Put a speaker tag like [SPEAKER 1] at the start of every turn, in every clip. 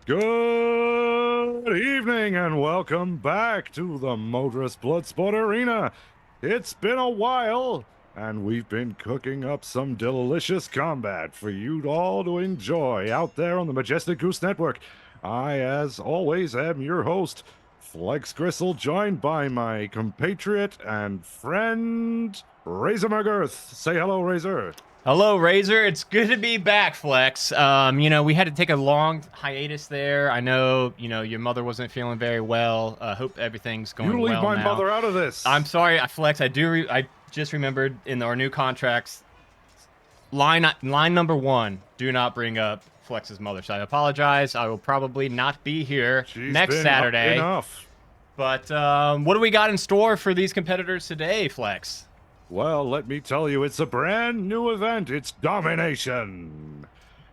[SPEAKER 1] Good evening and welcome back to the Modras Bloodsport Arena. It's been a while, and we've been cooking up some delicious combat for you all to enjoy out there on the Majestic Goose Network. I, as always, am your host, Flex Gristle, joined by my compatriot and friend, Razor McGirth. Say hello, Razor.
[SPEAKER 2] Hello, Razor. It's good to be back, Flex. We had to take a long hiatus there. I know, your mother wasn't feeling very well. Hope everything's going
[SPEAKER 1] You leave
[SPEAKER 2] well
[SPEAKER 1] my
[SPEAKER 2] now.
[SPEAKER 1] mother out of this.
[SPEAKER 2] I'm sorry, Flex. I just remembered in our new contracts, line number 1, do not bring up Flex's mother. So I apologize. I will probably not be here next Saturday.
[SPEAKER 1] Enough.
[SPEAKER 2] But what do we got in store for these competitors today, Flex?
[SPEAKER 1] Well, let me tell you, it's a brand new event. It's Domination.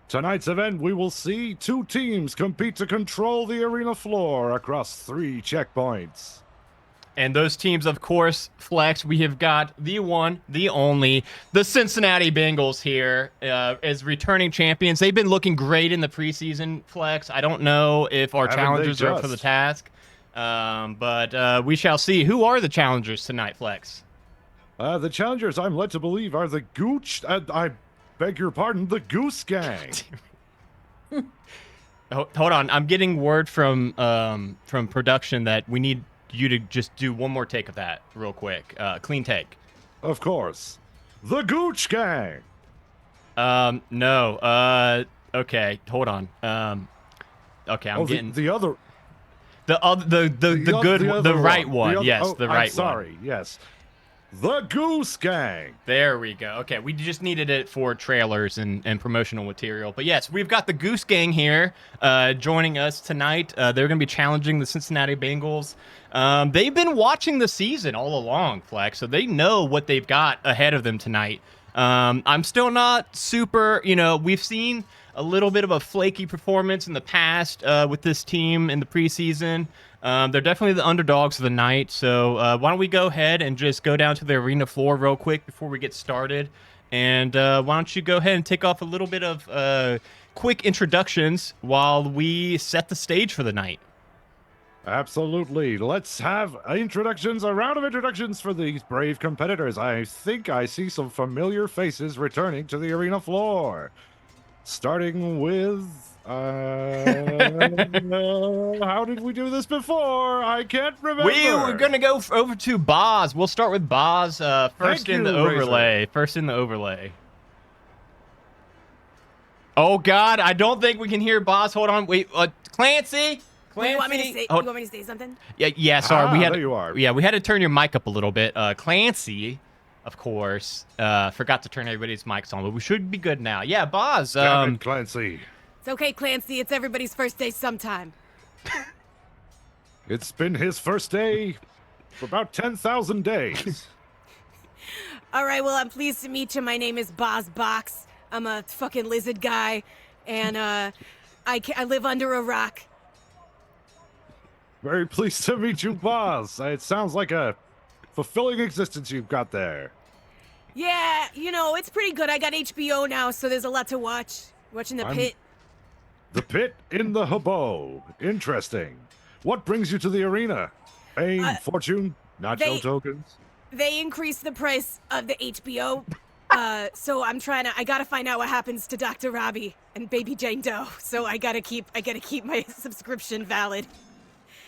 [SPEAKER 1] Tonight's event, we will see 2 teams compete to control the arena floor across 3 checkpoints.
[SPEAKER 2] And those teams, of course, Flex, we have got the one, the only, the Cincinnati Bengals here as returning champions. They've been looking great in the preseason, Flex. I don't know if our challengers are up for the task, but we shall see. Who are the challengers tonight, Flex?
[SPEAKER 1] The challengers, I'm led to believe, are the Gooch... I beg your pardon, the Goose Gang.
[SPEAKER 2] Hold on. I'm getting word from production that we need you to just do one more take of that real quick. Clean take.
[SPEAKER 1] Of course. The Gooch Gang.
[SPEAKER 2] No. Okay. Hold on. Okay, I'm getting...
[SPEAKER 1] The other...
[SPEAKER 2] The right one. Yes, the right one.
[SPEAKER 1] Sorry, yes. The Goose Gang.
[SPEAKER 2] There we go. Okay, we just needed it for trailers and promotional material. But yes, we've got the Goose Gang here joining us tonight. They're going to be challenging the Cincinnati Bengals. They've been watching the season all along, Flex, so they know what they've got ahead of them tonight. I'm still not super, we've seen a little bit of a flaky performance in the past with this team in the preseason. They're definitely the underdogs of the night, so why don't we go ahead and just go down to the arena floor real quick before we get started, and why don't you go ahead and take off a little bit of quick introductions while we set the stage for the night.
[SPEAKER 1] Absolutely. Let's have a round of introductions for these brave competitors. I think I see some familiar faces returning to the arena floor. Starting with... how did we do this before? I can't remember.
[SPEAKER 2] We're going to go over to Boz. We'll start with Boz first in the overlay. First in the overlay. Oh, God. I don't think we can hear Boz. Hold on. Wait. Clancy?
[SPEAKER 3] You want me to say something?
[SPEAKER 2] Yeah, sorry.
[SPEAKER 1] There you are.
[SPEAKER 2] Yeah, we had to turn your mic up a little bit. Clancy, of course, forgot to turn everybody's mics on, but we should be good now. Yeah, Boz.
[SPEAKER 1] Damn it, Clancy.
[SPEAKER 3] It's okay, Clancy. It's everybody's first day sometime.
[SPEAKER 1] It's been his first day for about 10,000 days.
[SPEAKER 3] All right, well, I'm pleased to meet you. My name is Boz Box. I'm a fucking lizard guy, and I live under a rock.
[SPEAKER 1] Very pleased to meet you, Boz. It sounds like a fulfilling existence you've got there.
[SPEAKER 3] Yeah, it's pretty good. I got HBO now, so there's a lot to watch. Watching The Pit.
[SPEAKER 1] The Pit in the Hobo. Interesting. What brings you to the arena? Fame, fortune, nacho tokens?
[SPEAKER 3] They increased the price of the HBO, so I gotta find out what happens to Dr. Robbie and Baby Jane Doe. So I gotta keep my subscription valid.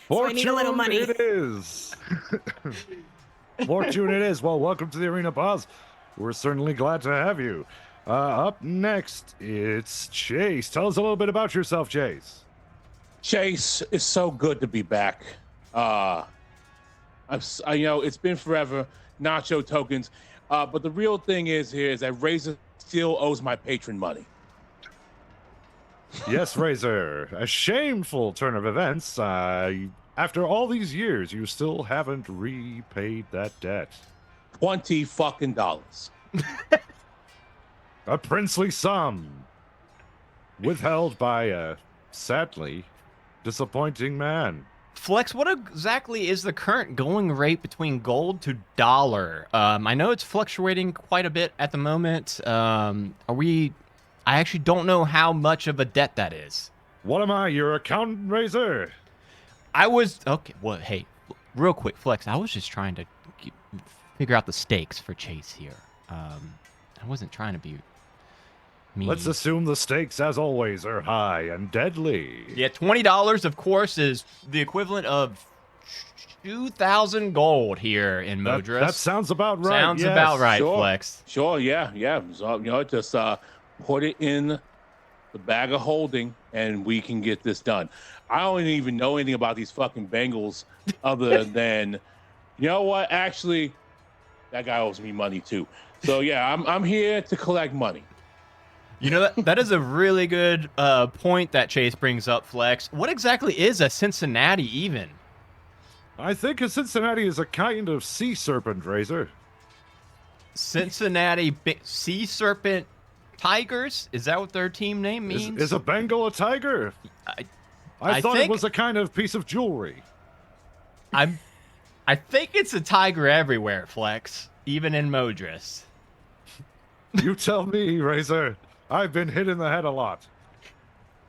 [SPEAKER 3] So I need a little money.
[SPEAKER 1] It is. Fortune it is. Well, welcome to the arena, Boz. We're certainly glad to have you. Up next, it's Chase. Tell us a little bit about yourself, Chase.
[SPEAKER 4] Chase, it's so good to be back. It's been forever. Nacho tokens, but the real thing is that Razor still owes my patron money.
[SPEAKER 1] Yes, Razor. A shameful turn of events. After all these years, you still haven't repaid that debt.
[SPEAKER 4] $20 fucking.
[SPEAKER 1] A princely sum. Withheld by a, sadly, disappointing man.
[SPEAKER 2] Flex, what exactly is the current going rate between gold to dollar? I know it's fluctuating quite a bit at the moment. I actually don't know how much of a debt that is.
[SPEAKER 1] What am I, your accountant, Razor?
[SPEAKER 2] I was okay. Well, hey, real quick, Flex. I was just trying to figure out the stakes for Chase here. I wasn't trying to be mean.
[SPEAKER 1] Let's assume the stakes, as always, are high and deadly.
[SPEAKER 2] Yeah, $20, of course, is the equivalent of 2,000 gold here in Modras.
[SPEAKER 1] That sounds about right.
[SPEAKER 2] Sounds
[SPEAKER 1] yes.
[SPEAKER 2] about right,
[SPEAKER 4] Sure.
[SPEAKER 2] Flex.
[SPEAKER 4] Sure, yeah. So, just put it in the bag of holding, and we can get this done. I don't even know anything about these fucking Bengals other than, you know what? Actually, that guy owes me money too. So yeah, I'm here to collect money.
[SPEAKER 2] You know, that is a really good point that Chase brings up, Flex. What exactly is a Cincinnati even?
[SPEAKER 1] I think a Cincinnati is a kind of sea serpent, Razor.
[SPEAKER 2] Cincinnati Sea Serpent Tigers? Is that what their team name means?
[SPEAKER 1] Is a Bengal a tiger? I thought it was a kind of piece of jewelry.
[SPEAKER 2] I think it's a tiger everywhere, Flex, even in Modras.
[SPEAKER 1] You tell me, Razor. I've been hit in the head a lot.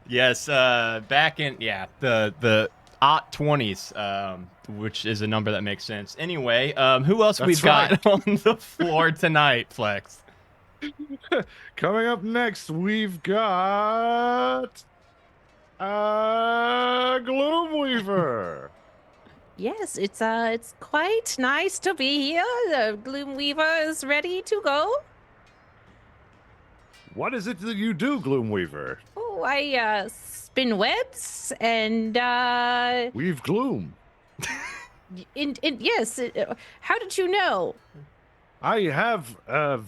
[SPEAKER 2] Yes, back in the aught 20s, which is a number that makes sense. Anyway, who else we've got on the floor tonight, Flex?
[SPEAKER 1] Coming up next, we've got Gloomweaver.
[SPEAKER 5] Yes, it's quite nice to be here. The Gloomweaver is ready to go.
[SPEAKER 1] What is it that you do, Gloomweaver?
[SPEAKER 5] Oh, I spin webs and
[SPEAKER 1] We've gloom.
[SPEAKER 5] yes. How did you know?
[SPEAKER 1] I have a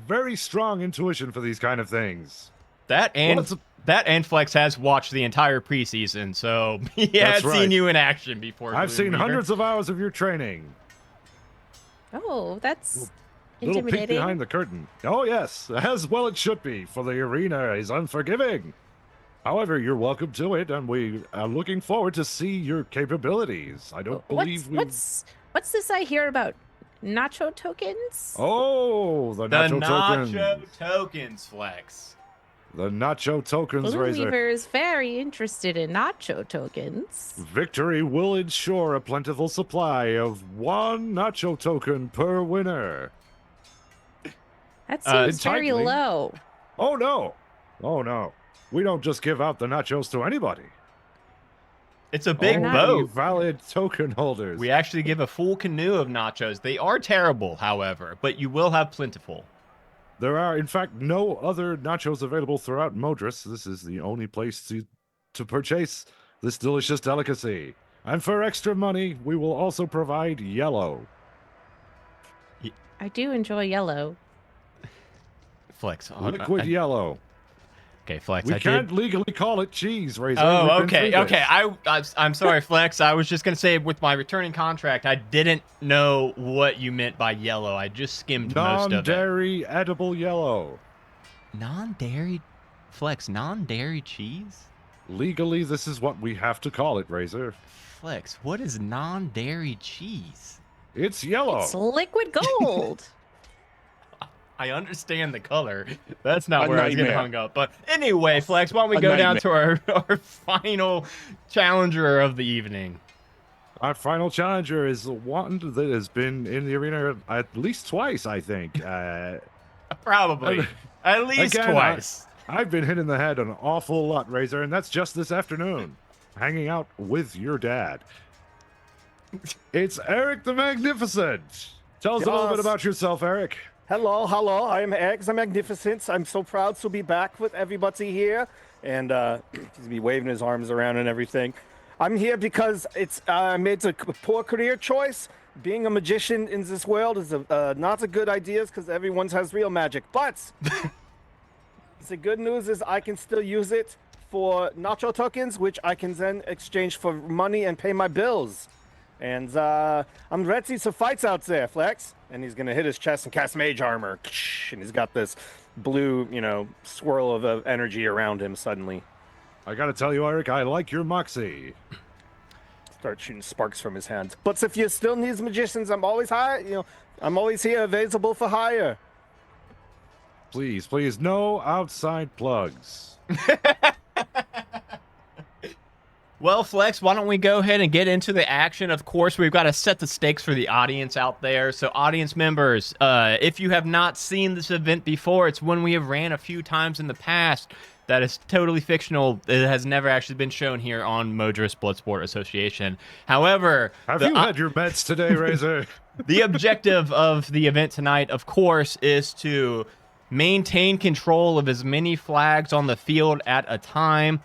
[SPEAKER 1] very strong intuition for these kind of things.
[SPEAKER 2] That and Flex has watched the entire preseason, so he has seen you in action before.
[SPEAKER 1] I've seen
[SPEAKER 2] Gloomweaver.
[SPEAKER 1] hundreds of hours of your training.
[SPEAKER 5] Oh, that's
[SPEAKER 1] Little peek
[SPEAKER 5] intimidating.
[SPEAKER 1] behind the curtain. Oh, yes, as well it should be, for the arena is unforgiving. However, you're welcome to it, and we are looking forward to see your capabilities. I don't believe
[SPEAKER 5] What's this I hear about nacho tokens?
[SPEAKER 1] Oh, the nacho tokens.
[SPEAKER 2] tokens, Flex.
[SPEAKER 1] The nacho tokens, Razor.
[SPEAKER 5] Gloomweaver is very interested in nacho tokens.
[SPEAKER 1] Victory will ensure a plentiful supply of one nacho token per winner.
[SPEAKER 5] That seems very
[SPEAKER 1] Entitling.
[SPEAKER 5] low.
[SPEAKER 1] Oh, no. Oh, no. We don't just give out the nachos to anybody.
[SPEAKER 2] It's a big
[SPEAKER 1] Only
[SPEAKER 2] boat.
[SPEAKER 1] valid token holders.
[SPEAKER 2] We actually give a full canoe of nachos. They are terrible, however, but you will have plentiful.
[SPEAKER 1] There are, in fact, no other nachos available throughout Modras. This is the only place to purchase this delicious delicacy. And for extra money, we will also provide yellow.
[SPEAKER 5] I do enjoy yellow.
[SPEAKER 2] Flex.
[SPEAKER 1] Liquid yellow.
[SPEAKER 2] Okay, Flex.
[SPEAKER 1] We
[SPEAKER 2] I
[SPEAKER 1] can't
[SPEAKER 2] did.
[SPEAKER 1] legally call it cheese, Razor.
[SPEAKER 2] Oh,
[SPEAKER 1] We've been
[SPEAKER 2] okay,
[SPEAKER 1] through
[SPEAKER 2] okay.
[SPEAKER 1] this.
[SPEAKER 2] I'm sorry, Flex. I was just gonna say with my returning contract, I didn't know what you meant by yellow. I just skimmed most of it.
[SPEAKER 1] Non-dairy edible yellow.
[SPEAKER 2] Non-dairy, Flex. Non-dairy cheese.
[SPEAKER 1] Legally, this is what we have to call it, Razor.
[SPEAKER 2] Flex. What is non-dairy cheese?
[SPEAKER 1] It's yellow.
[SPEAKER 5] It's liquid gold.
[SPEAKER 2] I understand the color. That's not
[SPEAKER 4] A
[SPEAKER 2] where I was getting
[SPEAKER 4] nightmare.
[SPEAKER 2] hung up. But anyway, Flex, why don't we
[SPEAKER 4] A
[SPEAKER 2] go down
[SPEAKER 4] nightmare.
[SPEAKER 2] to our final challenger of the evening?
[SPEAKER 1] Our final challenger is one that has been in the arena at least twice, I think.
[SPEAKER 2] Probably. At least
[SPEAKER 1] Again,
[SPEAKER 2] twice.
[SPEAKER 1] I've been hit in the head an awful lot, Razor, and that's just this afternoon, hanging out with your dad. It's Eric the Magnificent. Tell us a little bit
[SPEAKER 6] Yes.
[SPEAKER 1] about yourself, Eric.
[SPEAKER 6] Hello, I am Eric the Magnificent. I'm so proud to be back with everybody here. And he's be waving his arms around and everything. I'm here because I made a poor career choice. Being a magician in this world is not a good idea because everyone has real magic. But the good news is I can still use it for nacho tokens, which I can then exchange for money and pay my bills. And I'm ready to fight out there, Flex. And he's going to hit his chest and cast mage armor. And he's got this blue, swirl of energy around him suddenly.
[SPEAKER 1] I gotta tell you, Eric, I like your moxie.
[SPEAKER 6] Start shooting sparks from his hands. But if you still need magicians, I'm always I'm always here available for hire.
[SPEAKER 1] Please, no outside plugs.
[SPEAKER 2] Well, Flex, why don't we go ahead and get into the action? Of course, we've got to set the stakes for the audience out there. So, audience members, if you have not seen this event before, it's one we have ran a few times in the past. That is totally fictional. It has never actually been shown here on Modras Bloodsport Association. However,
[SPEAKER 1] Have you had your meds today, Razor?
[SPEAKER 2] the objective of the event tonight, of course, is to maintain control of as many flags on the field at a time.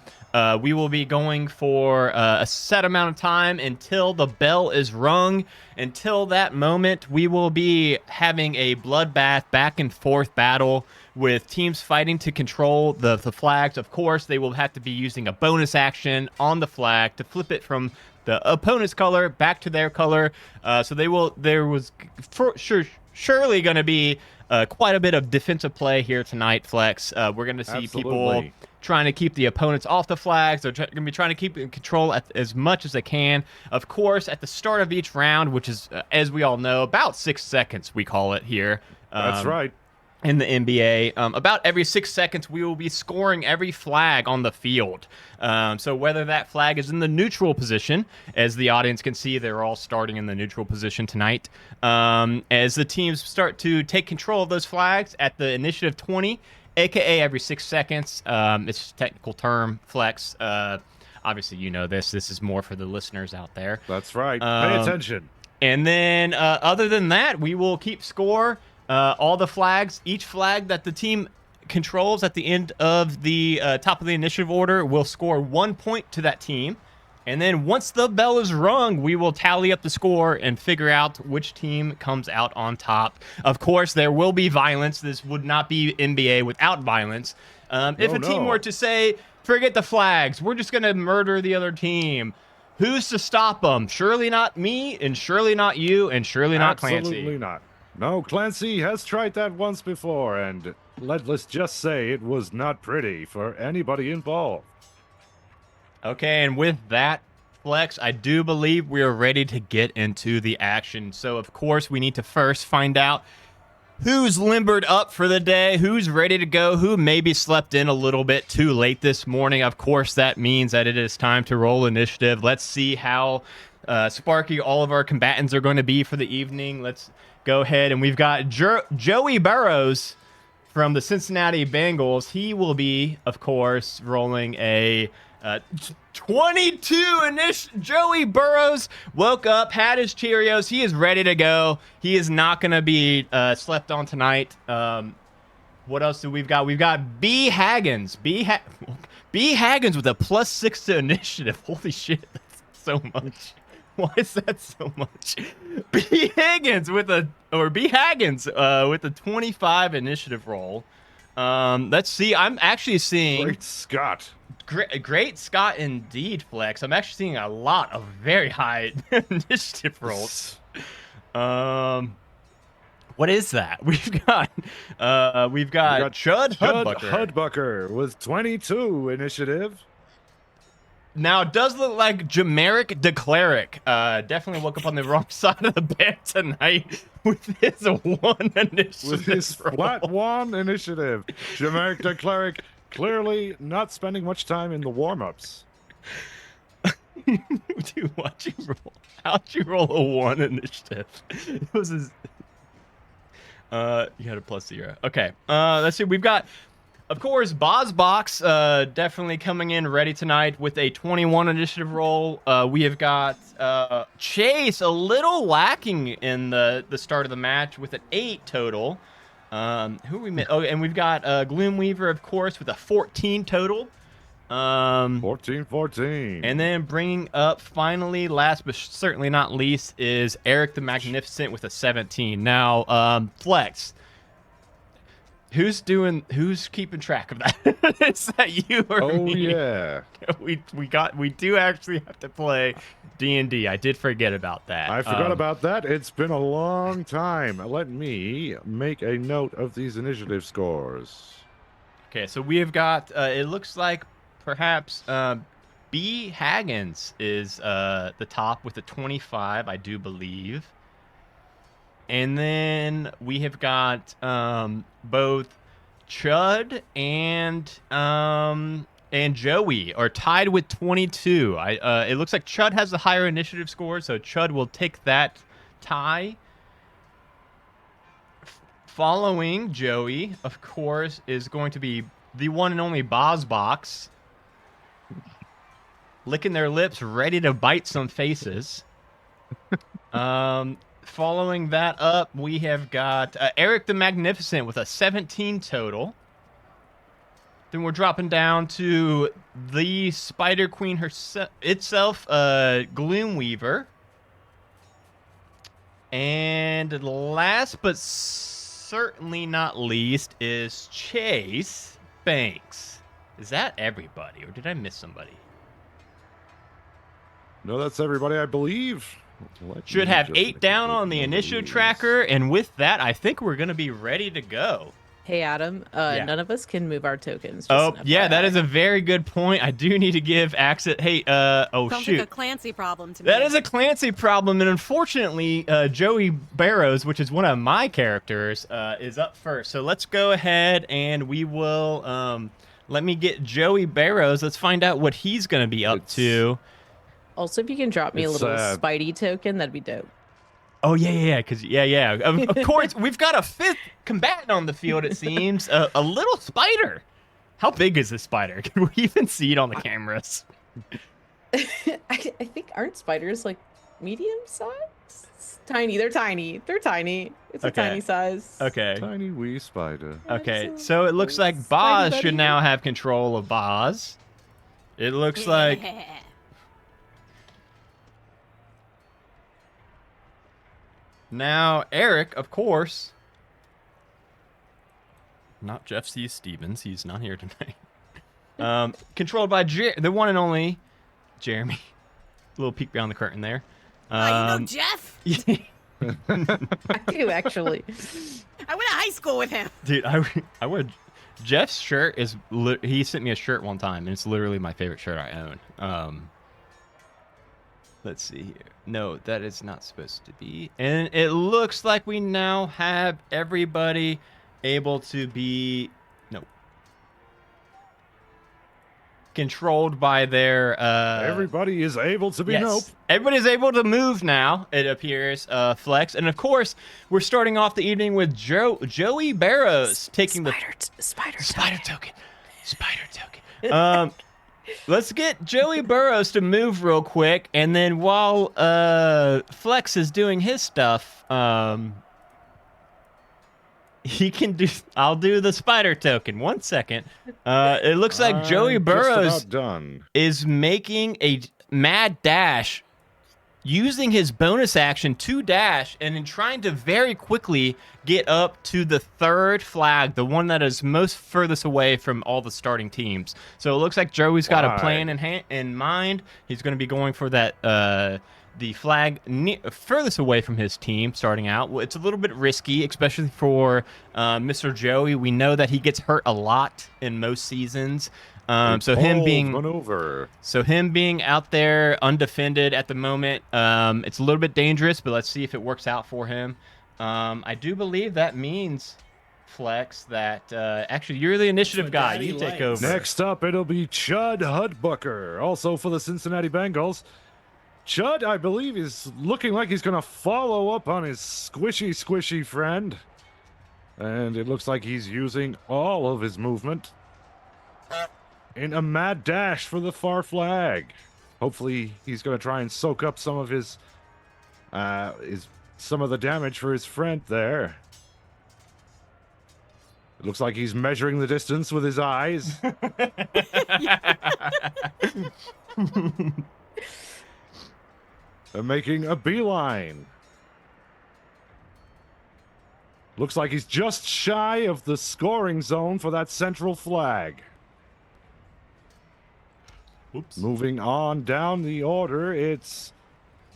[SPEAKER 2] We will be going for a set amount of time until the bell is rung. Until that moment, we will be having a bloodbath back and forth battle with teams fighting to control the flags. Of course, they will have to be using a bonus action on the flag to flip it from the opponent's color back to their color. So there was surely going to be quite a bit of defensive play here tonight, Flex. We're going to see people trying to keep the opponents off the flags. They're going to be trying to keep in control as much as they can. Of course, at the start of each round, which is, as we all know, about 6 seconds, we call it here.
[SPEAKER 1] That's right.
[SPEAKER 2] In the NBA, about every 6 seconds, we will be scoring every flag on the field. So whether that flag is in the neutral position, as the audience can see, they're all starting in the neutral position tonight. As the teams start to take control of those flags at the initiative 20, aka every 6 seconds. It's a technical term, Flex. Obviously, you know this. This is more for the listeners out there.
[SPEAKER 1] That's right. Pay attention.
[SPEAKER 2] And then, other than that, we will keep score. All the flags, each flag that the team controls at the end of the top of the initiative order will score 1 point to that team. And then once the bell is rung, we will tally up the score and figure out which team comes out on top. Of course, there will be violence. This would not be NBA without violence. If a team were to say, forget the flags, we're just going to murder the other team, who's to stop them? Surely not me, and surely not you, and surely not Clancy.
[SPEAKER 1] Absolutely not. No, Clancy has tried that once before, and let's just say it was not pretty for anybody involved.
[SPEAKER 2] Okay, and with that, Flex, I do believe we are ready to get into the action. So, of course, we need to first find out who's limbered up for the day, who's ready to go, who maybe slept in a little bit too late this morning. Of course, that means that it is time to roll initiative. Let's see how sparky all of our combatants are going to be for the evening. Let's go ahead, and we've got Joey Burrows from the Cincinnati Bengals. He will be, of course, rolling a 22 initial. Joey Burrows woke up, had his Cheerios. He is ready to go. He is not going to be slept on tonight. What else do we've got? We've got B. Haggins. B. Haggins with a +6 to initiative. Holy shit, that's so much. Why is that so much? B. Haggins with a 25 initiative roll. Let's see. I'm actually seeing
[SPEAKER 1] Great Scott.
[SPEAKER 2] Great Scott indeed, Flex. I'm actually seeing a lot of very high initiative rolls. What is that? We've got Chud
[SPEAKER 1] Hudbucker with 22 initiative.
[SPEAKER 2] Now, it does look like Jameric DeCleric definitely woke up on the wrong side of the bed tonight with his 1 initiative.
[SPEAKER 1] With his flat 1 initiative. Jameric DeCleric clearly not spending much time in the warm-ups.
[SPEAKER 2] Dude, how'd you roll a 1 initiative? It was his... you had a +0. Okay, let's see. We've got... Of course, Bozbox definitely coming in ready tonight with a 21 initiative roll. We have got Chase a little lacking in the start of the match with an 8 total. Who we met? Oh, and we've got Gloomweaver, of course, with a 14 total.
[SPEAKER 1] 14.
[SPEAKER 2] And then bringing up finally, last but certainly not least, is Eric the Magnificent with a 17. Now, Flex. Who's keeping track of that? Is that you or me?
[SPEAKER 1] Yeah.
[SPEAKER 2] We do actually have to play D&D. I did forget about that.
[SPEAKER 1] I forgot about that. It's been a long time. Let me make a note of these initiative scores.
[SPEAKER 2] Okay, so we have got, it looks like perhaps B. Haggins is the top with a 25, I do believe. And then we have got both Chud and and Joey are tied with 22. It looks like Chud has the higher initiative score, so Chud will take that tie. Following Joey, of course, is going to be the one and only Box, licking their lips, ready to bite some faces. Following that up, we have got Eric the Magnificent with a 17 total. Then we're dropping down to the Spider Queen itself, Gloomweaver. And last but certainly not least is Chase Banks. Is that everybody, or did I miss somebody?
[SPEAKER 1] No, that's everybody, I believe.
[SPEAKER 2] Should have 8 down on the initiative tracker, and with that, I think we're going to be ready to go.
[SPEAKER 5] Hey, Adam,
[SPEAKER 2] Yeah.
[SPEAKER 5] none of us can move our tokens.
[SPEAKER 2] Oh, yeah, that is a very good point. I do need to give access. Hey, oh,
[SPEAKER 3] Sounds
[SPEAKER 2] shoot.
[SPEAKER 3] like a Clancy problem to me.
[SPEAKER 2] That is a Clancy problem, and unfortunately, Joey Barrows, which is one of my characters, is up first. So let's go ahead and we will, let me get Joey Barrows. Let's find out what he's going to be up to.
[SPEAKER 5] Also, if you can drop me a
[SPEAKER 1] It's,
[SPEAKER 5] little Spidey token, that'd be dope.
[SPEAKER 2] Oh, yeah, because, of course, we've got a 5th combatant on the field, it seems. A little spider. How big is this spider? Can we even see it on the cameras?
[SPEAKER 5] I think, aren't spiders like medium size? Tiny. They're tiny. They're tiny. It's a
[SPEAKER 2] Okay.
[SPEAKER 5] tiny size.
[SPEAKER 2] Okay.
[SPEAKER 1] Tiny wee spider.
[SPEAKER 2] Okay,
[SPEAKER 5] That's a
[SPEAKER 2] so it looks like
[SPEAKER 5] Spidey
[SPEAKER 2] Boz
[SPEAKER 5] buddy.
[SPEAKER 2] should now have control of Boz. It looks like... Now, Eric, of course... Not Jeff C. Stevens. He's not here tonight. Controlled by the one and only Jeremy. A little peek behind the curtain there.
[SPEAKER 3] You know Jeff?
[SPEAKER 5] I do, actually.
[SPEAKER 3] I went to high school with him.
[SPEAKER 2] Dude, I would... Jeff's shirt is... He sent me a shirt one time, and it's literally my favorite shirt I own. Let's see here. No, that is not supposed to be. And it looks like we now have everybody able to be... No. Controlled by their...
[SPEAKER 1] Everybody is able to be
[SPEAKER 2] Yes.
[SPEAKER 1] nope.
[SPEAKER 2] Everybody's able to move now, it appears, Flex. And of course, we're starting off the evening with Joey Barrows taking
[SPEAKER 5] Spider
[SPEAKER 2] token. Spider token. Let's get Joey Burrows to move real quick, and then while Flex is doing his stuff, he can do. I'll do the spider token. 1 second. It looks like Joey
[SPEAKER 1] I'm
[SPEAKER 2] Burrows
[SPEAKER 1] just about done.
[SPEAKER 2] is making a mad dash, using his bonus action to dash, and in trying to very quickly get up to the 3rd flag, the one that is most furthest away from all the starting teams. So it looks like Joey's got a plan in mind. He's going to be going for that the flag furthest away from his team starting out. Well, it's a little bit risky, especially for Mr. Joey. We know that he gets hurt a lot in most seasons. So him being out there undefended at the moment, it's a little bit dangerous, but let's see if it works out for him. I do believe that means, Flex, that actually you're the initiative guy. You take over.
[SPEAKER 1] Next up, it'll be Chud Hudbucker, also for the Cincinnati Bengals. Chud, I believe, is looking like he's going to follow up on his squishy friend. And it looks like he's using all of his movement in a mad dash for the far flag. Hopefully, he's going to try and soak up some of his some of the damage for his friend there. It looks like he's measuring the distance with his eyes. And making a beeline. Looks like he's just shy of the scoring zone for that central flag.
[SPEAKER 2] Oops.
[SPEAKER 1] Moving on down the order, it's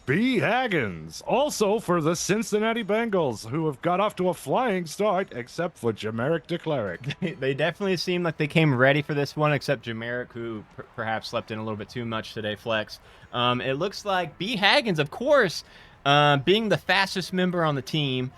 [SPEAKER 1] B. Haggins, also for the Cincinnati Bengals, who have got off to a flying start, except for Jameric DeCleric.
[SPEAKER 2] They definitely seem like they came ready for this one, except Jameric, who perhaps slept in a little bit too much today, Flex. It looks like B. Haggins, of course, being the fastest member on the team,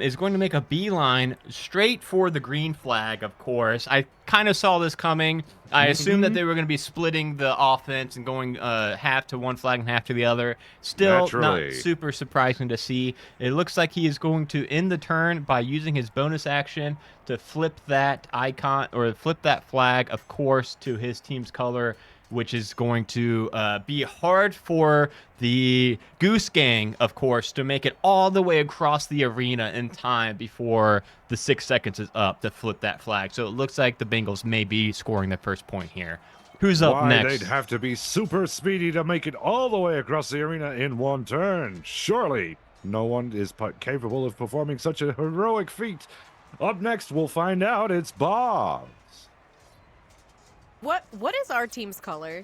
[SPEAKER 2] is going to make a beeline straight for the green flag, of course. I kind of saw this coming. I assumed that they were going to be splitting the offense and going half to one flag and half to the other. Still
[SPEAKER 1] Naturally.
[SPEAKER 2] not super surprising to see. It looks like he is going to end the turn by using his bonus action to flip that icon or flip that flag, of course, to his team's color, which is going to be hard for the Goose Gang, of course, to make it all the way across the arena in time before the 6 seconds is up to flip that flag. So it looks like the Bengals may be scoring the first point here. Who's up
[SPEAKER 1] Why,
[SPEAKER 2] next?
[SPEAKER 1] they'd have to be super speedy to make it all the way across the arena in one turn. Surely, no one is capable of performing such a heroic feat. Up next, we'll find out it's Bob.
[SPEAKER 3] What is our team's color?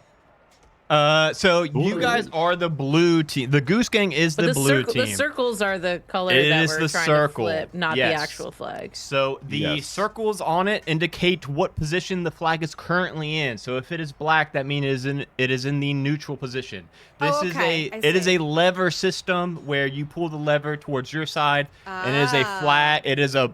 [SPEAKER 2] So you guys are the blue team. The Goose Gang is
[SPEAKER 5] But
[SPEAKER 2] the blue
[SPEAKER 5] the
[SPEAKER 2] team.
[SPEAKER 5] circles are the color
[SPEAKER 2] It
[SPEAKER 5] that
[SPEAKER 2] is
[SPEAKER 5] we're
[SPEAKER 2] the
[SPEAKER 5] trying
[SPEAKER 2] circle.
[SPEAKER 5] to flip, not
[SPEAKER 2] Yes.
[SPEAKER 5] the actual flag.
[SPEAKER 2] So the
[SPEAKER 1] Yes.
[SPEAKER 2] circles on it indicate what position the flag is currently in. So if it is black, that means it is in the neutral position. This
[SPEAKER 3] Oh,
[SPEAKER 2] is
[SPEAKER 3] okay. I
[SPEAKER 2] it is
[SPEAKER 3] see.
[SPEAKER 2] a lever system where you pull the lever towards your side, and it is a flag. It is a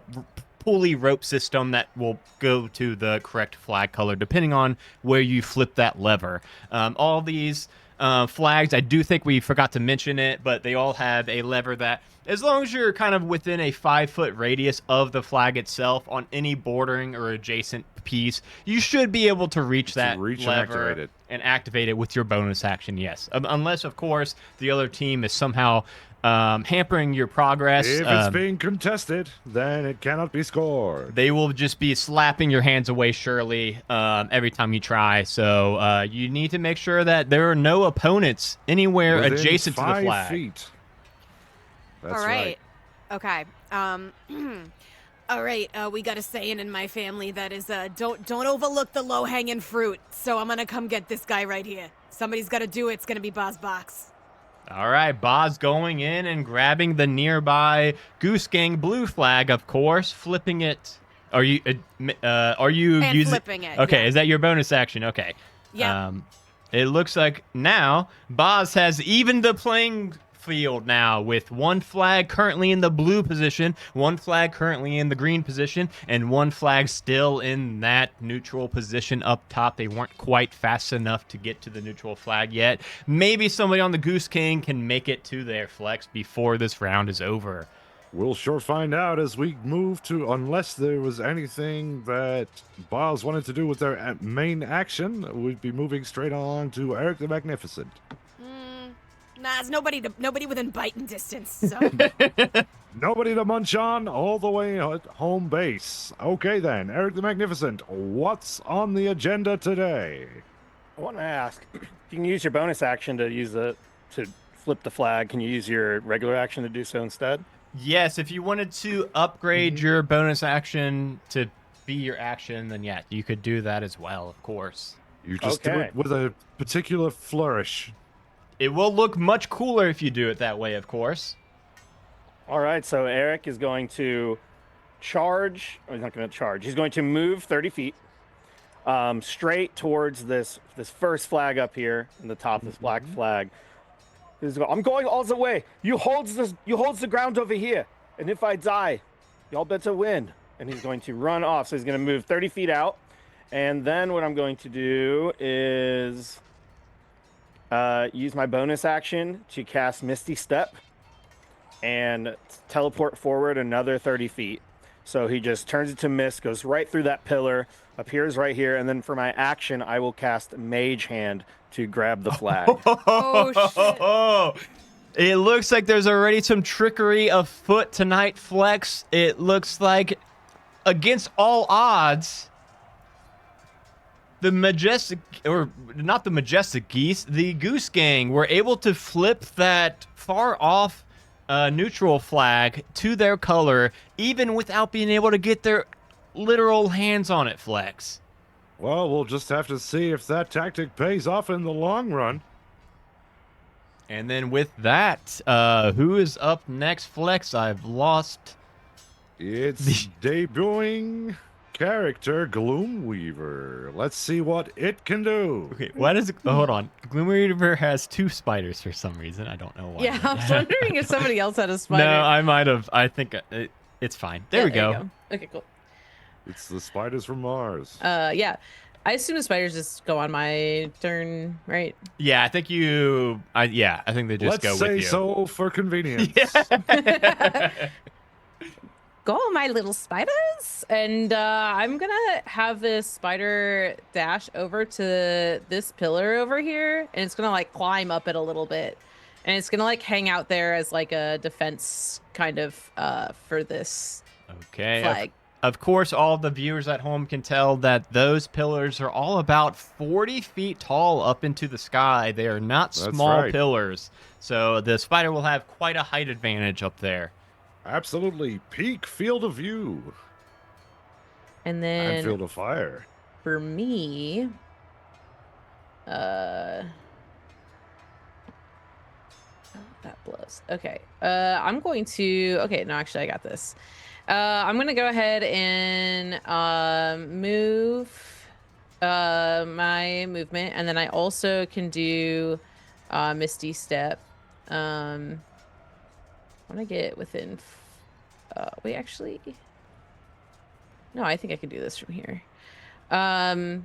[SPEAKER 2] pulley rope system that will go to the correct flag color depending on where you flip that lever. All these flags, I do think we forgot to mention it, but they all have a lever that, as long as you're kind of within a 5-foot radius of the flag itself on any bordering or adjacent piece, you should be able to reach that
[SPEAKER 1] reach and
[SPEAKER 2] lever
[SPEAKER 1] activate it.
[SPEAKER 2] and activate it with your bonus action, yes. Unless, of course, the other team is somehow hampering your progress.
[SPEAKER 1] If it's being contested, then it cannot be scored.
[SPEAKER 2] They will just be slapping your hands away, surely, every time you try. So you need to make sure that there are no opponents anywhere
[SPEAKER 1] Within
[SPEAKER 2] adjacent to the
[SPEAKER 1] 5
[SPEAKER 2] flag.
[SPEAKER 1] feet. That's
[SPEAKER 3] All
[SPEAKER 1] right.
[SPEAKER 3] Okay. All right. We got a saying in my family that is, don't overlook the low-hanging fruit. So I'm gonna come get this guy right here. Somebody's got to do it. It's gonna be Boz Box.
[SPEAKER 2] All right, Boz going in and grabbing the nearby Goose Gang blue flag, of course, flipping it. Are you
[SPEAKER 3] And
[SPEAKER 2] using?
[SPEAKER 3] flipping it,
[SPEAKER 2] Okay,
[SPEAKER 3] yeah.
[SPEAKER 2] is that your bonus action? Okay.
[SPEAKER 3] Yeah.
[SPEAKER 2] It looks like now Boz has evened the playing field now with one flag currently in the blue position, one flag currently in the green position, and one flag still in that neutral position up top. They weren't quite fast enough to get to the neutral flag yet. Maybe somebody on the Goose King can make it to their flex before this round is over.
[SPEAKER 1] We'll sure find out as we move to, unless there was anything that Boz wanted to do with their main action, we'd be moving straight on to Eric the Magnificent.
[SPEAKER 3] Nah, there's nobody within biting distance. So
[SPEAKER 1] Nobody to munch on all the way at home base. Okay then, Eric the Magnificent, what's on the agenda today?
[SPEAKER 6] I want to ask, if you can use your bonus action to flip the flag, can you use your regular action to do so instead?
[SPEAKER 2] Yes, if you wanted to upgrade your bonus action to be your action, then yeah, you could do that as well, of course.
[SPEAKER 1] You just do
[SPEAKER 6] Okay.
[SPEAKER 1] it with a particular flourish.
[SPEAKER 2] It will look much cooler if you do it that way, of course.
[SPEAKER 6] All right, so Eric is going to charge. Oh, he's not going to charge. He's going to move 30 feet straight towards this first flag up here in the top, this black flag. I'm going all the way. You holds the ground over here, and if I die, y'all better win. And he's going to run off. So he's going to move 30 feet out, and then what I'm going to do is use my bonus action to cast Misty Step and teleport forward another 30 feet. So he just turns it to mist, goes right through that pillar, appears right here, and then for my action, I will cast Mage Hand to grab the flag.
[SPEAKER 3] Oh,
[SPEAKER 2] It looks like there's already some trickery afoot tonight, Flex. It looks like, against all odds, the Majestic, or not the Majestic Geese, the Goose Gang were able to flip that far off neutral flag to their color, even without being able to get their literal hands on it, Flex.
[SPEAKER 1] Well, we'll just have to see if that tactic pays off in the long run.
[SPEAKER 2] And then with that, who is up next, Flex? I've lost.
[SPEAKER 1] It's debuting character, Gloomweaver. Let's see what it can do.
[SPEAKER 2] Okay, why does it... Oh, hold on. Gloomweaver has 2 spiders for some reason. I don't know why.
[SPEAKER 5] Yeah, I was wondering if somebody else had a spider.
[SPEAKER 2] No, I might have. I think it's fine. There we
[SPEAKER 5] There you
[SPEAKER 2] go.
[SPEAKER 5] Okay, cool.
[SPEAKER 1] It's the spiders from Mars.
[SPEAKER 5] Yeah. I assume the spiders just go on my turn, right?
[SPEAKER 2] Yeah, I think you... I think they just
[SPEAKER 1] Let's
[SPEAKER 2] go
[SPEAKER 1] say
[SPEAKER 2] with you.
[SPEAKER 1] so for convenience.
[SPEAKER 5] Go, my little spiders. And I'm going to have this spider dash over to this pillar over here. And it's going to like climb up it a little bit. And it's going to like hang out there as like a defense kind of for this
[SPEAKER 2] Okay.
[SPEAKER 5] flag.
[SPEAKER 2] Of course, all the viewers at home can tell that those pillars are all about 40 feet tall up into the sky. They are not
[SPEAKER 1] That's
[SPEAKER 2] small
[SPEAKER 1] right.
[SPEAKER 2] pillars. So the spider will have quite a height advantage up there.
[SPEAKER 1] Absolutely. Peak field of view.
[SPEAKER 5] And
[SPEAKER 1] And
[SPEAKER 5] then
[SPEAKER 1] field of fire.
[SPEAKER 5] for me, oh, that blows. Okay. I'm going to, okay, no, actually I got this. I'm going to go ahead and move my movement, and then I also can do Misty Step. I want to get within, wait, actually, no, I think I can do this from here. I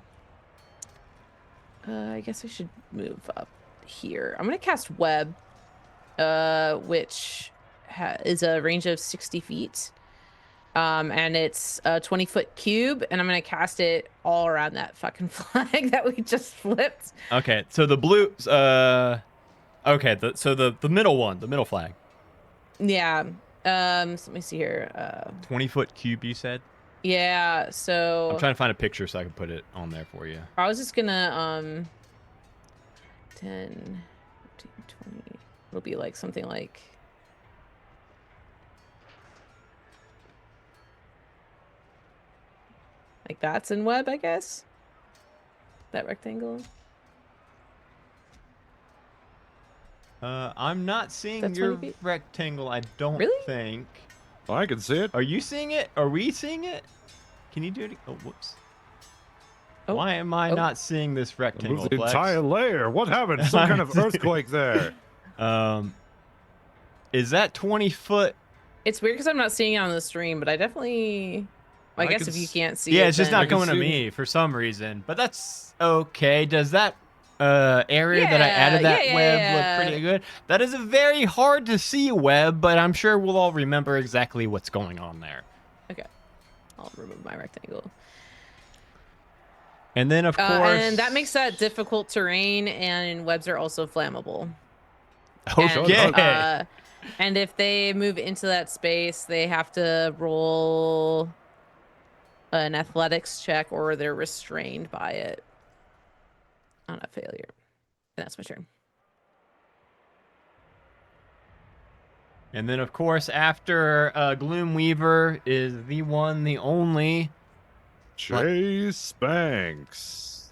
[SPEAKER 5] guess I should move up here. I'm going to cast Web, which is a range of 60 feet. And it's a 20-foot cube, and I'm going to cast it all around that fucking flag that we just flipped.
[SPEAKER 2] Okay, so the blue... okay, so the middle one, the middle flag.
[SPEAKER 5] Yeah. So let me see here.
[SPEAKER 2] 20-foot cube, you said?
[SPEAKER 5] Yeah, so...
[SPEAKER 2] I'm trying to find a picture so I can put it on there for you.
[SPEAKER 5] I was just going to... 10, 15, 20... It'll be like something like... Like that's in web, I guess. That rectangle.
[SPEAKER 2] I'm not seeing
[SPEAKER 5] That's
[SPEAKER 2] your
[SPEAKER 5] 20 feet?
[SPEAKER 2] rectangle, I don't
[SPEAKER 5] Really?
[SPEAKER 2] think.
[SPEAKER 1] I can see it.
[SPEAKER 2] Are you seeing it? Are we seeing it? Can you do it? Oh, whoops.
[SPEAKER 5] Oh,
[SPEAKER 2] Why am I
[SPEAKER 5] oh.
[SPEAKER 2] not seeing this rectangle,
[SPEAKER 1] Move the
[SPEAKER 2] Flex?
[SPEAKER 1] entire layer. What happened? Some kind of earthquake there.
[SPEAKER 2] Is that 20 foot?
[SPEAKER 5] It's weird because I'm not seeing it on the stream, but I definitely... I guess
[SPEAKER 1] can
[SPEAKER 5] if you
[SPEAKER 1] s-
[SPEAKER 5] can't see it,
[SPEAKER 2] Yeah, it's just
[SPEAKER 5] then-
[SPEAKER 2] not
[SPEAKER 1] can
[SPEAKER 2] going to
[SPEAKER 1] see-
[SPEAKER 2] me for some reason. But that's okay. Does that area that I added that
[SPEAKER 5] yeah,
[SPEAKER 2] web
[SPEAKER 5] yeah.
[SPEAKER 2] look pretty good? That is a very hard to see web, but I'm sure we'll all remember exactly what's going on there.
[SPEAKER 5] Okay. I'll remove my rectangle.
[SPEAKER 2] And then, of course...
[SPEAKER 5] And that makes that difficult terrain, and webs are also flammable.
[SPEAKER 2] Okay.
[SPEAKER 5] And if they move into that space, they have to roll an athletics check, or they're restrained by it on a failure. And that's my turn.
[SPEAKER 2] And then, of course, after Gloomweaver is the one, the only...
[SPEAKER 1] Chase Banks.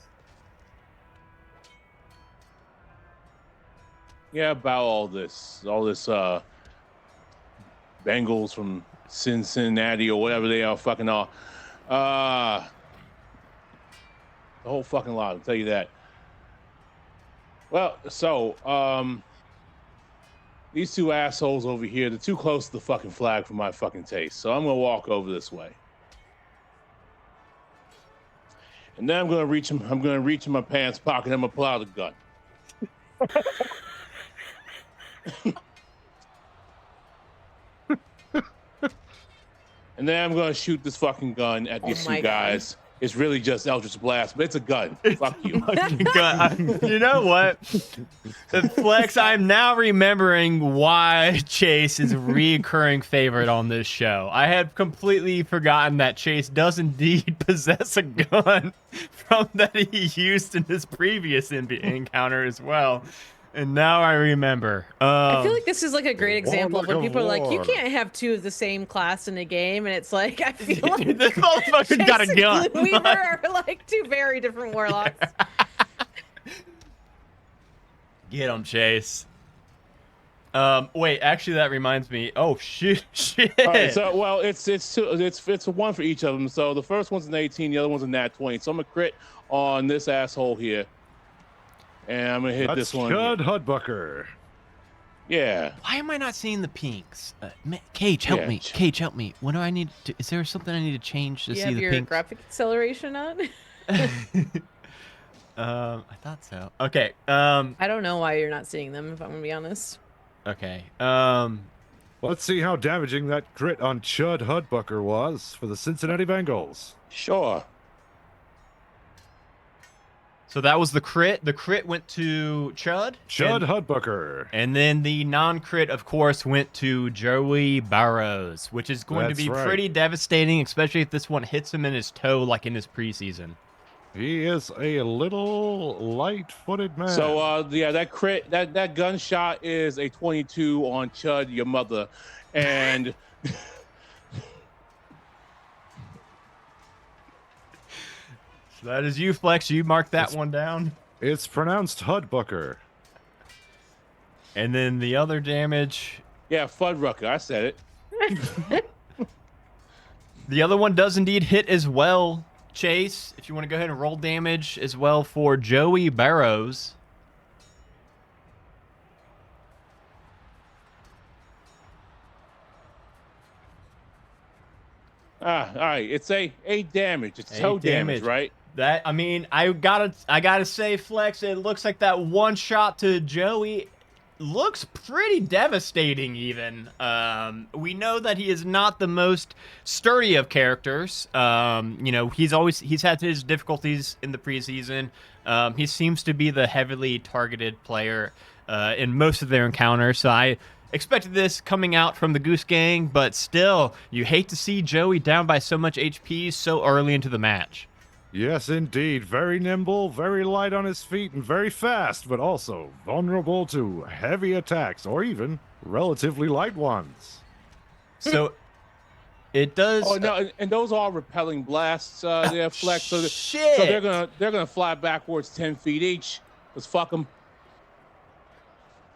[SPEAKER 4] Yeah, about all this Bengals from Cincinnati or whatever they are fucking are. The whole fucking lot, I'll tell you that. Well, so, these two assholes over here, they're too close to the fucking flag for my fucking taste. So I'm gonna walk over this way. And then I'm gonna reach in my pants pocket and I'm gonna pull out a gun. And then I'm gonna shoot this fucking gun at these
[SPEAKER 5] my
[SPEAKER 4] two
[SPEAKER 5] God.
[SPEAKER 4] guys. It's really just Eldritch Blast, but it's a gun. Fuck you.
[SPEAKER 2] You know what? Flex, I'm now remembering why Chase is a recurring favorite on this show. I had completely forgotten that Chase does indeed possess a gun from that he used in his previous encounter as well. And now I remember.
[SPEAKER 5] I feel like this is like a great example of when
[SPEAKER 1] Warlock of
[SPEAKER 5] people are like, you
[SPEAKER 1] War.
[SPEAKER 5] can't have two of the same class in a game, and it's like, I feel like
[SPEAKER 2] this motherfucker got a
[SPEAKER 5] Chase and
[SPEAKER 2] gun.
[SPEAKER 5] Gloomweaver are like two very different warlocks.
[SPEAKER 2] Get him, Chase. Wait, actually, that reminds me. Oh, shit.
[SPEAKER 4] All right, so well, it's one for each of them. So the first one's an 18, the other one's a nat 20. So I'm gonna crit on this asshole here, and I'm gonna hit
[SPEAKER 1] That's
[SPEAKER 4] this one.
[SPEAKER 1] Chud Hudbucker.
[SPEAKER 4] Yeah.
[SPEAKER 2] Why am I not seeing the pinks? Cage, help me. Cage, help me. What do I need to? Is there something I need to change to
[SPEAKER 5] You
[SPEAKER 2] see
[SPEAKER 5] have
[SPEAKER 2] the
[SPEAKER 5] your
[SPEAKER 2] pinks?
[SPEAKER 5] graphic acceleration on?
[SPEAKER 2] I thought so. Okay.
[SPEAKER 5] I don't know why you're not seeing them, if I'm gonna be honest.
[SPEAKER 2] Okay.
[SPEAKER 1] Let's see how damaging that crit on Chud Hudbucker was for the Cincinnati Bengals.
[SPEAKER 4] Sure.
[SPEAKER 2] So that was the crit. The crit went to Chud.
[SPEAKER 1] Chud
[SPEAKER 2] and,
[SPEAKER 1] Hudbucker.
[SPEAKER 2] and then the non-crit, of course, went to Joey Barrows, which is going to
[SPEAKER 1] That's
[SPEAKER 2] be
[SPEAKER 1] right.
[SPEAKER 2] pretty devastating, especially if this one hits him in his toe like in his preseason.
[SPEAKER 1] He is a little light-footed man.
[SPEAKER 4] So yeah, that crit, that gunshot is a 22 on Chud, your mother, and
[SPEAKER 2] So that is you, Flex. You mark that one down.
[SPEAKER 1] It's pronounced Hudbucker.
[SPEAKER 2] And then the other damage,
[SPEAKER 4] yeah, Fuddrucker, I said it.
[SPEAKER 2] the other one does indeed hit as well. Chase, if you want to go ahead and roll damage as well for Joey Barrows.
[SPEAKER 4] All right, it's a 8 damage. It's
[SPEAKER 2] 8
[SPEAKER 4] toe damage,
[SPEAKER 2] damage.
[SPEAKER 4] right?
[SPEAKER 2] That, I mean, I gotta say, Flex, it looks like that one shot to Joey looks pretty devastating even. We know that he is not the most sturdy of characters. You know, he's had his difficulties in the preseason. He seems to be the heavily targeted player in most of their encounters, so I expected this coming out from the Goose Gang, but still, you hate to see Joey down by so much HP so early into the match.
[SPEAKER 1] Yes, indeed. Very nimble, very light on his feet, and very fast, but also vulnerable to heavy attacks, or even relatively light ones.
[SPEAKER 2] So, it does...
[SPEAKER 4] Oh no, and those are repelling blasts. They're Flex, so
[SPEAKER 2] Shit!
[SPEAKER 4] so they're gonna fly backwards 10 feet each. Let's fuck them.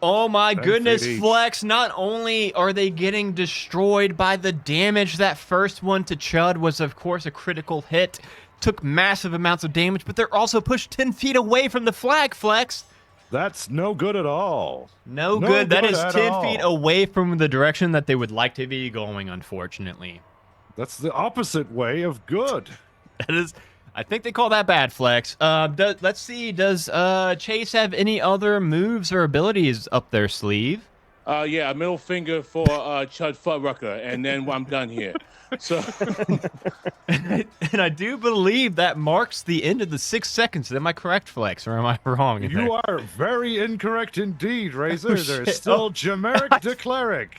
[SPEAKER 2] Oh my
[SPEAKER 1] 10
[SPEAKER 2] goodness,
[SPEAKER 1] feet each.
[SPEAKER 2] Flex, not only are they getting destroyed by the damage, that first one to Chud was, of course, a critical hit. Took massive amounts of damage, but they're also pushed 10 feet away from the flag, Flex.
[SPEAKER 1] That's no good at all.
[SPEAKER 2] No
[SPEAKER 1] No
[SPEAKER 2] good. That
[SPEAKER 1] good
[SPEAKER 2] is
[SPEAKER 1] at
[SPEAKER 2] 10
[SPEAKER 1] all.
[SPEAKER 2] feet away from the direction that they would like to be going, unfortunately.
[SPEAKER 1] That's the opposite way of good.
[SPEAKER 2] That is, I think they call that bad, Flex. Let's see, does Chase have any other moves or abilities up their sleeve?
[SPEAKER 4] Yeah, middle finger for Chud Fuddrucker, and then I'm done here. So
[SPEAKER 2] And I do believe that marks the end of the 6 seconds. Am I correct, Flex, or am I wrong? in there?
[SPEAKER 1] You are very incorrect indeed, Razor.
[SPEAKER 2] Oh,
[SPEAKER 1] There's
[SPEAKER 2] shit.
[SPEAKER 1] still
[SPEAKER 2] Oh.
[SPEAKER 1] Jameric de Cleric.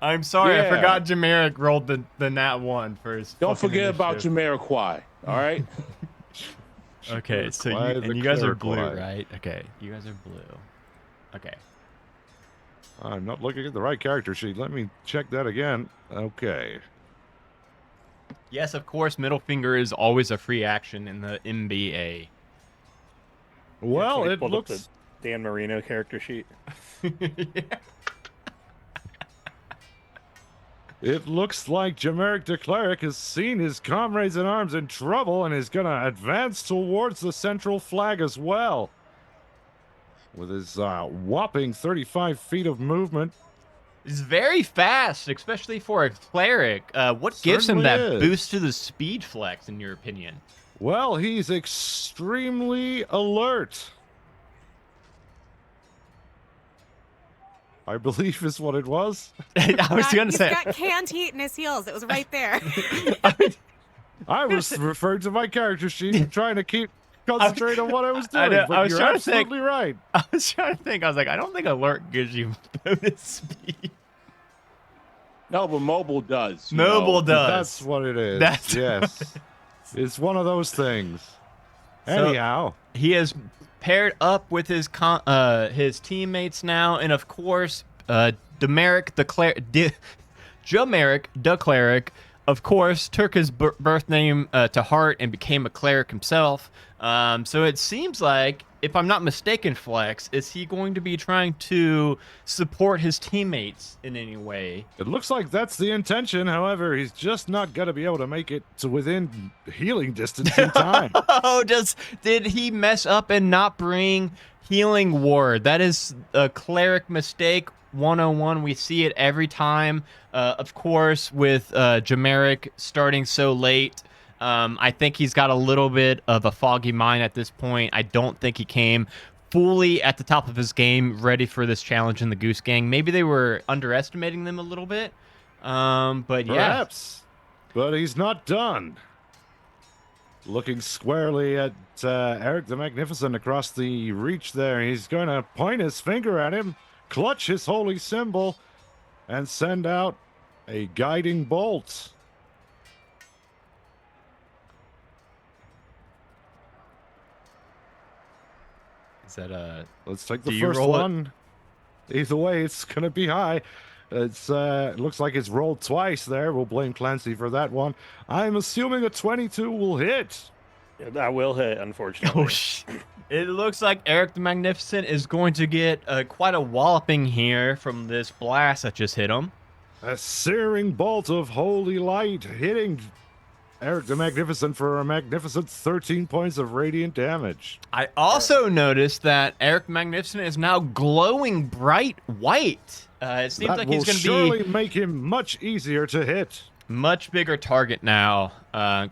[SPEAKER 2] I'm sorry, I
[SPEAKER 4] Yeah.
[SPEAKER 2] forgot Jameric rolled the nat 1 for his
[SPEAKER 4] don't
[SPEAKER 2] fucking
[SPEAKER 4] forget about
[SPEAKER 2] initiative.
[SPEAKER 4] Jamiroquai. All right.
[SPEAKER 2] Okay, so
[SPEAKER 1] Jamiroquai the
[SPEAKER 2] you guys are blue,
[SPEAKER 1] Cleric.
[SPEAKER 2] right? Okay, you guys are blue. Okay.
[SPEAKER 1] I'm not looking at the right character sheet. Let me check that again. Okay.
[SPEAKER 2] Yes, of course, middle finger is always a free action in the MBA.
[SPEAKER 1] Well,
[SPEAKER 6] Somebody
[SPEAKER 1] it
[SPEAKER 6] pulled up
[SPEAKER 1] looks...
[SPEAKER 6] the Dan Marino character sheet.
[SPEAKER 1] It looks like Jameric de Cleric has seen his comrades in arms in trouble and is going to advance towards the central flag as well. With his whopping 35 feet of movement.
[SPEAKER 2] He's very fast, especially for a cleric. What gives him that
[SPEAKER 1] Certainly is.
[SPEAKER 2] boost to the speed, Flex, in your opinion?
[SPEAKER 1] Well, he's extremely alert. I believe is what it was.
[SPEAKER 2] I was going to
[SPEAKER 3] He's
[SPEAKER 2] say...
[SPEAKER 3] got canned heat in his heels. It was right there.
[SPEAKER 1] I was referring to my character sheet and trying to keep concentrate on what I was
[SPEAKER 2] I
[SPEAKER 1] doing.
[SPEAKER 2] know,
[SPEAKER 1] But
[SPEAKER 2] I was
[SPEAKER 1] you're
[SPEAKER 2] trying to think-
[SPEAKER 1] absolutely right.
[SPEAKER 2] I was trying to think. I was like, I don't think alert gives you bonus speed.
[SPEAKER 4] No, but mobile does. you
[SPEAKER 2] Mobile
[SPEAKER 4] know.
[SPEAKER 2] does.
[SPEAKER 1] That's what it is.
[SPEAKER 2] That's
[SPEAKER 1] yes. It's one of those things.
[SPEAKER 2] So-
[SPEAKER 1] Anyhow,
[SPEAKER 2] He has paired up with his teammates now, and of course, Jameric the Cleric of course, took his birth name to heart and became a cleric himself. So it seems like, if I'm not mistaken, Flex, is he going to be trying to support his teammates in any way?
[SPEAKER 1] It looks like that's the intention. However, he's just not going to be able to make it to within healing distance in time.
[SPEAKER 2] Oh, did he mess up and not bring healing ward? That is a cleric mistake 101. We see it every time. Of course, with Jameric starting so late, I think he's got a little bit of a foggy mind at this point. I don't think he came fully at the top of his game, ready for this challenge in the Goose Gang. Maybe they were underestimating them a little bit. But yeah.
[SPEAKER 1] Perhaps. But he's not done. Looking squarely at Eric the Magnificent across the reach there. He's going to point his finger at him, clutch his holy symbol, and send out a guiding bolt.
[SPEAKER 2] Is that
[SPEAKER 1] Let's take the
[SPEAKER 2] Do you
[SPEAKER 1] first
[SPEAKER 2] roll it?
[SPEAKER 1] one. Either way, it's going to be high. It looks like it's rolled twice there. We'll blame Clancy for that one. I'm assuming a 22 will hit.
[SPEAKER 6] Yeah, that will hit, unfortunately.
[SPEAKER 2] Oh, it looks like Eric the Magnificent is going to get quite a walloping here from this blast that just hit him.
[SPEAKER 1] A searing bolt of holy light hitting Eric the Magnificent for a magnificent 13 points of radiant damage.
[SPEAKER 2] I also noticed that Eric the Magnificent is now glowing bright white. It seems
[SPEAKER 1] That
[SPEAKER 2] like
[SPEAKER 1] will
[SPEAKER 2] he's going to
[SPEAKER 1] surely
[SPEAKER 2] be
[SPEAKER 1] make him much easier to hit.
[SPEAKER 2] much bigger target now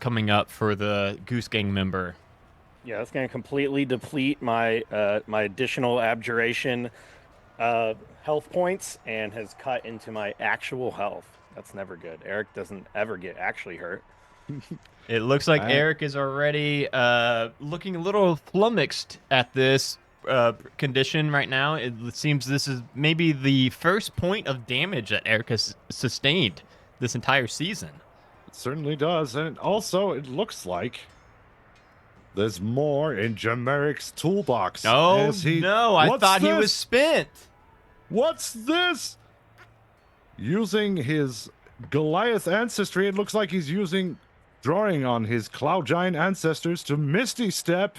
[SPEAKER 2] coming up for the Goose Gang member.
[SPEAKER 6] Yeah, that's going to completely deplete my my additional abjuration health points and has cut into my actual health. That's never good. Eric doesn't ever get actually hurt.
[SPEAKER 2] It looks like Eric is already looking a little flummoxed at this condition right now. It seems this is maybe the first point of damage that Eric has sustained this entire season.
[SPEAKER 1] It certainly does. And also, it looks like there's more in Jameric's toolbox.
[SPEAKER 2] Oh,
[SPEAKER 1] as
[SPEAKER 2] no, I
[SPEAKER 1] What's
[SPEAKER 2] thought he was
[SPEAKER 1] this?
[SPEAKER 2] spent.
[SPEAKER 1] What's this? Using his Goliath ancestry, it looks like he's drawing on his Cloud Giant ancestors to Misty Step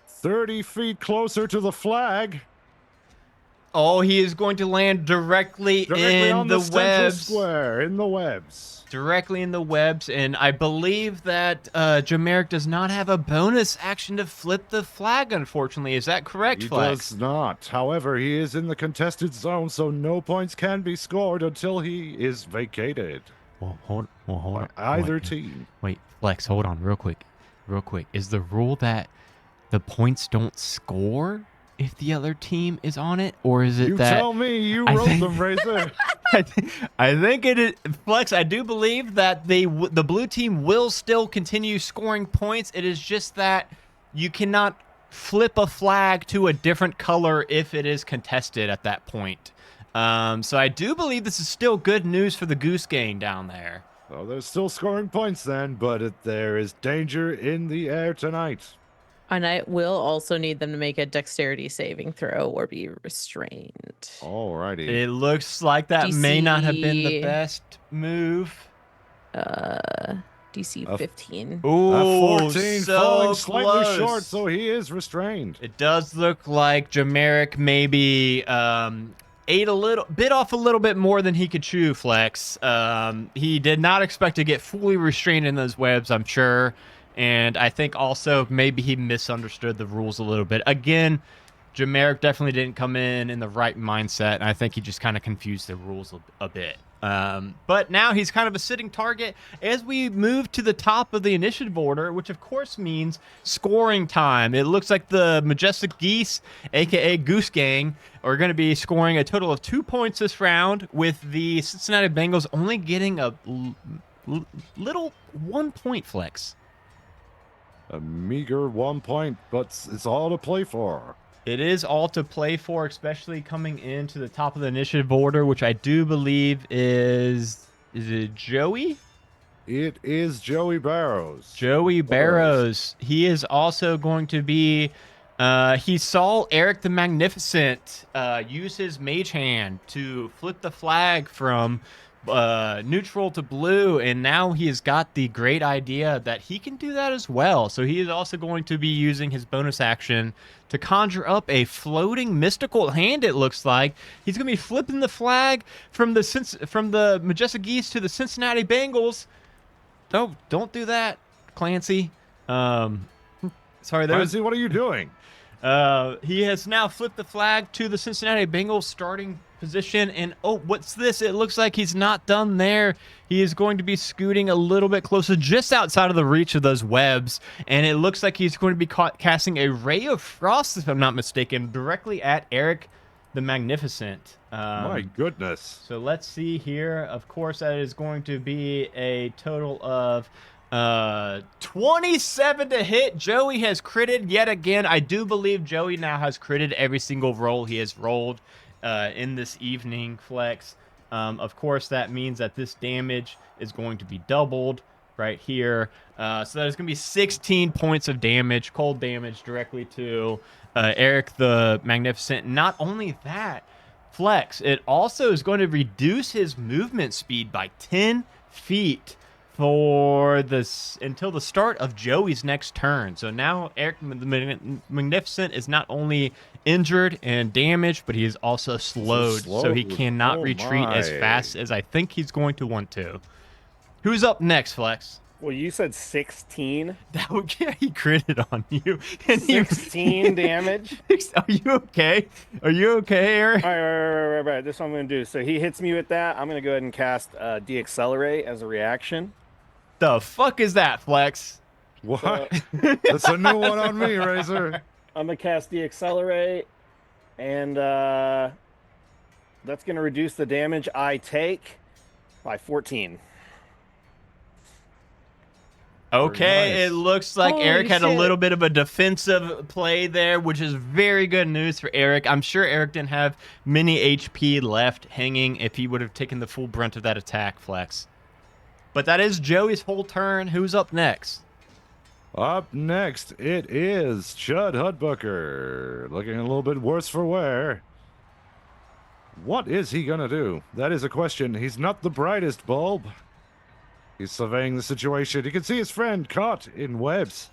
[SPEAKER 1] 30 feet closer to the flag.
[SPEAKER 2] Oh, he is going to land directly in
[SPEAKER 1] on
[SPEAKER 2] the
[SPEAKER 1] central
[SPEAKER 2] webs.
[SPEAKER 1] square, in the webs.
[SPEAKER 2] Directly in the webs, and I believe that Jameric does not have a bonus action to flip the flag, unfortunately. Is that correct,
[SPEAKER 1] He
[SPEAKER 2] Flex?
[SPEAKER 1] does not. However, he is in the contested zone, so no points can be scored until he is vacated
[SPEAKER 2] Well, hold on.
[SPEAKER 1] by either team.
[SPEAKER 2] Wait, Flex, hold on, real quick. Is the rule that the points don't score if the other team is on it, or is it
[SPEAKER 1] You
[SPEAKER 2] that?
[SPEAKER 1] tell me, you
[SPEAKER 2] I
[SPEAKER 1] wrote
[SPEAKER 2] think-
[SPEAKER 1] them, Razor.
[SPEAKER 2] I think it is, Flex. I do believe that the blue team will still continue scoring points. It is just that you cannot flip a flag to a different color if it is contested at that point. So I do believe this is still good news for the Goose Gang down there.
[SPEAKER 1] Oh, they're still scoring points then, but there is danger in the air tonight.
[SPEAKER 5] And I will also need them to make a dexterity saving throw or be restrained.
[SPEAKER 1] Alrighty.
[SPEAKER 2] It looks like that may not have been the
[SPEAKER 5] DC.
[SPEAKER 2] best move.
[SPEAKER 5] DC
[SPEAKER 1] A-
[SPEAKER 5] 15.
[SPEAKER 2] Ooh,
[SPEAKER 1] 14
[SPEAKER 2] so
[SPEAKER 1] falling slightly
[SPEAKER 2] close.
[SPEAKER 1] short, so he is restrained.
[SPEAKER 2] It does look like Jameric maybe ate a little bit more than he could chew, Flex. He did not expect to get fully restrained in those webs, I'm sure. And I think also maybe he misunderstood the rules a little bit. Again, Jameric definitely didn't come in the right mindset, and I think he just kind of confused the rules a bit. But now he's kind of a sitting target as we move to the top of the initiative order, which of course means scoring time. It looks like the Majestic Geese, aka Goose Gang, are going to be scoring a total of 2 points this round, with the Cincinnati Bengals only getting a little 1 point, Flex.
[SPEAKER 1] A meager 1 point, but it's all to play for.
[SPEAKER 2] It is all to play for, especially coming into the top of the initiative order, which I do believe is it Joey?
[SPEAKER 1] It is Joey Barrows.
[SPEAKER 2] Joey Barrows. He is also going to be. He saw Eric the Magnificent use his mage hand to flip the flag from neutral to blue, and now he has got the great idea that he can do that as well. So he is also going to be using his bonus action to conjure up a floating mystical hand. It looks like he's going to be flipping the flag from the Majestic Geese to the Cincinnati Bengals. Don't do that, Clancy. Sorry,
[SPEAKER 1] Clancy, what are you doing?
[SPEAKER 2] he has now flipped the flag to the Cincinnati Bengals starting position, and oh, what's this? It looks like he's not done there. He is going to be scooting a little bit closer, just outside of the reach of those webs, and it looks like he's going to be casting a Ray of Frost, if I'm not mistaken, directly at Eric the Magnificent.
[SPEAKER 1] My goodness.
[SPEAKER 2] So let's see here. Of course, that is going to be a total of 27 to hit. Joey has critted yet again. I do believe Joey now has critted every single roll he has rolled in this evening, Flex. Of course, that means that this damage is going to be doubled right here. So that is going to be 16 points of damage, cold damage, directly to Eric the Magnificent. Not only that, Flex, it also is going to reduce his movement speed by 10 feet for this until the start of Joey's next turn. So now Eric the Magnificent is not only injured and damaged, but he is also slowed, so he cannot retreat as fast as I think he's going to want to. Who's up next, Flex?
[SPEAKER 6] Well, you said 16.
[SPEAKER 2] That would, yeah, he critted on you. And
[SPEAKER 6] 16 damage.
[SPEAKER 2] Are you okay? Are you okay, Eric?
[SPEAKER 6] All right. This is what I'm going to do. So he hits me with that. I'm going to go ahead and cast Deaccelerate as a reaction.
[SPEAKER 2] The fuck is that, Flex?
[SPEAKER 1] What? That's a new one on me, Razor.
[SPEAKER 6] I'm going to cast Deaccelerate, and that's going to reduce the damage I take by 14.
[SPEAKER 2] Okay,
[SPEAKER 1] nice.
[SPEAKER 2] It looks like
[SPEAKER 6] Holy
[SPEAKER 2] Eric had a
[SPEAKER 6] shit.
[SPEAKER 2] little bit of a defensive play there, which is very good news for Eric. I'm sure Eric didn't have many HP left hanging if he would have taken the full brunt of that attack, Flex. But that is Joey's whole turn. Who's up next?
[SPEAKER 1] Up next, it is Chud Hudbucker, looking a little bit worse for wear. What is he gonna do? That is a question. He's not the brightest bulb. He's surveying the situation. He can see his friend caught in webs.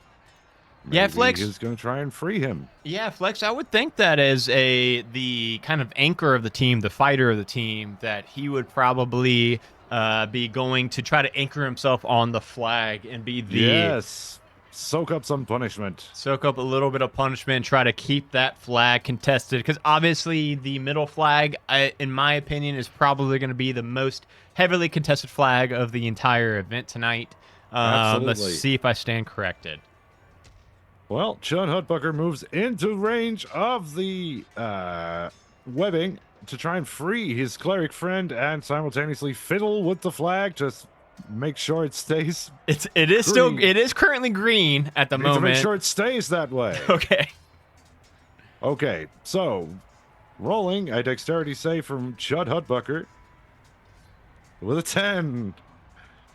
[SPEAKER 2] Yeah, Flex.
[SPEAKER 1] He's going to try and free him.
[SPEAKER 2] Yeah, Flex, I would think that as the kind of anchor of the team, the fighter of the team, that he would probably be going to try to anchor himself on the flag and be the...
[SPEAKER 1] Yes. Soak up some punishment.
[SPEAKER 2] Soak up a little bit of punishment, try to keep that flag contested, because obviously the middle flag, in my opinion, is probably going to be the most heavily contested flag of the entire event tonight.
[SPEAKER 1] Absolutely.
[SPEAKER 2] Let's see if I stand corrected.
[SPEAKER 1] Well, Chud Hudbucker moves into range of the webbing to try and free his cleric friend and simultaneously fiddle with the flag to make sure it stays.
[SPEAKER 2] It is currently green at the moment.
[SPEAKER 1] To make sure it stays that way.
[SPEAKER 2] Okay.
[SPEAKER 1] Okay, so rolling a dexterity save from Chud Hudbucker with a 10.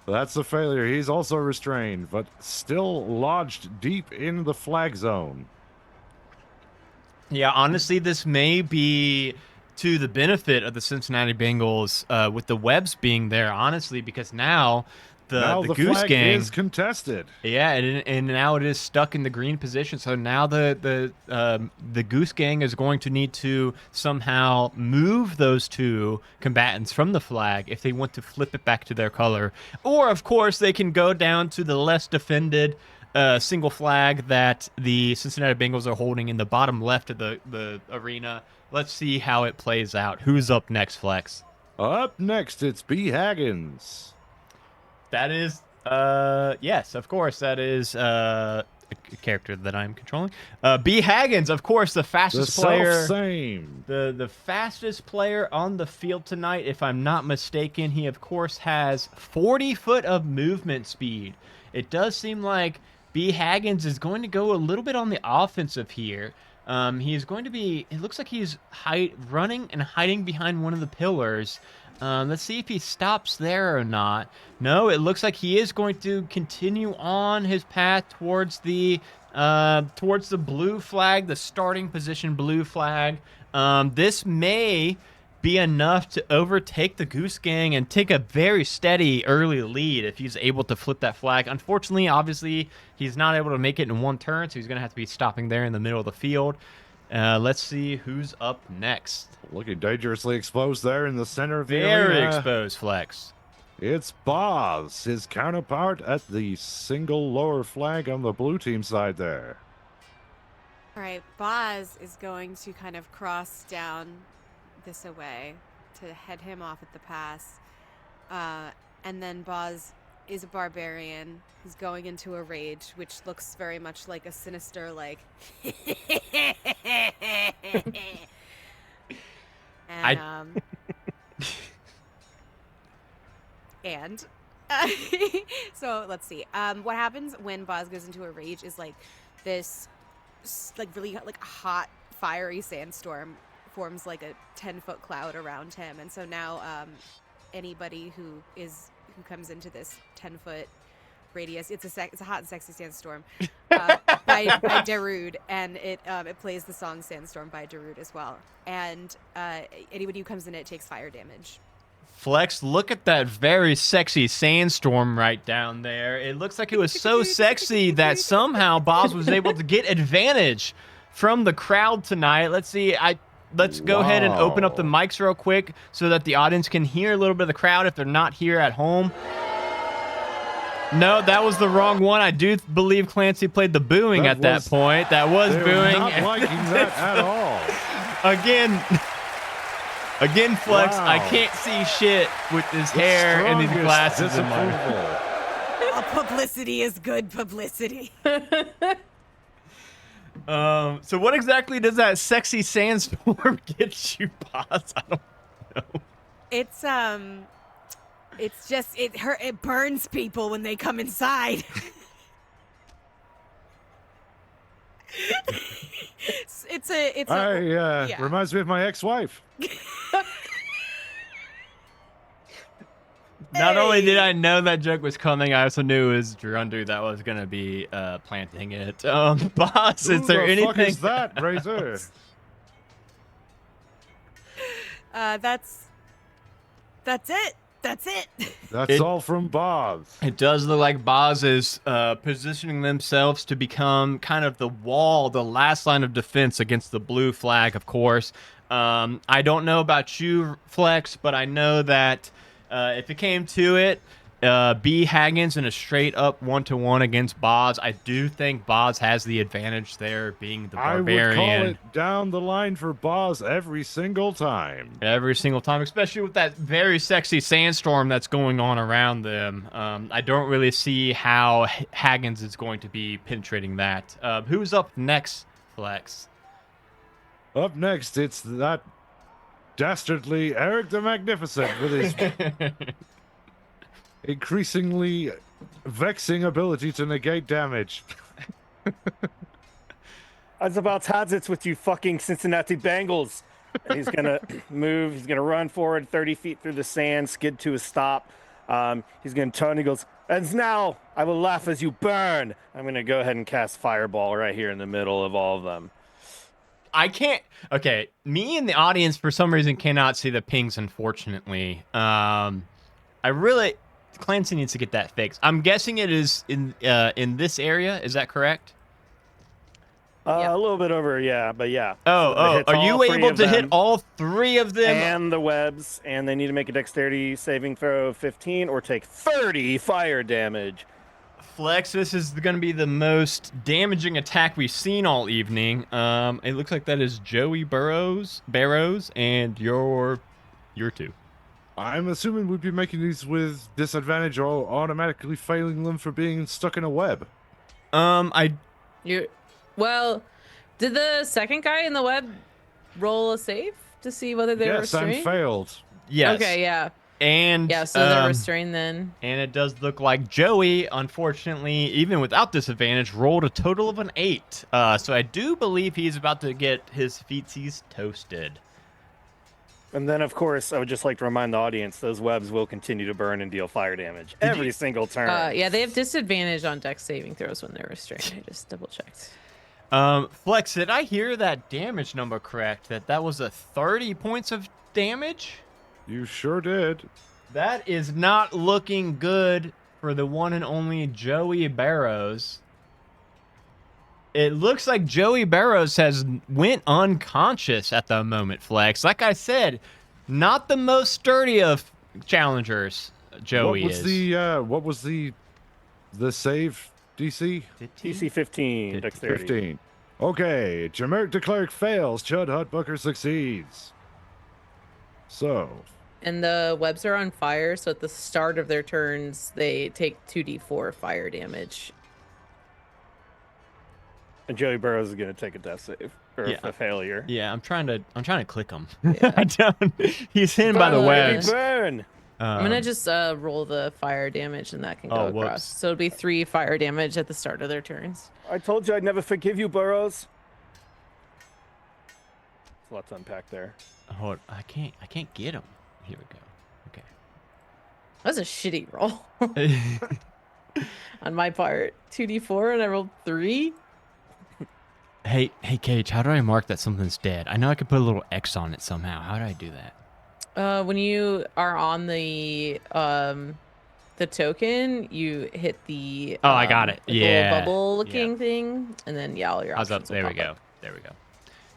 [SPEAKER 1] That's a failure. He's also restrained, but still lodged deep in the flag zone.
[SPEAKER 2] Yeah, honestly, this may be to the benefit of the Cincinnati Bengals with the webs being there, honestly, because now the Goose
[SPEAKER 1] flag
[SPEAKER 2] Gang
[SPEAKER 1] is contested.
[SPEAKER 2] Yeah, and now it is stuck in the green position. So now the Goose Gang is going to need to somehow move those two combatants from the flag if they want to flip it back to their color. Or, of course, they can go down to the less defended single flag that the Cincinnati Bengals are holding in the bottom left of the arena. Let's see how it plays out. Who's up next, Flex?
[SPEAKER 1] Up next, it's B. Haggins.
[SPEAKER 2] That is, yes, of course, that is a character that I'm controlling. B. Haggins, of course, the fastest player.
[SPEAKER 1] Same.
[SPEAKER 2] The fastest player on the field tonight, if I'm not mistaken. He, of course, has 40 foot of movement speed. It does seem like B. Haggins is going to go a little bit on the offensive here. He is going to be, it looks like he's running and hiding behind one of the pillars. Let's see if he stops there or not. No, it looks like he is going to continue on his path towards the blue flag, the starting position blue flag. This may be enough to overtake the Goose Gang and take a very steady early lead if he's able to flip that flag. Unfortunately, obviously, he's not able to make it in one turn, so he's going to have to be stopping there in the middle of the field. Let's see who's up next.
[SPEAKER 1] Looking dangerously exposed there in the center of the
[SPEAKER 2] Very
[SPEAKER 1] arena.
[SPEAKER 2] exposed, Flex.
[SPEAKER 1] It's Boz, his counterpart at the single lower flag on the blue team side there.
[SPEAKER 3] All right, Boz is going to kind of cross down this away to head him off at the pass. And then Boz is a barbarian. He's going into a rage, which looks very much like a sinister, like... And so let's see. What happens when Boz goes into a rage is like this, like really like hot, fiery sandstorm forms like a 10-foot cloud around him, and so now anybody who comes into this 10-foot radius, it's a hot and sexy sandstorm by Darude, and it plays the song Sandstorm by Darude as well, and anybody who comes in it takes fire damage.
[SPEAKER 2] Flex, look at that very sexy sandstorm right down there. It looks like it was so sexy that somehow Boz was able to get advantage from the crowd tonight. Let's see. Let's go ahead and open up the mics real quick so that the audience can hear a little bit of the crowd if they're not here at home. No, that was the wrong one. I do believe Clancy played the booing at that point. That was booing.
[SPEAKER 1] Not liking that at all.
[SPEAKER 2] Again, Flex,
[SPEAKER 1] Wow.
[SPEAKER 2] I can't see shit with his hair and these glasses in my...
[SPEAKER 3] Publicity is good publicity.
[SPEAKER 2] So what exactly does that sexy sandstorm get you, Boz? I don't know.
[SPEAKER 3] It's just it burns people when they come inside.
[SPEAKER 1] Reminds me of my ex-wife.
[SPEAKER 2] Not only did I know that joke was coming, I also knew it was Drundu that was gonna be planting it. Boss, is there anything?
[SPEAKER 1] Who the fuck is that, Razor?
[SPEAKER 3] That's it. That's it.
[SPEAKER 1] That's all from Boz.
[SPEAKER 2] It does look like Boz is positioning themselves to become kind of the wall, the last line of defense against the blue flag, of course. I don't know about you, Flex, but I know that if it came to it, B. Haggins in a straight-up 1-to-1 against Boz, I do think Boz has the advantage there, being the barbarian.
[SPEAKER 1] I would call it down the line for Boz every single time.
[SPEAKER 2] Every single time, especially with that very sexy sandstorm that's going on around them. I don't really see how Haggins is going to be penetrating that. Who's up next, Flex?
[SPEAKER 1] Up next, it's that dastardly Eric the Magnificent with his increasingly vexing ability to negate damage.
[SPEAKER 6] That's about has it with you fucking Cincinnati Bengals. And he's gonna move. He's gonna run forward 30 feet through the sand, skid to a stop. He's gonna turn. He goes, and now I will laugh as you burn. I'm gonna go ahead and cast Fireball right here in the middle of all of them.
[SPEAKER 2] I can't. Okay, me and the audience for some reason cannot see the pings. Unfortunately, Clancy needs to get that fixed. I'm guessing it is in this area. Is that correct?
[SPEAKER 6] A little bit over, yeah, but yeah.
[SPEAKER 2] Are you able to hit all three of them?
[SPEAKER 6] And the webs, and they need to make a dexterity saving throw of 15 or take 30 fire damage.
[SPEAKER 2] Flex, this is going to be the most damaging attack we've seen all evening. It looks like that is Joey Barrows, and your two.
[SPEAKER 1] I'm assuming we'd be making these with disadvantage or automatically failing them for being stuck in a web.
[SPEAKER 5] Well, did the second guy in the web roll a save to see whether they were restrained?
[SPEAKER 1] Yes, and failed.
[SPEAKER 2] Yes.
[SPEAKER 5] Okay, yeah.
[SPEAKER 2] And
[SPEAKER 5] yeah, so they're restrained then.
[SPEAKER 2] And it does look like Joey, unfortunately, even without disadvantage, rolled a total of an 8. So I do believe he's about to get his feetsies toasted.
[SPEAKER 6] And then, of course, I would just like to remind the audience, those webs will continue to burn and deal fire damage every single turn.
[SPEAKER 5] Yeah, they have disadvantage on dex saving throws when they're restrained. I just double checked.
[SPEAKER 2] Flex, did I hear that damage number correct? That was a 30 points of damage?
[SPEAKER 1] You sure did.
[SPEAKER 2] That is not looking good for the one and only Joey Barrows. It looks like Joey Barrows has went unconscious at the moment, Flex. Like I said, not the most sturdy of challengers, Joey
[SPEAKER 1] What was the save DC?
[SPEAKER 6] DC 15, dexterity.
[SPEAKER 1] 15. Okay, Jameric de Klerk fails. Chud Hutbucker succeeds. So,
[SPEAKER 5] And the webs are on fire, so at the start of their turns, they take 2d4 fire damage.
[SPEAKER 6] And Joey Burrows is going to take a death save or a failure.
[SPEAKER 2] Yeah, I'm trying to click him.
[SPEAKER 5] Yeah.
[SPEAKER 2] I don't. He's hidden by the
[SPEAKER 5] Burn,
[SPEAKER 2] webs.
[SPEAKER 6] Burn!
[SPEAKER 5] I'm gonna just roll the fire damage, and that can go
[SPEAKER 2] whoops.
[SPEAKER 5] across. So it'll be 3 fire damage at the start of their turns.
[SPEAKER 6] I told you I'd never forgive you, Burrows. There's a lot to unpack there.
[SPEAKER 2] Hold, I can't get him. Here we go. Okay.
[SPEAKER 5] That was a shitty roll on my part. 2d4, and I rolled 3.
[SPEAKER 2] Hey, Cage, how do I mark that something's dead? I know I could put a little X on it somehow. How do I do that?
[SPEAKER 5] When you are on the token, you hit the
[SPEAKER 2] I got it.
[SPEAKER 5] the
[SPEAKER 2] Yeah.
[SPEAKER 5] little bubble looking thing, and then all your
[SPEAKER 2] How's up?
[SPEAKER 5] options will
[SPEAKER 2] There we
[SPEAKER 5] pop
[SPEAKER 2] go.
[SPEAKER 5] up.
[SPEAKER 2] There we go.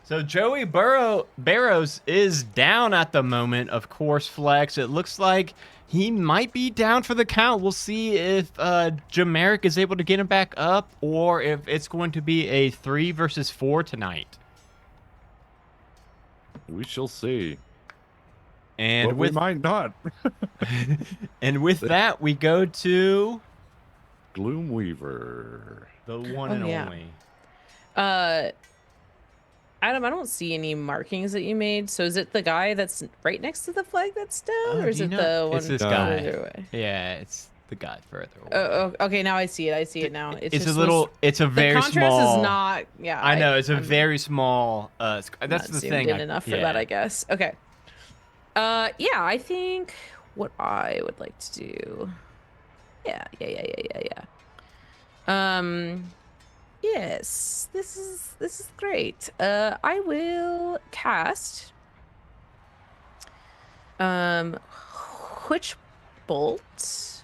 [SPEAKER 2] So Joey Barrows is down at the moment, of course, Flex. It looks like he might be down for the count. We'll see if Jameric is able to get him back up, or if it's going to be a 3 versus 4 tonight.
[SPEAKER 1] we shall see.
[SPEAKER 2] And
[SPEAKER 1] But
[SPEAKER 2] with
[SPEAKER 1] we might not.
[SPEAKER 2] and with that, we go to
[SPEAKER 1] Gloomweaver.
[SPEAKER 2] the one and
[SPEAKER 5] yeah.
[SPEAKER 2] only.
[SPEAKER 5] Adam, I don't see any markings that you made. So is it the guy that's right next to the flag that's down,
[SPEAKER 2] Oh,
[SPEAKER 5] or is
[SPEAKER 2] do you
[SPEAKER 5] it
[SPEAKER 2] know-
[SPEAKER 5] the one
[SPEAKER 2] it's this
[SPEAKER 5] further
[SPEAKER 2] guy.
[SPEAKER 5] away?
[SPEAKER 2] Yeah, it's the guy further away.
[SPEAKER 5] Oh, okay. Now I see it. I see it now.
[SPEAKER 2] It's a
[SPEAKER 5] just
[SPEAKER 2] little.
[SPEAKER 5] was-
[SPEAKER 2] It's a
[SPEAKER 5] The
[SPEAKER 2] very
[SPEAKER 5] contrast
[SPEAKER 2] small.
[SPEAKER 5] is not. Yeah,
[SPEAKER 2] I know it's a
[SPEAKER 5] I'm
[SPEAKER 2] very small. That's
[SPEAKER 5] not
[SPEAKER 2] the
[SPEAKER 5] zoomed
[SPEAKER 2] thing.
[SPEAKER 5] in enough for that, I guess. Okay. Yeah, I think what I would like to do. Yeah. Yes, this is great. I will cast Witch Bolt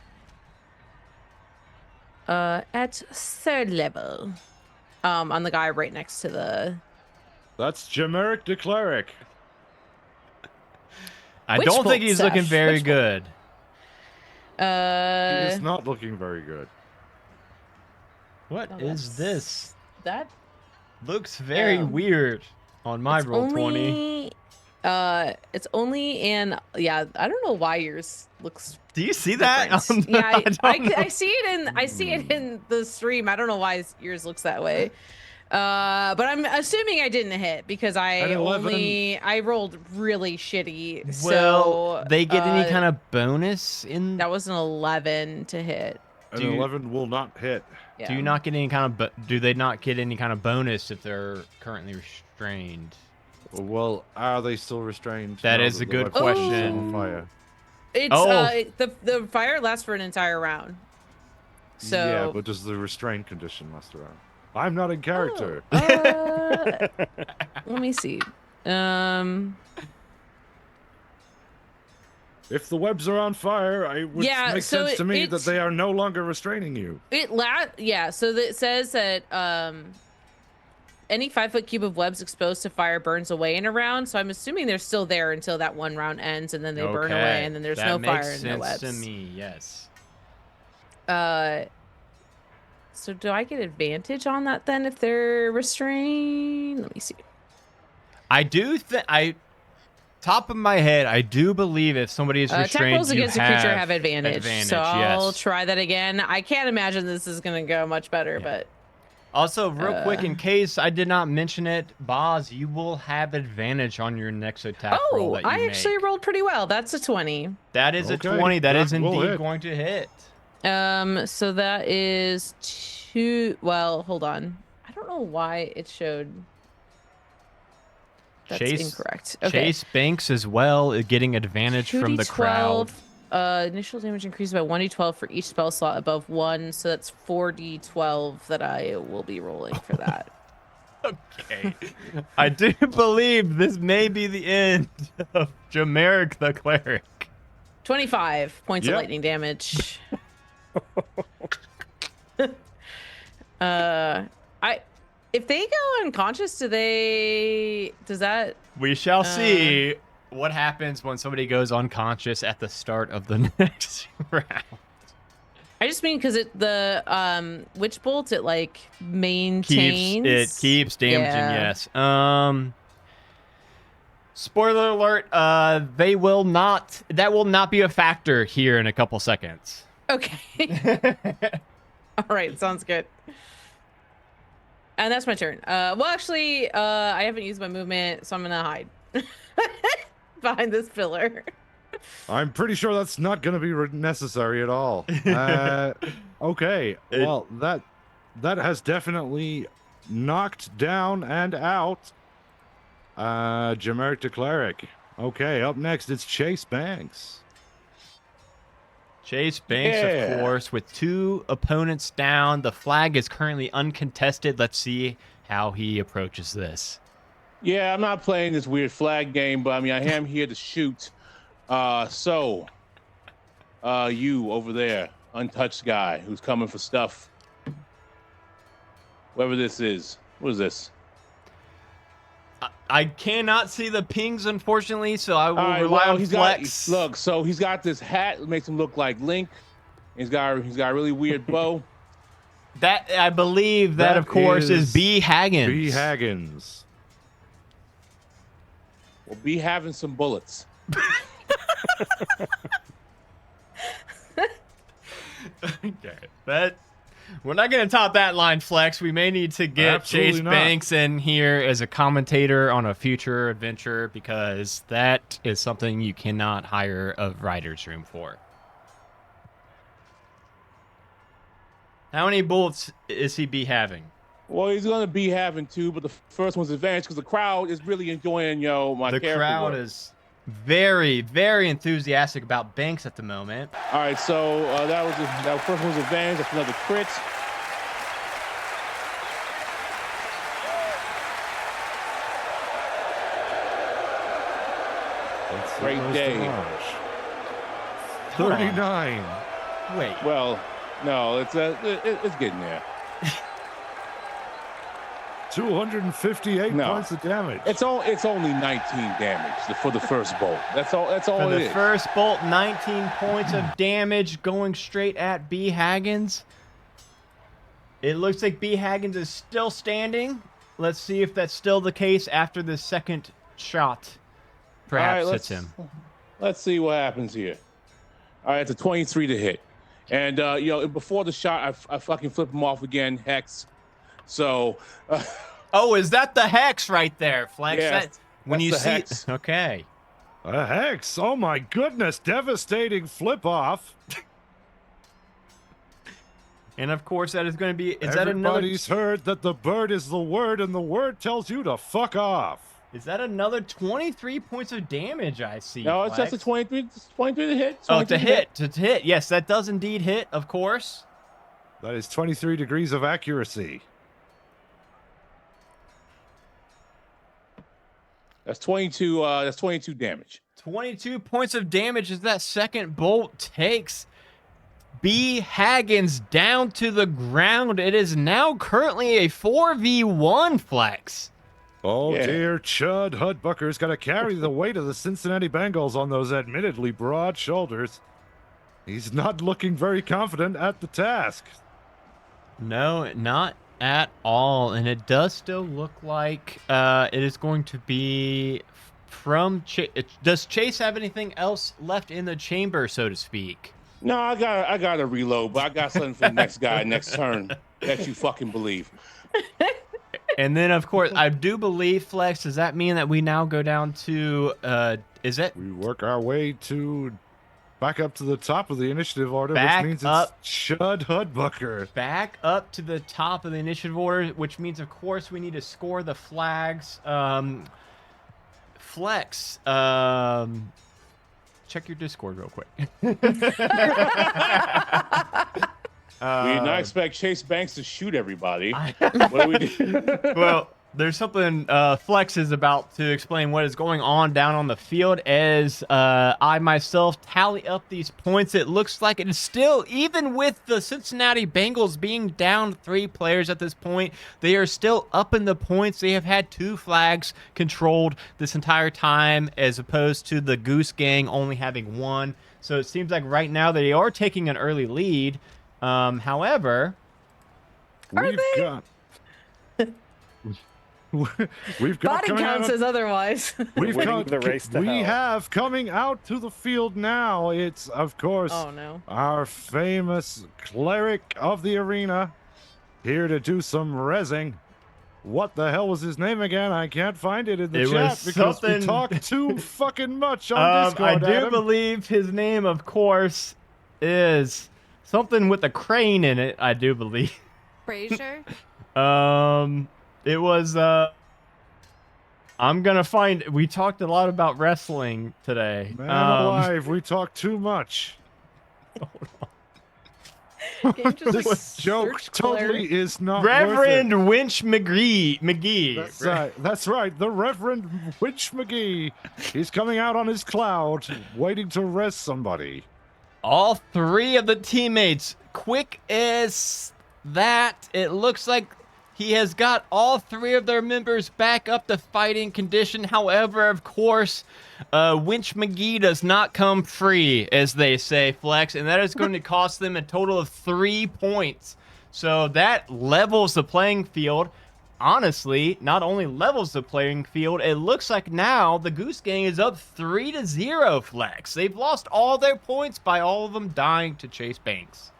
[SPEAKER 5] at 3rd level on the guy right next to the
[SPEAKER 1] That's Jameric de Klerk.
[SPEAKER 2] I
[SPEAKER 5] Witch
[SPEAKER 2] don't think
[SPEAKER 5] bolt,
[SPEAKER 2] he's looking
[SPEAKER 5] Sash,
[SPEAKER 2] very
[SPEAKER 5] witch bolt.
[SPEAKER 2] good.
[SPEAKER 1] He
[SPEAKER 5] uh
[SPEAKER 1] is not looking very good.
[SPEAKER 2] What
[SPEAKER 5] Oh,
[SPEAKER 2] is this?
[SPEAKER 5] that
[SPEAKER 2] Looks very
[SPEAKER 5] Um,
[SPEAKER 2] weird on my
[SPEAKER 5] it's
[SPEAKER 2] roll 20.
[SPEAKER 5] only it's only in I don't know why yours looks
[SPEAKER 2] Do you see that?
[SPEAKER 5] different. Yeah,
[SPEAKER 2] don't
[SPEAKER 5] I see it in the stream. I don't know why yours looks that way. But I'm assuming I didn't hit because
[SPEAKER 1] An 11.
[SPEAKER 5] I rolled really shitty.
[SPEAKER 2] Well,
[SPEAKER 5] so
[SPEAKER 2] they get any kind of bonus in?
[SPEAKER 5] that was an 11 to hit.
[SPEAKER 1] An
[SPEAKER 2] Do you-
[SPEAKER 1] 11 will not hit.
[SPEAKER 5] Yeah.
[SPEAKER 2] Do you not get any kind of? Do they not get any kind of bonus if they're currently restrained?
[SPEAKER 1] Well, are they still restrained?
[SPEAKER 2] That
[SPEAKER 1] now
[SPEAKER 2] is
[SPEAKER 1] that
[SPEAKER 2] a
[SPEAKER 1] the
[SPEAKER 2] good
[SPEAKER 1] weapons are
[SPEAKER 2] question.
[SPEAKER 1] on fire?
[SPEAKER 5] It's
[SPEAKER 2] Oh.
[SPEAKER 5] The fire lasts for an entire round. So
[SPEAKER 1] Yeah, but does the restraint condition last around? I'm not in character.
[SPEAKER 5] let me see.
[SPEAKER 1] If the webs are on fire, it would
[SPEAKER 5] Yeah,
[SPEAKER 1] make
[SPEAKER 5] so
[SPEAKER 1] sense to me that
[SPEAKER 5] it's-
[SPEAKER 1] they are no longer restraining you.
[SPEAKER 5] So it says that any 5-foot cube of webs exposed to fire burns away in a round. So I'm assuming they're still there until that one round ends, and then they burn away, and then there's no fire in the webs.
[SPEAKER 2] That makes sense to me. Yes.
[SPEAKER 5] So do I get advantage on that then if they're restrained? Let me see.
[SPEAKER 2] I do think top of my head, I do believe if somebody is
[SPEAKER 5] Attack
[SPEAKER 2] restrained,
[SPEAKER 5] rolls
[SPEAKER 2] you
[SPEAKER 5] against a creature have advantage. So I'll
[SPEAKER 2] yes.
[SPEAKER 5] try that again. I can't imagine this is gonna go much better, but
[SPEAKER 2] Also, real quick, in case I did not mention it, Boz, you will have advantage on your next attack roll that you
[SPEAKER 5] I actually
[SPEAKER 2] make.
[SPEAKER 5] rolled pretty well. That's a 20.
[SPEAKER 2] That is
[SPEAKER 1] Okay,
[SPEAKER 2] a 20. That is
[SPEAKER 1] that will
[SPEAKER 2] indeed
[SPEAKER 1] hit.
[SPEAKER 2] going to hit.
[SPEAKER 5] So that is 2. Well, hold on. I don't know why it showed. That's incorrect. Okay.
[SPEAKER 2] Chase Banks as well, getting advantage from the crowd.
[SPEAKER 5] 2d12. Initial damage increased by 1d12 for each spell slot above 1, so that's 4d12 that I will be rolling for that.
[SPEAKER 2] Okay. I do believe this may be the end of Jameric the Cleric.
[SPEAKER 5] 25 points
[SPEAKER 1] Yep.
[SPEAKER 5] of lightning damage. If they go unconscious, does that?
[SPEAKER 2] We shall see what happens when somebody goes unconscious at the start of the next round.
[SPEAKER 5] I just mean because the witch bolt it like maintains.
[SPEAKER 2] It keeps damaging.
[SPEAKER 5] Yeah.
[SPEAKER 2] Yes. Spoiler alert. They will not. That will not be a factor here in a couple seconds.
[SPEAKER 5] Okay. All right, sounds good. And that's my turn. Well, actually, I haven't used my movement, so I'm gonna hide behind this pillar.
[SPEAKER 1] I'm pretty sure that's not going to be necessary at all. Okay, well, that has definitely knocked down and out Jameric the Cleric. Okay, up next, it's Chase Banks.
[SPEAKER 2] Chase Banks,
[SPEAKER 4] Yeah.
[SPEAKER 2] of course, with 2 opponents down. The flag is currently uncontested. Let's see how he approaches this.
[SPEAKER 4] Yeah, I'm not playing this weird flag game, but I mean, I am here to shoot. You over there, untouched guy who's coming for stuff. Whoever this is. What is this?
[SPEAKER 2] I cannot see the pings, unfortunately, so I will
[SPEAKER 4] All right,
[SPEAKER 2] rely
[SPEAKER 4] well,
[SPEAKER 2] on Flex.
[SPEAKER 4] so he's got this hat that makes him look like Link. He's got a really weird bow.
[SPEAKER 2] That I believe that of course is B. Haggins.
[SPEAKER 1] B. Haggins.
[SPEAKER 4] We'll be having some bullets.
[SPEAKER 2] Okay, we're not going to top that line, Flex. We may need to get
[SPEAKER 1] Absolutely
[SPEAKER 2] Chase
[SPEAKER 1] not.
[SPEAKER 2] Banks in here as a commentator on a future adventure because that is something you cannot hire a writer's room for. How many bullets is he be having?
[SPEAKER 4] Well, he's gonna be having 2, but the first one's advantage because the crowd is really enjoying my
[SPEAKER 2] The
[SPEAKER 4] character
[SPEAKER 2] crowd
[SPEAKER 4] work.
[SPEAKER 2] is very, very enthusiastic about Banks at the moment.
[SPEAKER 4] All right, so that first one's advantage. That's another crit. Great day.
[SPEAKER 1] 39.
[SPEAKER 2] Wait,
[SPEAKER 4] Well, no, it's getting there.
[SPEAKER 1] 258
[SPEAKER 4] No.
[SPEAKER 1] points of damage.
[SPEAKER 4] It's only 19 damage for the first bolt. That's all
[SPEAKER 2] for
[SPEAKER 4] it
[SPEAKER 2] the
[SPEAKER 4] is.
[SPEAKER 2] first bolt, 19 points of damage going straight at B. Haggins. It looks like B. Haggins is still standing. Let's see if that's still the case after the second shot. Perhaps
[SPEAKER 4] All right,
[SPEAKER 2] hits him.
[SPEAKER 4] Let's see what happens here. All right, it's a 23 to hit. And, before the shot, I fucking flip him off again, Hex. So,
[SPEAKER 2] Oh, is that the hex right there, Flex?
[SPEAKER 4] Yeah,
[SPEAKER 2] When
[SPEAKER 4] that's
[SPEAKER 2] you
[SPEAKER 4] the
[SPEAKER 2] see,
[SPEAKER 4] hex.
[SPEAKER 2] okay.
[SPEAKER 1] A hex. Oh my goodness. Devastating flip off.
[SPEAKER 2] And of course, that is going to be. Is that another?
[SPEAKER 1] Everybody's heard that the bird is the word, and the word tells you to fuck off.
[SPEAKER 2] Is that another 23 points of damage? I see.
[SPEAKER 4] no, it's just a
[SPEAKER 2] Flex?
[SPEAKER 4] 23 to hit.
[SPEAKER 2] Oh,
[SPEAKER 4] 23
[SPEAKER 2] to hit. Yes, that does indeed hit. Of course.
[SPEAKER 1] That is 23 degrees of accuracy.
[SPEAKER 4] That's 22. That's 22 damage.
[SPEAKER 2] 22 points of damage as that second bolt takes B. Haggins down to the ground. It is now currently a 4v1, Flex.
[SPEAKER 1] Oh
[SPEAKER 4] Yeah.
[SPEAKER 1] dear, Chud Hudbucker's got to carry the weight of the Cincinnati Bengals on those admittedly broad shoulders. He's not looking very confident at the task.
[SPEAKER 2] No, not at all. And it does still look like it is going to be from Chase. Does Chase have anything else left in the chamber, so to speak?
[SPEAKER 4] No, I got to reload, but I got something for the next guy next turn that you fucking believe.
[SPEAKER 2] And then, of course, I do believe, Flex, does that mean that we now go down to, is it
[SPEAKER 1] We work our way back up to the top of the initiative order,
[SPEAKER 2] Back
[SPEAKER 1] which means
[SPEAKER 2] up.
[SPEAKER 1] it's Chud Hudbucker.
[SPEAKER 2] back up to the top of the initiative order, which means, of course, we need to score the flags. Flex, check your Discord real quick.
[SPEAKER 4] We did not expect Chase Banks to shoot everybody. What do we do?
[SPEAKER 2] Well, There's something Flex is about to explain what is going on down on the field as I myself tally up these points. It looks like it is still, even with the Cincinnati Bengals being down 3 players at this point, they are still up in the points. They have had 2 flags controlled this entire time as opposed to the Goose Gang only having 1. So it seems like right now they are taking an early lead. However,
[SPEAKER 1] we've got
[SPEAKER 5] Body
[SPEAKER 1] coming
[SPEAKER 5] count
[SPEAKER 1] out
[SPEAKER 5] says otherwise.
[SPEAKER 1] We've
[SPEAKER 6] Winning
[SPEAKER 1] got
[SPEAKER 6] the race to
[SPEAKER 1] we
[SPEAKER 6] hell.
[SPEAKER 1] have coming out to the field now. It's of course
[SPEAKER 5] Oh no.
[SPEAKER 1] our famous cleric of the arena here to do some rezzing. What the hell was his name again? I can't find it in the
[SPEAKER 2] It
[SPEAKER 1] chat
[SPEAKER 2] was
[SPEAKER 1] because we
[SPEAKER 2] something-
[SPEAKER 1] talk too fucking much on
[SPEAKER 2] I
[SPEAKER 1] Discord.
[SPEAKER 2] do
[SPEAKER 1] Adam.
[SPEAKER 2] believe his name, of course, is something with a crane in it. I do believe.
[SPEAKER 3] Frasier?
[SPEAKER 2] It was. I'm gonna find. We talked a lot about wrestling today.
[SPEAKER 1] Man alive, we talk too much.
[SPEAKER 5] Game just, like,
[SPEAKER 1] This joke
[SPEAKER 5] search
[SPEAKER 1] totally
[SPEAKER 5] cleric.
[SPEAKER 1] is not
[SPEAKER 2] Reverend
[SPEAKER 1] worth
[SPEAKER 2] Winch McGee.
[SPEAKER 1] it. That's right. The Reverend Winch McGee. He's coming out on his cloud, waiting to rest somebody.
[SPEAKER 2] All 3 of the teammates, quick as that. It looks like he has got all 3 of their members back up to fighting condition. However, of course, Winch McGee does not come free, as they say, Flex, and that is going to cost them a total of 3 points. So that levels the playing field. Honestly, not only levels the playing field, it looks like now the Goose Gang is up 3-0, Flex. They've lost all their points by all of them dying to Chase Banks.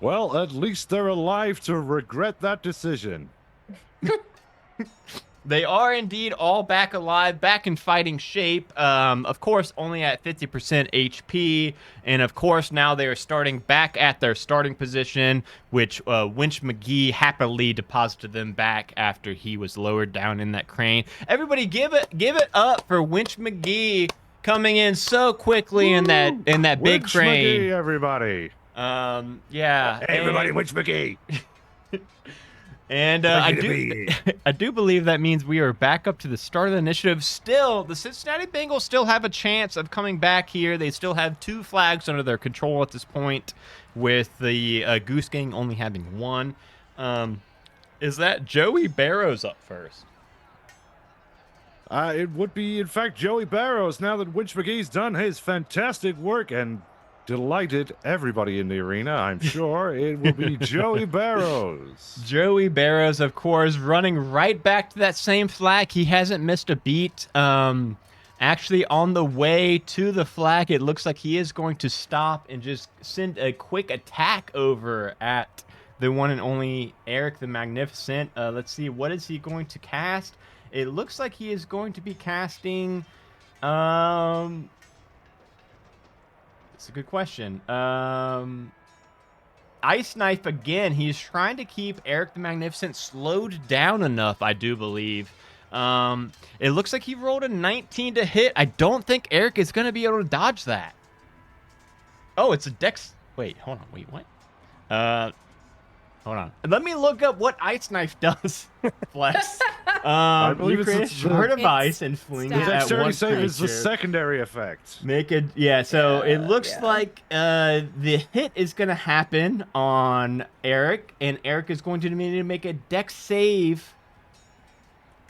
[SPEAKER 1] Well, at least they're alive to regret that decision.
[SPEAKER 2] They are indeed all back alive, back in fighting shape. Of course, only at 50% HP. And of course, now they are starting back at their starting position, which Winch McGee happily deposited them back after he was lowered down in that crane. Everybody give it up for Winch McGee coming in so quickly in that big
[SPEAKER 1] Winch
[SPEAKER 2] crane.
[SPEAKER 1] McGee, everybody.
[SPEAKER 2] Yeah.
[SPEAKER 1] Hey, everybody,
[SPEAKER 2] and-
[SPEAKER 1] Winch McGee.
[SPEAKER 2] And
[SPEAKER 1] Lucky to
[SPEAKER 2] I do believe that means we are back up to the start of the initiative. Still, the Cincinnati Bengals still have a chance of coming back here. They still have 2 flags under their control at this point, with the Goose Gang only having 1. Is that Joey Barrows up first?
[SPEAKER 1] It would be, in fact, Joey Barrows, now that Winch McGee's done his fantastic work and delighted everybody in the arena, I'm sure. It will be Joey Barrows.
[SPEAKER 2] Joey Barrows, of course, running right back to that same flag. He hasn't missed a beat. Actually, on the way to the flag, it looks like he is going to stop and just send a quick attack over at the one and only Eric the Magnificent. Let's see, what is he going to cast? It looks like he is going to be casting... It's a good question. Ice Knife again. He's trying to keep Eric the Magnificent slowed down enough, I do believe. It looks like he rolled a 19 to hit. I don't think Eric is going to be able to dodge that. Oh, it's a dex. Wait, hold on. Wait, what? Hold on. Let me look up what Ice Knife does, Flex.
[SPEAKER 1] I believe
[SPEAKER 2] You
[SPEAKER 1] it's
[SPEAKER 2] create a
[SPEAKER 1] the-
[SPEAKER 2] shard of
[SPEAKER 3] It's
[SPEAKER 2] ice and fling
[SPEAKER 3] stab.
[SPEAKER 2] it
[SPEAKER 1] The
[SPEAKER 2] at
[SPEAKER 1] dexterity
[SPEAKER 2] one
[SPEAKER 1] save is the
[SPEAKER 2] creature.
[SPEAKER 1] secondary effect.
[SPEAKER 2] Make it, yeah. So it looks
[SPEAKER 5] yeah.
[SPEAKER 2] like the hit is gonna happen on Eric, and Eric is going to need to make a dex save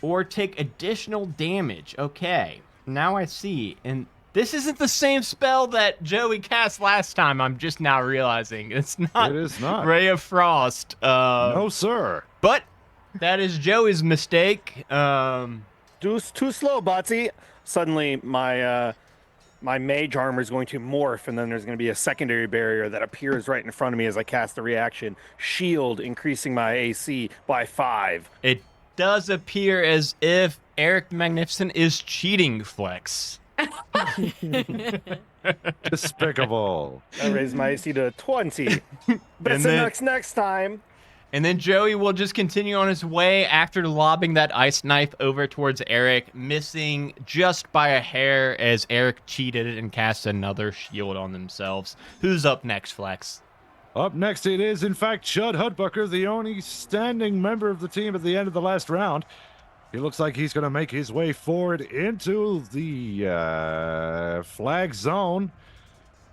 [SPEAKER 2] or take additional damage. Okay, now I see, and this isn't the same spell that Joey cast last time. I'm just now realizing it's not.
[SPEAKER 1] It is not.
[SPEAKER 2] Ray of Frost.
[SPEAKER 1] No, sir.
[SPEAKER 2] But that is Joey's mistake.
[SPEAKER 6] Too slow, Botsy. Suddenly, my mage armor is going to morph, and then there's going to be a secondary barrier that appears right in front of me as I cast the reaction. Shield, increasing my AC by 5.
[SPEAKER 2] It does appear as if Eric the Magnificent is cheating, Flex.
[SPEAKER 1] Despicable.
[SPEAKER 6] I raised my AC to 20.
[SPEAKER 2] And
[SPEAKER 6] That's
[SPEAKER 2] then-
[SPEAKER 6] next time.
[SPEAKER 2] And then Joey will just continue on his way after lobbing that ice knife over towards Eric, missing just by a hair as Eric cheated and cast another shield on themselves. Who's up next, Flex?
[SPEAKER 1] Up next, it is, in fact, Chud Hudbucker, the only standing member of the team at the end of the last round. He looks like he's going to make his way forward into the flag zone.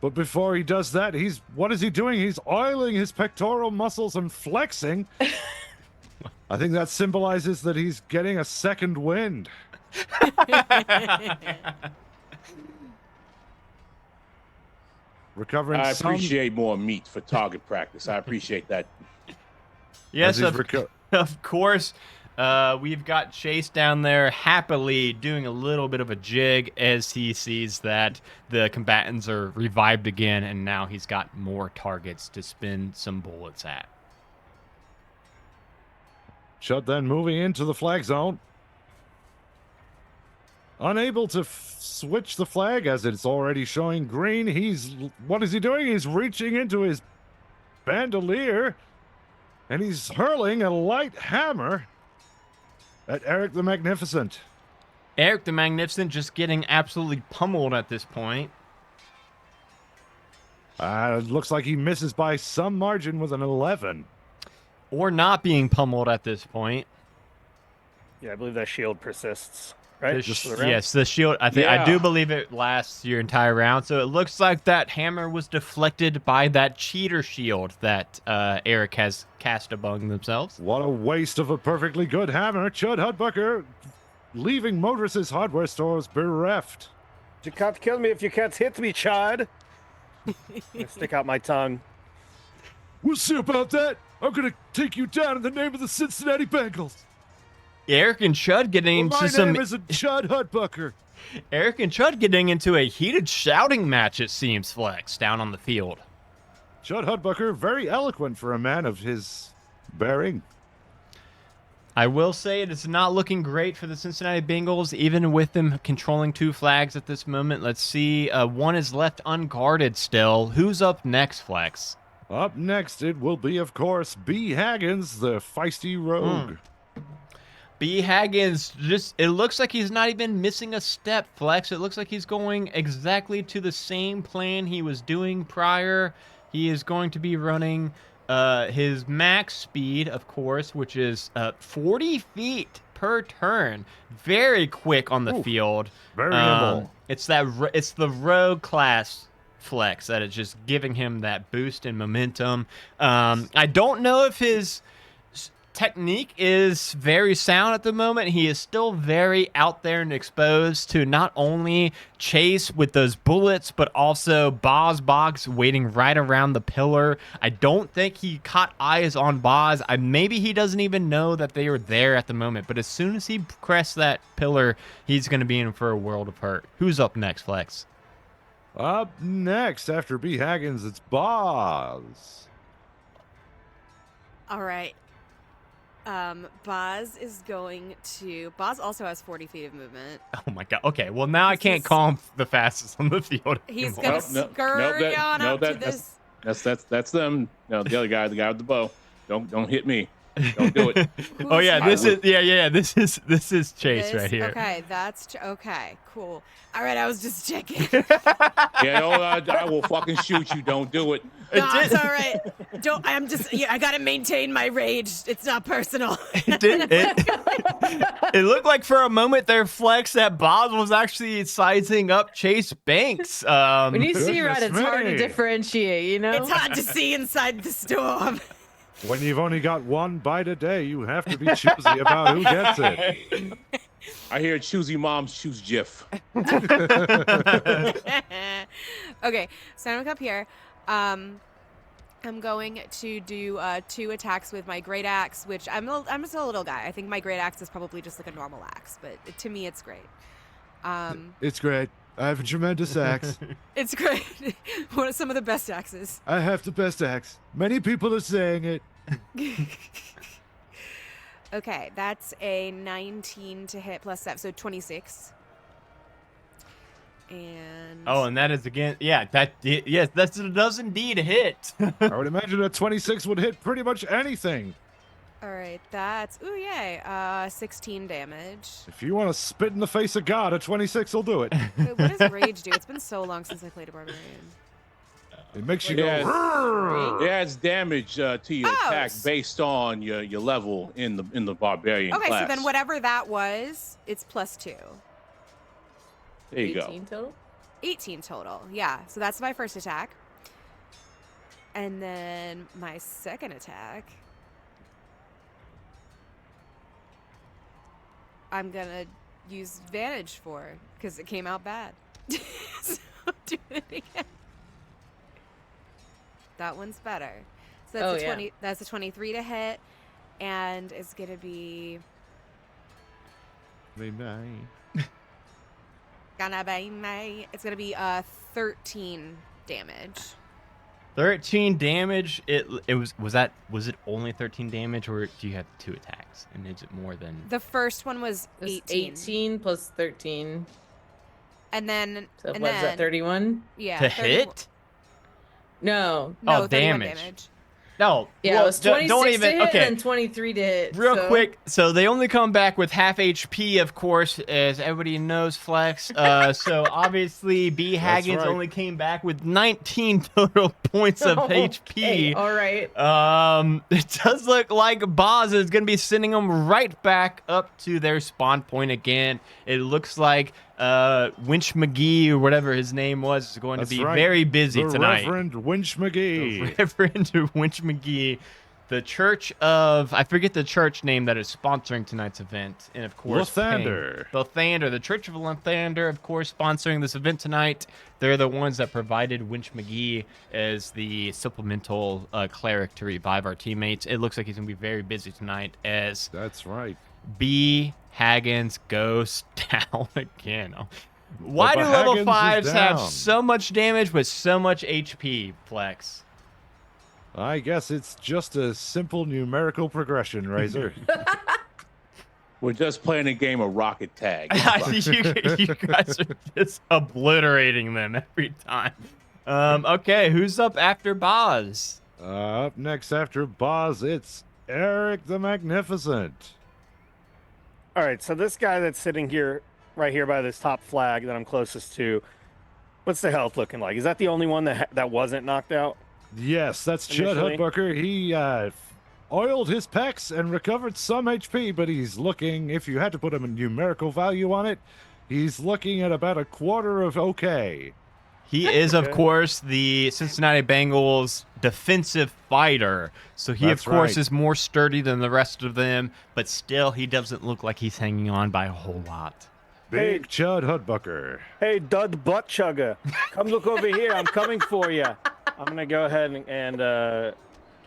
[SPEAKER 1] But before he does that, what is he doing? He's oiling his pectoral muscles and flexing. I think that symbolizes that he's getting a second wind. Recovering
[SPEAKER 4] I
[SPEAKER 1] some...
[SPEAKER 4] appreciate more meat for target practice. I appreciate that.
[SPEAKER 2] Yes,
[SPEAKER 1] As he's
[SPEAKER 2] of course. We've got Chase down there happily doing a little bit of a jig as he sees that the combatants are revived again, and now he's got more targets to spin some bullets at.
[SPEAKER 1] Chud then moving into the flag zone. Unable to switch the flag as it's already showing green. What is he doing? He's reaching into his bandolier and he's hurling a light hammer at Eric the Magnificent.
[SPEAKER 2] Eric the Magnificent just getting absolutely pummeled at this point.
[SPEAKER 1] It looks like he misses by some margin with an 11.
[SPEAKER 2] Or not being pummeled at this point.
[SPEAKER 6] Yeah, I believe that shield persists. Right?
[SPEAKER 2] Yes, the shield. I do believe it lasts your entire round. So it looks like that hammer was deflected by that cheater shield that Eric has cast among themselves.
[SPEAKER 1] What a waste of a perfectly good hammer. Chud Hudbucker leaving Modras' hardware stores bereft.
[SPEAKER 6] You can't kill me if you can't hit me, Chad. Stick out my tongue.
[SPEAKER 1] We'll see about that. I'm going to take you down in the name of the Cincinnati Bengals.
[SPEAKER 2] Eric and Chud getting into
[SPEAKER 1] My name isn't Chud Hudbucker.
[SPEAKER 2] Eric and Chud getting into a heated shouting match, it seems, Flex, down on the field.
[SPEAKER 1] Chud Hudbucker, very eloquent for a man of his bearing.
[SPEAKER 2] I will say it is not looking great for the Cincinnati Bengals, even with them controlling 2 flags at this moment. Let's see. One is left unguarded still. Who's up next, Flex?
[SPEAKER 1] Up next, it will be, of course, B. Haggins, the feisty rogue.
[SPEAKER 2] B. Haggins, it looks like he's not even missing a step, Flex. It looks like he's going exactly to the same plan he was doing prior. He is going to be running his max speed, of course, which is 40 feet per turn. Very quick on the field.
[SPEAKER 1] Very nimble.
[SPEAKER 2] It's the rogue class Flex that is just giving him that boost in momentum. I don't know if his technique is very sound at the moment. He is still very out there and exposed to not only Chase with those bullets, but also Boz Box waiting right around the pillar. I don't think he caught eyes on Boz. Maybe he doesn't even know that they were there at the moment, but as soon as he crests that pillar, he's going to be in for a world of hurt. Who's up next, Flex?
[SPEAKER 1] Up next, after B. Haggins, it's Boz.
[SPEAKER 3] All right. Boz also has 40 feet of movement.
[SPEAKER 2] Oh my god. Okay, well now I can't call him the fastest on the field.
[SPEAKER 3] He's
[SPEAKER 2] anymore.
[SPEAKER 3] gonna scurry on up to this.
[SPEAKER 4] That's them. No, the other guy, the guy with the bow. Don't hit me. Don't do it.
[SPEAKER 2] Oh yeah, this is Chase right here.
[SPEAKER 3] Okay, okay, cool. All right, I was just checking.
[SPEAKER 4] Yeah, I will fucking shoot you. Don't do it.
[SPEAKER 3] No, it's all right. I gotta maintain my rage. It's not personal.
[SPEAKER 2] It looked like for a moment there, Flex, that Boz was actually sizing up Chase Banks.
[SPEAKER 5] When you see red, it's hard to differentiate, you know?
[SPEAKER 3] It's hard to see inside the storm.
[SPEAKER 1] When you've only got one bite a day, you have to be choosy about who gets it.
[SPEAKER 4] I hear choosy moms choose Jif.
[SPEAKER 3] Okay, so I'm up here. I'm going to do 2 attacks with my great axe, which I'm just a little guy. I think my great axe is probably just like a normal axe, but to me it's great.
[SPEAKER 1] It's great. I have a tremendous axe.
[SPEAKER 3] It's great. One of some of the best axes.
[SPEAKER 1] I have the best axe. Many people are saying it.
[SPEAKER 3] Okay, that's a 19 to hit plus 7, so 26. And
[SPEAKER 2] that is again, yeah, that does indeed hit.
[SPEAKER 1] I would imagine a 26 would hit pretty much anything.
[SPEAKER 3] all right, that's 16 damage.
[SPEAKER 1] If you want to spit in the face of God, a 26 will do it.
[SPEAKER 3] Wait, what does rage do? It's been so long since I played a barbarian.
[SPEAKER 1] It makes you
[SPEAKER 4] Yeah,
[SPEAKER 1] go. "Rrrr."
[SPEAKER 4] It adds damage to your
[SPEAKER 3] Oh,
[SPEAKER 4] attack based on your level in the barbarian
[SPEAKER 3] Okay,
[SPEAKER 4] class.
[SPEAKER 3] so then whatever that was, it's +2.
[SPEAKER 4] There you
[SPEAKER 5] 18
[SPEAKER 4] go.
[SPEAKER 5] total.
[SPEAKER 3] 18 total. Yeah, so that's my first attack. And then my second attack, I'm gonna use advantage for because it came out bad. So do it again. That one's better. So that's
[SPEAKER 5] Oh,
[SPEAKER 3] a
[SPEAKER 5] yeah.
[SPEAKER 3] 20. That's a 23 to hit, and it's gonna be It's gonna be 13 damage.
[SPEAKER 2] 13 damage. Was it only 13 damage, or do you have 2 attacks? And is it more than?
[SPEAKER 3] The first one was
[SPEAKER 5] It's
[SPEAKER 3] 18.
[SPEAKER 5] 18 plus 13.
[SPEAKER 3] And then
[SPEAKER 5] So
[SPEAKER 3] and
[SPEAKER 5] what's
[SPEAKER 3] then
[SPEAKER 5] that? 31.
[SPEAKER 3] yeah,
[SPEAKER 2] To
[SPEAKER 3] 31
[SPEAKER 2] hit?
[SPEAKER 5] No.
[SPEAKER 3] No,
[SPEAKER 2] Oh,
[SPEAKER 3] 31
[SPEAKER 2] damage. No.
[SPEAKER 5] Yeah,
[SPEAKER 2] well,
[SPEAKER 5] it was 26
[SPEAKER 2] don't
[SPEAKER 5] to
[SPEAKER 2] even.
[SPEAKER 5] hit
[SPEAKER 2] Okay.
[SPEAKER 5] and 23 to hit.
[SPEAKER 2] Real
[SPEAKER 5] so-
[SPEAKER 2] quick, so they only come back with half HP, of course, as everybody knows, Flex. So obviously, B. Haggins
[SPEAKER 1] right.
[SPEAKER 2] only came back with 19 total points of
[SPEAKER 5] Okay,
[SPEAKER 2] HP.
[SPEAKER 5] all right.
[SPEAKER 2] It does look like Boz is going to be sending them right back up to their spawn point again. It looks like Winch McGee, or whatever his name was, is going
[SPEAKER 1] That's
[SPEAKER 2] to be
[SPEAKER 1] right.
[SPEAKER 2] very busy
[SPEAKER 1] The
[SPEAKER 2] tonight.
[SPEAKER 1] Reverend Winch McGee.
[SPEAKER 2] Reverend Winch McGee, the Church of, I forget the church name that is sponsoring tonight's event, and of course,
[SPEAKER 1] Lathander.
[SPEAKER 2] Lathander, the Church of Lathander, of course, sponsoring this event tonight. They're the ones that provided Winch McGee as the supplemental cleric to revive our teammates. It looks like he's going to be very busy tonight as
[SPEAKER 1] That's right.
[SPEAKER 2] B. Haggins goes down again. Why do
[SPEAKER 1] But
[SPEAKER 2] level
[SPEAKER 1] Haggins is
[SPEAKER 2] 5s have
[SPEAKER 1] down.
[SPEAKER 2] so much damage with so much HP, Flex?
[SPEAKER 1] I guess it's just a simple numerical progression, Razor.
[SPEAKER 4] We're just playing a game of rocket tag.
[SPEAKER 2] you guys are just obliterating them every time. Okay, who's up after Boz?
[SPEAKER 1] Up next after Boz, it's Eric the Magnificent.
[SPEAKER 6] All right, so this guy that's sitting here, right here by this top flag that I'm closest to, what's the health looking like? Is that the only one that wasn't knocked out?
[SPEAKER 1] Yes, that's Chud
[SPEAKER 6] Initially.
[SPEAKER 1] Hudbucker. He oiled his pecs and recovered some HP, but he's looking, if you had to put him a numerical value on it, he's looking at about a quarter of okay.
[SPEAKER 2] He is, of
[SPEAKER 6] Okay.
[SPEAKER 2] course, the Cincinnati Bengals defensive fighter. So he,
[SPEAKER 1] That's
[SPEAKER 2] of course,
[SPEAKER 1] right.
[SPEAKER 2] is more sturdy than the rest of them, but still, he doesn't look like he's hanging on by a whole lot.
[SPEAKER 1] Big Chud Hudbucker.
[SPEAKER 6] Hey, Dud Butt Chugger, come look over here. I'm coming for you. I'm going to go ahead and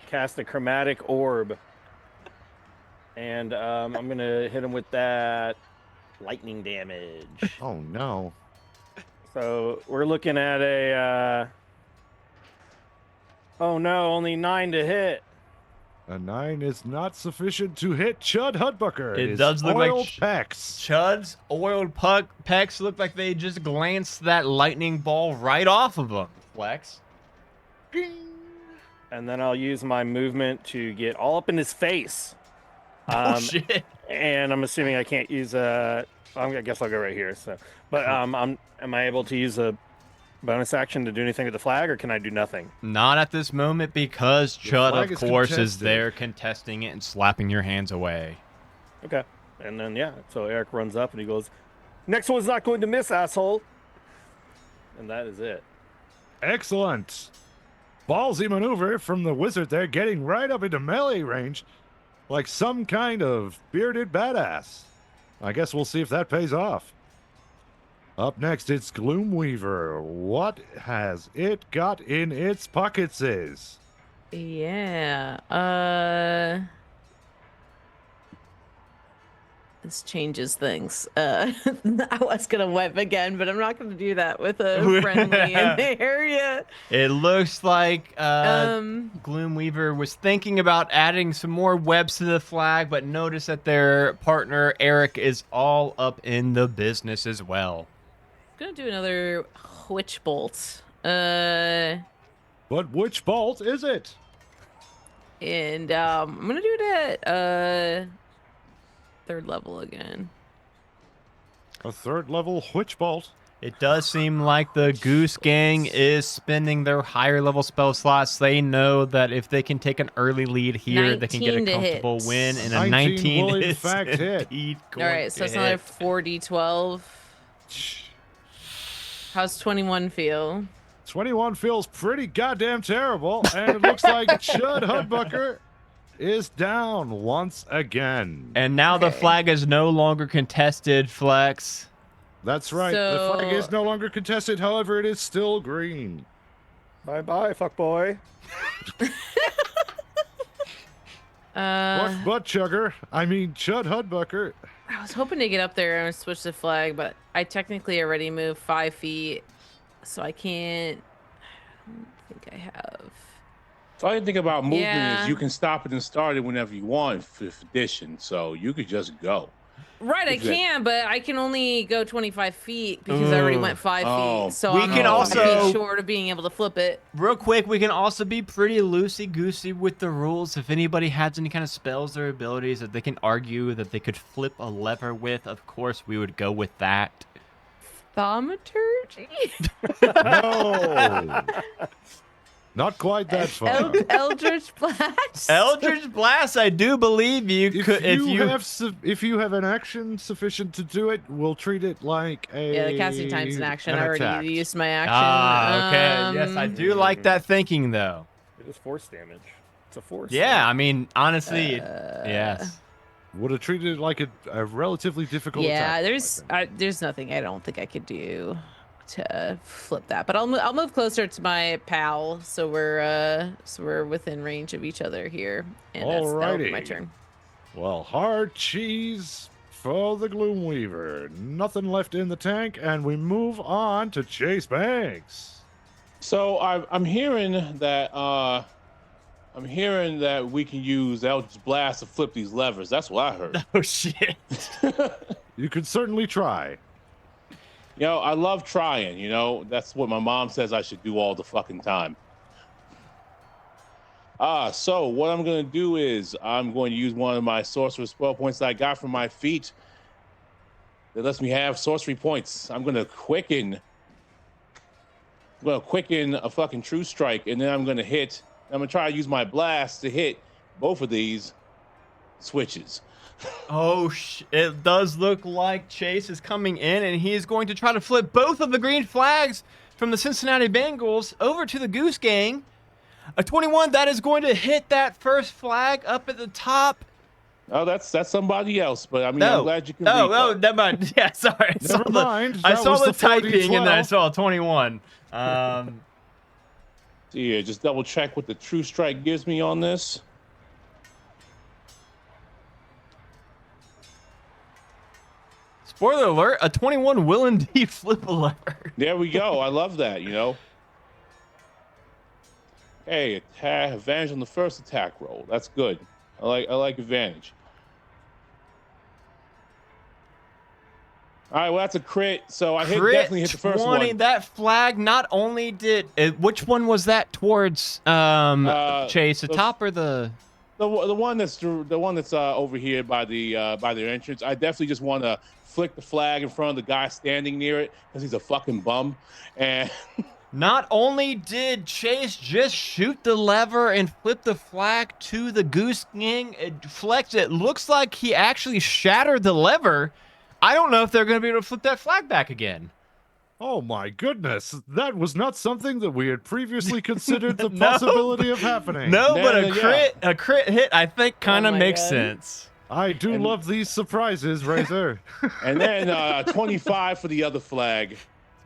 [SPEAKER 6] cast a chromatic orb. And I'm going to hit him with that lightning damage.
[SPEAKER 1] Oh, no.
[SPEAKER 6] So we're looking at a... oh, no, only 9 to hit.
[SPEAKER 1] A 9 is not sufficient to hit Chud Hudbucker.
[SPEAKER 2] It
[SPEAKER 1] His
[SPEAKER 2] does look like
[SPEAKER 1] oiled pecs.
[SPEAKER 2] Chud's oiled pecs look like they just glanced that lightning ball right off of him, Flex.
[SPEAKER 6] And then I'll use my movement to get all up in his face.
[SPEAKER 2] Oh, shit.
[SPEAKER 6] And I'm assuming I can't use I guess I'll go right here. So, but am I able to use a bonus action to do anything with the flag, or can I do nothing?
[SPEAKER 2] Not at this moment because Chud,
[SPEAKER 1] flag
[SPEAKER 2] of
[SPEAKER 1] is
[SPEAKER 2] course, is
[SPEAKER 1] contested.
[SPEAKER 2] there contesting it and slapping your hands away.
[SPEAKER 6] Okay. And then yeah, so Eric runs up and he goes, "Next one's not going to miss, asshole." And that is it.
[SPEAKER 1] Excellent. Ballsy maneuver from the wizard there, getting right up into melee range like some kind of bearded badass. I guess we'll see if that pays off. Up next, it's Gloomweaver. What has it got in its pockets is?
[SPEAKER 5] Yeah. This changes things. I was gonna wipe again, but I'm not gonna do that with a friendly in the area.
[SPEAKER 2] It looks like Gloomweaver was thinking about adding some more webs to the flag, but notice that their partner, Eric, is all up in the business as well.
[SPEAKER 5] Gonna do another witch bolt.
[SPEAKER 1] But which bolt is it?
[SPEAKER 5] And I'm gonna do it at 3rd level again.
[SPEAKER 1] A 3rd level witch bolt.
[SPEAKER 2] It does seem like the Goose Gang is spending their higher level spell slots. They know that if they can take an early lead here, they can get a
[SPEAKER 5] 19 to
[SPEAKER 2] comfortable
[SPEAKER 5] hit.
[SPEAKER 2] win. And a
[SPEAKER 1] 19
[SPEAKER 2] 19
[SPEAKER 1] will in
[SPEAKER 2] is
[SPEAKER 1] fact hit.
[SPEAKER 2] indeed
[SPEAKER 5] All
[SPEAKER 2] going
[SPEAKER 5] right, so
[SPEAKER 2] to
[SPEAKER 5] it's another
[SPEAKER 2] hit.
[SPEAKER 5] 4d12. How's 21 feel?
[SPEAKER 1] 21 feels pretty goddamn terrible, and it looks like Chud Hudbucker is down once again.
[SPEAKER 2] And now the
[SPEAKER 5] Okay.
[SPEAKER 2] flag is no longer contested, Flex.
[SPEAKER 1] That's right. The flag is
[SPEAKER 5] So-
[SPEAKER 1] no longer contested. However, it is still green.
[SPEAKER 6] Bye-bye, fuckboy.
[SPEAKER 1] What butt chugger? I mean, Chud Hudbucker.
[SPEAKER 5] I was hoping to get up there and switch the flag, but I technically already moved 5 feet, so I can't. I don't think I have.
[SPEAKER 4] So all you think about movement
[SPEAKER 5] Yeah.
[SPEAKER 4] is you can stop it and start it whenever you want in 5th edition. So you could just go.
[SPEAKER 5] Right, I
[SPEAKER 4] Exactly.
[SPEAKER 5] can, but I can only go 25 feet because I already went 5
[SPEAKER 4] Oh.
[SPEAKER 5] feet. So
[SPEAKER 2] We
[SPEAKER 5] I'm
[SPEAKER 2] can
[SPEAKER 5] a
[SPEAKER 2] also-
[SPEAKER 5] feet short of being able to flip it.
[SPEAKER 2] Real quick, we can also be pretty loosey-goosey with the rules. If anybody has any kind of spells or abilities that they can argue that they could flip a lever with, of course, we would go with that.
[SPEAKER 5] Thaumaturgy?
[SPEAKER 1] No. Not quite that far.
[SPEAKER 5] Eldritch Blast?
[SPEAKER 2] Eldritch Blast, I do believe you could.
[SPEAKER 1] If you have an action sufficient to do it, we'll treat it like a
[SPEAKER 5] Yeah, the casting time's an action. I
[SPEAKER 1] attack.
[SPEAKER 5] already used my action.
[SPEAKER 2] Ah, okay. Yes, I do like that thinking, though.
[SPEAKER 6] It is force damage. It's a force.
[SPEAKER 2] Yeah, I mean, honestly, yes.
[SPEAKER 1] Would have treated it like a relatively difficult
[SPEAKER 5] Yeah,
[SPEAKER 1] attack.
[SPEAKER 5] there's nothing I don't think I could do to flip that. But I'll move closer to my pal, so we're within range of each other here. And that'll be my
[SPEAKER 1] Alrighty.
[SPEAKER 5] turn.
[SPEAKER 1] Well, hard cheese for the Gloomweaver. Nothing left in the tank, and we move on to Chase Banks.
[SPEAKER 4] So I'm hearing that we can use Eldritch Blast to flip these levers. That's what I heard.
[SPEAKER 2] Oh shit.
[SPEAKER 1] You could certainly try.
[SPEAKER 4] You know, I love trying. You know, that's what my mom says I should do all the fucking time. So what I'm going to do is I'm going to use one of my sorcerer spell points that I got from my feet that lets me have sorcery points. I'm going to quicken a fucking true strike, and then I'm going to hit. I'm going to try to use my blast to hit both of these switches.
[SPEAKER 2] Oh, it does look like Chase is coming in, and he is going to try to flip both of the green flags from the Cincinnati Bengals over to the Goose Gang. A 21, that is going to hit that first flag up at the top.
[SPEAKER 4] Oh, that's somebody else, but I mean,
[SPEAKER 2] No.
[SPEAKER 4] I'm glad you can.
[SPEAKER 2] Oh,
[SPEAKER 4] read that.
[SPEAKER 2] never mind. Yeah, sorry.
[SPEAKER 1] Never mind.
[SPEAKER 2] I
[SPEAKER 1] That
[SPEAKER 2] saw
[SPEAKER 1] was
[SPEAKER 2] the
[SPEAKER 1] the
[SPEAKER 2] typing, and then I
[SPEAKER 1] 4D12.
[SPEAKER 2] saw a 21.
[SPEAKER 4] So yeah, just double check what the true strike gives me on this.
[SPEAKER 2] Spoiler alert, a 21 will indeed flip a lever.
[SPEAKER 4] There we go. I love that, you know. Hey, attack advantage on the first attack roll. That's good. I like advantage. All right, well that's a crit. So I definitely hit the first
[SPEAKER 2] 20,
[SPEAKER 4] one.
[SPEAKER 2] that flag not only did which one was that towards Chase, the
[SPEAKER 4] the-
[SPEAKER 2] top or the
[SPEAKER 4] The one that's over here by the entrance. I definitely just want to flick the flag in front of the guy standing near it because he's a fucking bum. And
[SPEAKER 2] Not only did Chase just shoot the lever and flip the flag to the Goose Gang, it looks like he actually shattered the lever. I don't know if they're going to be able to flip that flag back again.
[SPEAKER 1] Oh my goodness, that was not something that we had previously considered the
[SPEAKER 2] No.
[SPEAKER 1] possibility of happening.
[SPEAKER 2] No,
[SPEAKER 4] Yeah,
[SPEAKER 2] but
[SPEAKER 4] yeah.
[SPEAKER 2] a crit hit, I think, kind of
[SPEAKER 5] my
[SPEAKER 2] makes
[SPEAKER 5] God.
[SPEAKER 2] sense.
[SPEAKER 1] I do love these surprises, Razor.
[SPEAKER 4] and then 25 for the other flag.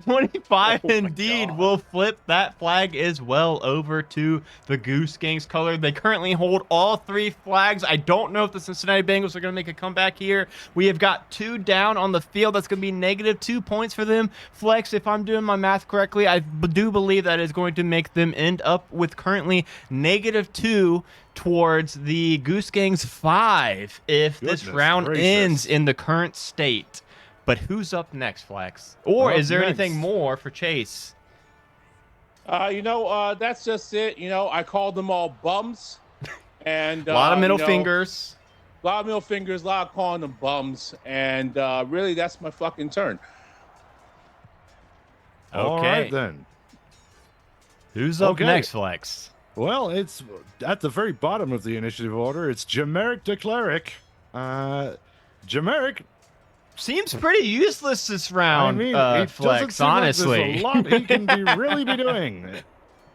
[SPEAKER 2] 25
[SPEAKER 6] Oh my
[SPEAKER 2] indeed
[SPEAKER 6] God.
[SPEAKER 2] will flip that flag as well over to the Goose Gang's color. They currently hold all three flags. I don't know if the Cincinnati Bengals are going to make a comeback here. We have got 2 down on the field. That's going to be -2 points for them. Flex, if I'm doing my math correctly, I do believe that is going to make them end up with currently -2 towards the Goose Gang's 5 if this
[SPEAKER 1] Goodness
[SPEAKER 2] round
[SPEAKER 1] gracious.
[SPEAKER 2] ends in the current state. But who's up next, Flex? Or
[SPEAKER 1] Up
[SPEAKER 2] is there
[SPEAKER 1] next.
[SPEAKER 2] anything more for Chase?
[SPEAKER 4] That's just it. You know, I called them all bums. And
[SPEAKER 2] A lot of middle
[SPEAKER 4] you know,
[SPEAKER 2] fingers.
[SPEAKER 4] A lot of middle fingers, a lot of calling them bums. And really, that's my fucking turn.
[SPEAKER 1] All
[SPEAKER 2] Okay.
[SPEAKER 1] right, then.
[SPEAKER 2] Who's up
[SPEAKER 1] Okay.
[SPEAKER 2] next, Flex?
[SPEAKER 1] Well, it's at the very bottom of the initiative order. It's Jameric the Cleric. Jameric,
[SPEAKER 2] Seems pretty useless this
[SPEAKER 1] I
[SPEAKER 2] round,
[SPEAKER 1] mean, it doesn't
[SPEAKER 2] Flex,
[SPEAKER 1] seem like
[SPEAKER 2] honestly.
[SPEAKER 1] there's a lot he can really be doing.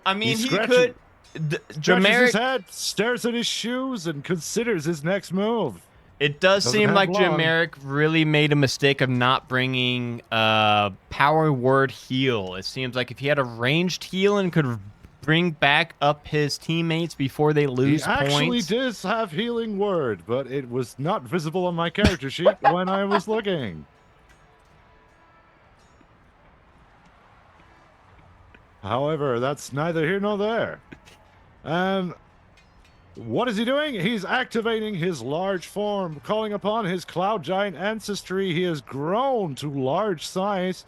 [SPEAKER 2] I mean, he
[SPEAKER 1] scratches-
[SPEAKER 2] could...
[SPEAKER 1] Scratches his
[SPEAKER 2] Jameric...
[SPEAKER 1] head, stares at his shoes, and considers his next move.
[SPEAKER 2] It does
[SPEAKER 1] Doesn't
[SPEAKER 2] seem
[SPEAKER 1] have
[SPEAKER 2] like
[SPEAKER 1] long.
[SPEAKER 2] Jameric really made a mistake of not bringing power word heal. It seems like if he had a ranged heal and could bring back up his teammates before they lose
[SPEAKER 1] He actually
[SPEAKER 2] points.
[SPEAKER 1] does have healing word, but it was not visible on my character sheet when I was looking. However, that's neither here nor there. What is he doing? He's activating his large form, calling upon his cloud giant ancestry. He has grown to large size,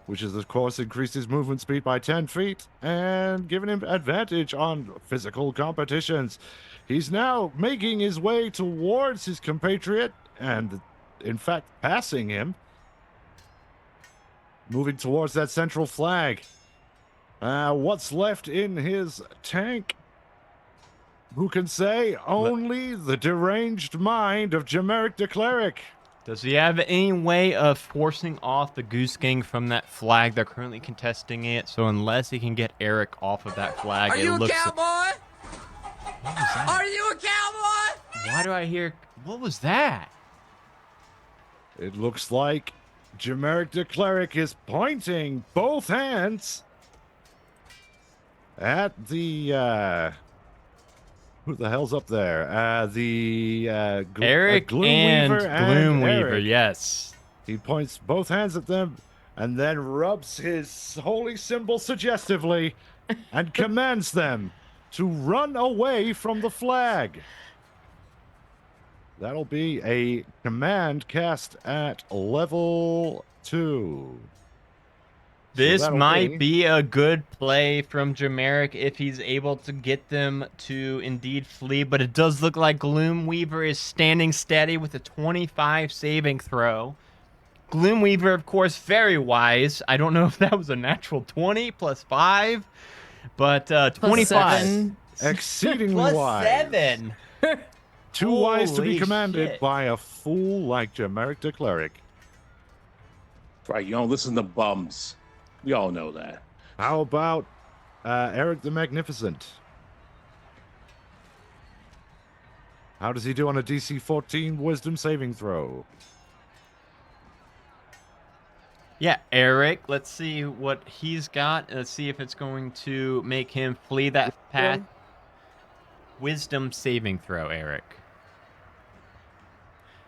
[SPEAKER 1] which has, of course, increased his movement speed by 10 feet and given him advantage on physical competitions. He's now making his way towards his compatriot and, in fact, passing him, moving towards that central flag. What's left in his tank? Who can say? Only the deranged mind of Jameric the Cleric.
[SPEAKER 2] Does he have any way of forcing off the Goose Gang from that flag? They're currently contesting it, so unless he can get Eric off of that flag,
[SPEAKER 7] Are
[SPEAKER 2] it
[SPEAKER 7] you a
[SPEAKER 2] looks...
[SPEAKER 7] cowboy?
[SPEAKER 2] What was that?
[SPEAKER 7] Are you a cowboy?
[SPEAKER 2] Why do I hear... What was that?
[SPEAKER 1] It looks like Jameric the Cleric is pointing both hands at the, who the hell's up there?
[SPEAKER 2] Eric and
[SPEAKER 1] Gloomweaver
[SPEAKER 2] Gloomweaver,
[SPEAKER 1] Eric.
[SPEAKER 2] yes.
[SPEAKER 1] He points both hands at them and then rubs his holy symbol suggestively and commands them to run away from the flag. That'll be a command cast at level 2.
[SPEAKER 2] This
[SPEAKER 1] that'll
[SPEAKER 2] might be a good play from Jameric if he's able to get them to indeed flee, but it does look like Gloomweaver is standing steady with a 25 saving throw. Gloomweaver, of course, very wise. I don't know if that was a natural 20 plus 5, but 25.
[SPEAKER 5] 7.
[SPEAKER 1] exceedingly
[SPEAKER 2] Plus
[SPEAKER 1] wise.
[SPEAKER 2] 7.
[SPEAKER 1] Too wise to be
[SPEAKER 2] Holy
[SPEAKER 1] commanded
[SPEAKER 2] shit.
[SPEAKER 1] by a fool like Jameric the Cleric.
[SPEAKER 4] Right, you don't listen to bums. We all know that.
[SPEAKER 1] How about Eric the Magnificent? How does he do on a DC 14 Wisdom saving throw?
[SPEAKER 2] Yeah, Eric, let's see what he's got. Let's see if it's going to make him flee that path. Wisdom saving throw, Eric.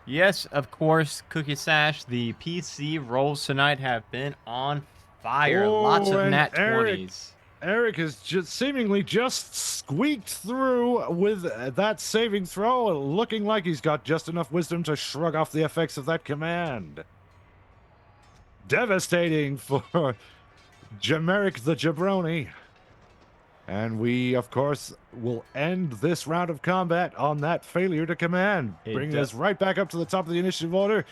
[SPEAKER 2] Yes, of course, Cookie Sash, the PC rolls tonight have been on fire. Lots
[SPEAKER 1] Oh,
[SPEAKER 2] of
[SPEAKER 1] and
[SPEAKER 2] nat
[SPEAKER 1] Eric-
[SPEAKER 2] 20s.
[SPEAKER 1] Eric has just seemingly just squeaked through with that saving throw, looking like he's got just enough wisdom to shrug off the effects of that command. Devastating for Jameric the Jabroni. And we, of course, will end this round of combat on that failure to command,
[SPEAKER 2] It
[SPEAKER 1] bringing
[SPEAKER 2] does-
[SPEAKER 1] us right back up to the top of the initiative order.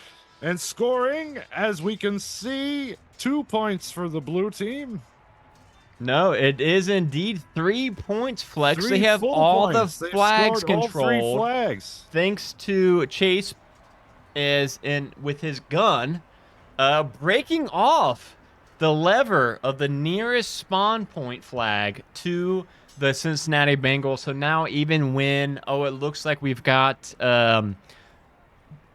[SPEAKER 1] And scoring, as we can see, 2 points for the blue team.
[SPEAKER 2] No, it is indeed 3 points, Flex.
[SPEAKER 1] 3
[SPEAKER 2] They have
[SPEAKER 1] full
[SPEAKER 2] all
[SPEAKER 1] points.
[SPEAKER 2] the
[SPEAKER 1] They've
[SPEAKER 2] flags
[SPEAKER 1] scored all 3
[SPEAKER 2] controlled.
[SPEAKER 1] flags.
[SPEAKER 2] Thanks to Chase is in with his gun, breaking off the lever of the nearest spawn point flag to the Cincinnati Bengals. So now even when, it looks like we've got